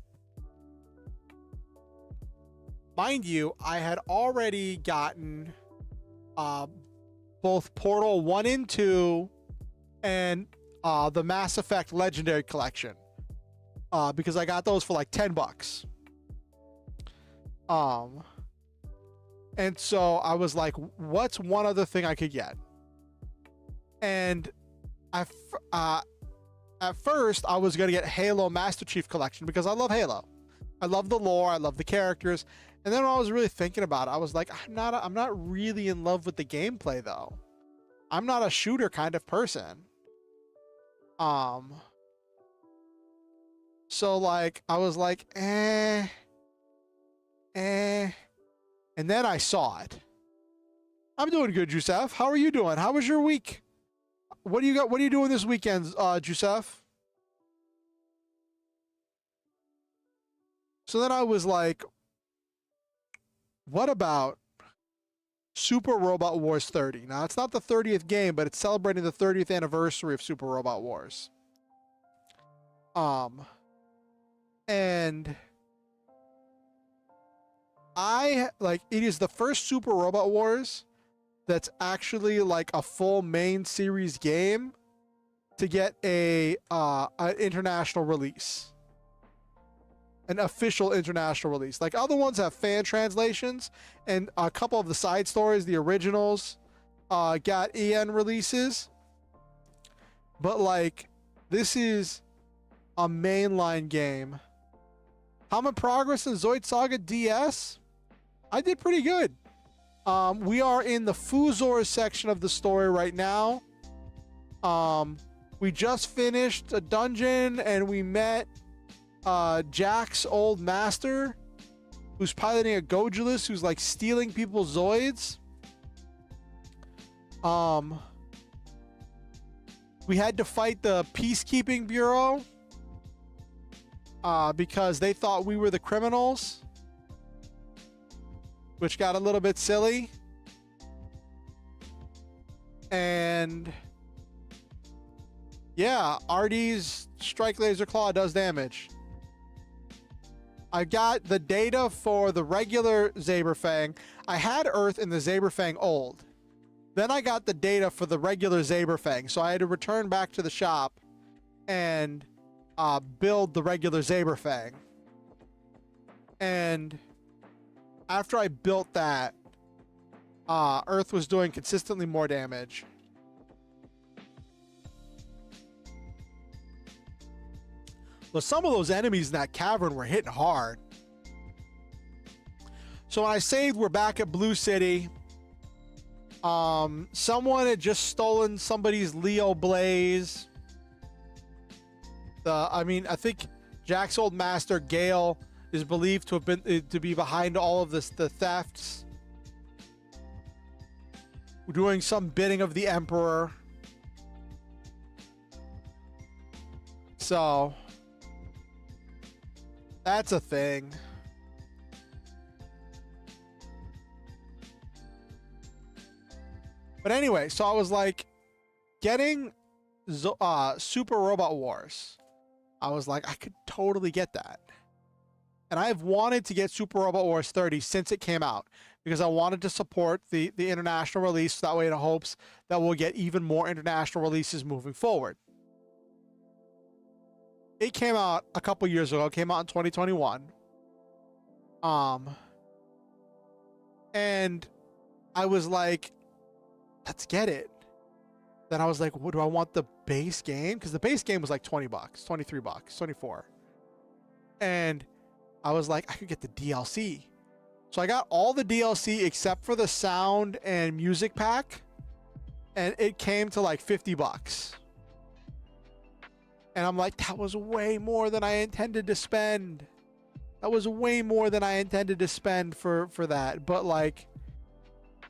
Mind you, I had already gotten both Portal 1 and 2 and the Mass Effect Legendary Collection. Because I got those for like $10. And so I was like, what's one other thing I could get? And at first I was going to get Halo Master Chief Collection because I love Halo. I love the lore. I love the characters. And then when I was really thinking about it, I was like, I'm not really in love with the gameplay though. I'm not a shooter kind of person. So like, I was like, And then I saw it. I'm doing good, Jusef. How are you doing? How was your week? What do you got? What are you doing this weekend, Jusef? So then I was like, what about Super Robot Wars 30? Now, it's not the 30th game, but it's celebrating the 30th anniversary of Super Robot Wars. And it is the first Super Robot Wars that's actually like a full main series game to get an international release. An official international release. Like other ones have fan translations, and a couple of the side stories, the originals, got EN releases. But like, this is a mainline game. How am I progress in Zoid Saga DS? I did pretty good. We are in the Fuzor section of the story right now. We just finished a dungeon and we met Jack's old master, who's piloting a Gojulus who's like stealing people's Zoids. We had to fight the Peacekeeping Bureau because they thought we were the criminals, which got a little bit silly. And yeah, Artie's Strike Laser Claw does damage. I got the data for the regular Zaberfang. I had Earth in the Zaberfang old. Then I got the data for the regular Zaberfang, so I had to return back to the shop and build the regular Zaberfang. And after I built that, Earth was doing consistently more damage. But some of those enemies in that cavern were hitting hard. So when I saved, we're back at Blue City. Someone had just stolen somebody's Leo Blaze. I think Jack's old master, Gale, is believed to have been to be behind all of the thefts. We're doing some bidding of the Emperor. So that's a thing. But anyway, so I was like, getting Super Robot Wars. I was like, I could totally get that. And I've wanted to get Super Robot Wars 30 since it came out, because I wanted to support the international release. That way, in hopes that we'll get even more international releases moving forward. It came out a couple years ago. It came out in 2021. And I was like, let's get it. Then I was like, what do I want the base game? Because the base game was like $20, $23, $24. And I was like, I could get the DLC. So I got all the DLC except for the sound and music pack, and it came to like $50. And I'm like, that was way more than I intended to spend. That was way more than I intended to spend for that. But like,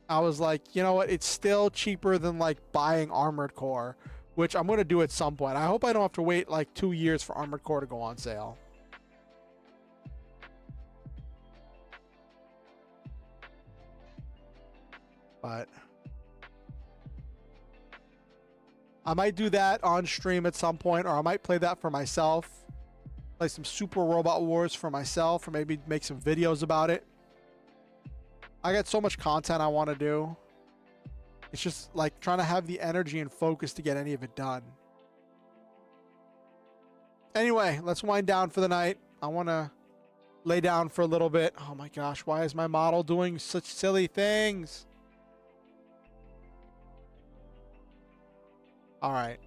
I was like, you know what? It's still cheaper than like buying Armored Core, which I'm going to do at some point. I hope I don't have to wait like 2 years for Armored Core to go on sale. But I might do that on stream at some point, or I might play that for myself. Play some Super Robot Wars for myself, or maybe make some videos about it. I got so much content I want to do. It's just like trying to have the energy and focus to get any of it done. Anyway, let's wind down for the night. I want to lay down for a little bit. Oh my gosh, why is my model doing such silly things? All right.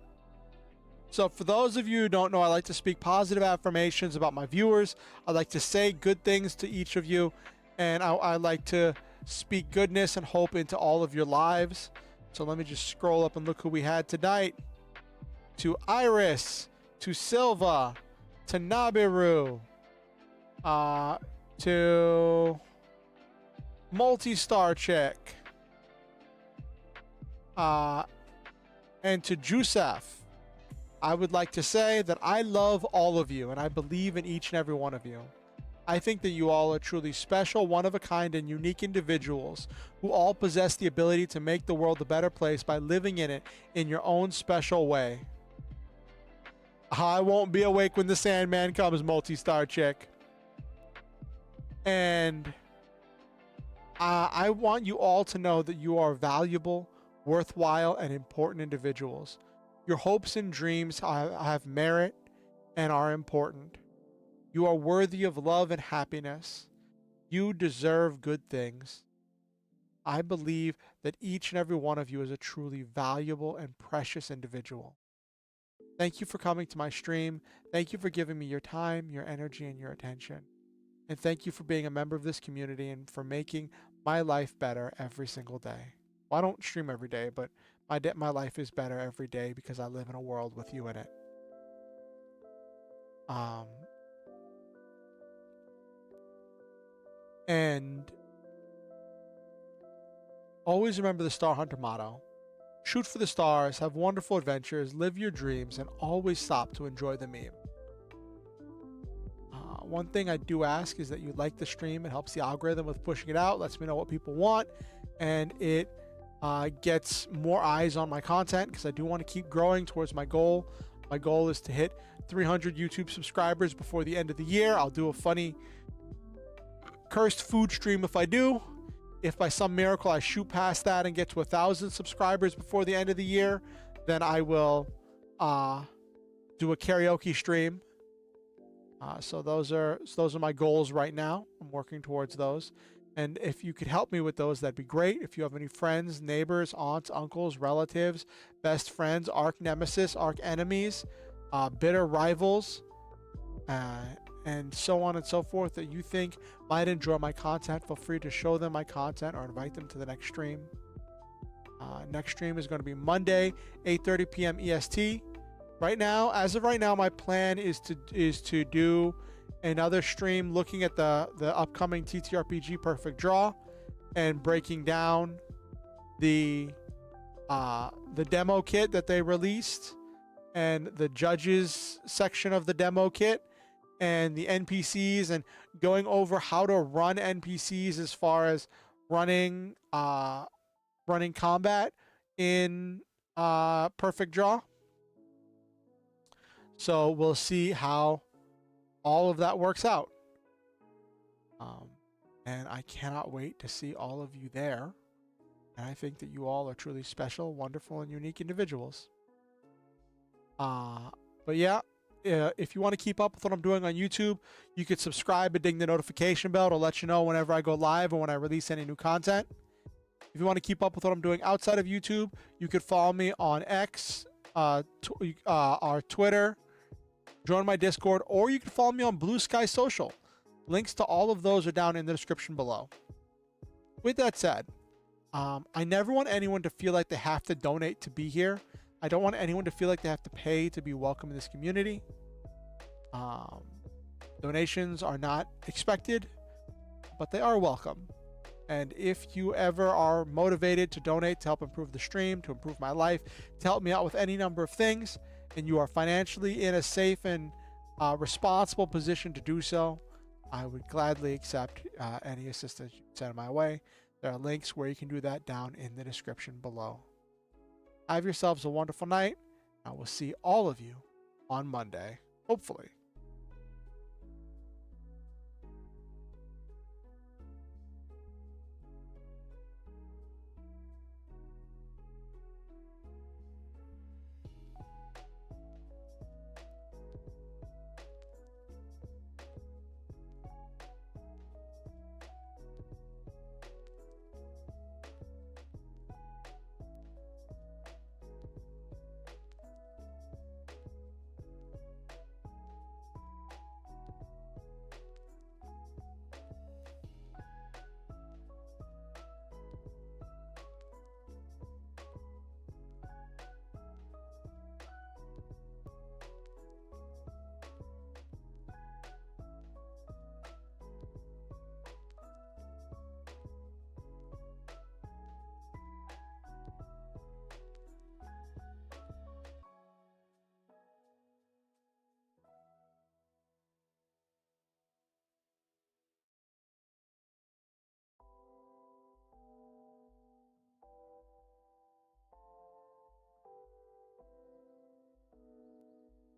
So for those of you who don't know, I like to speak positive affirmations about my viewers. I like to say good things to each of you. And I like to speak goodness and hope into all of your lives. So let me just scroll up and look who we had tonight. To Iris, to Silva, to Nabiru, to Multi-Star Chick, and to Jusef. I would like to say that I love all of you and I believe in each and every one of you. I think that you all are truly special, one-of-a-kind, and unique individuals who all possess the ability to make the world a better place by living in it in your own special way. I won't be awake when the Sandman comes, Multi-Star Chick. And I want you all to know that you are valuable, worthwhile, and important individuals. Your hopes and dreams have merit and are important. You are worthy of love and happiness. You deserve good things. I believe that each and every one of you is a truly valuable and precious individual. Thank you for coming to my stream. Thank you for giving me your time, your energy, and your attention. And thank you for being a member of this community and for making my life better every single day. Well, I don't stream every day, but my life is better every day because I live in a world with you in it. And always remember the Star Hunter motto. Shoot for the stars, have wonderful adventures, live your dreams, and always stop to enjoy the meme. One thing I do ask is that you like the stream. It helps the algorithm with pushing it out, lets me know what people want, and it gets more eyes on my content because I do want to keep growing towards my goal. My goal is to hit 300 YouTube subscribers before the end of the year. I'll do a funny cursed food stream if I do. If by some miracle I shoot past that and get to 1,000 subscribers before the end of the year, then I will do a karaoke stream. So those are my goals right now. I'm working towards those. And if you could help me with those, that'd be great. If you have any friends, neighbors, aunts, uncles, relatives, best friends, arch nemesis, arch enemies, bitter rivals, and so on and so forth that you think might enjoy my content, feel free to show them my content or invite them to the next stream. Next stream is going to be Monday, 8:30 p.m. EST. Right now, as of right now, my plan is to do another stream looking at the upcoming TTRPG Perfect Draw and breaking down the demo kit that they released and the judges section of the demo kit and the NPCs and going over how to run NPCs as far as running combat in Perfect Draw. So we'll see how all of that works out. And I cannot wait to see all of you there. And I think that you all are truly special, wonderful, and unique individuals. But yeah, if you want to keep up with what I'm doing on YouTube, you could subscribe and ding the notification bell to let you know whenever I go live or when I release any new content. If you want to keep up with what I'm doing outside of YouTube, you could follow me on X, our Twitter, join my Discord, or you can follow me on Blue Sky Social. Links to all of those are down in the description below. with that said, I never want anyone to feel like they have to donate to be here. I don't want anyone to feel like they have to pay to be welcome in this community. Donations are not expected, but they are welcome. And if you ever are motivated to donate to help improve the stream, to improve my life, to help me out with any number of things, and you are financially in a safe and responsible position to do so, I would gladly accept any assistance you send my way. There are links where you can do that down in the description below. Have yourselves a wonderful night. I will see all of you on Monday, hopefully.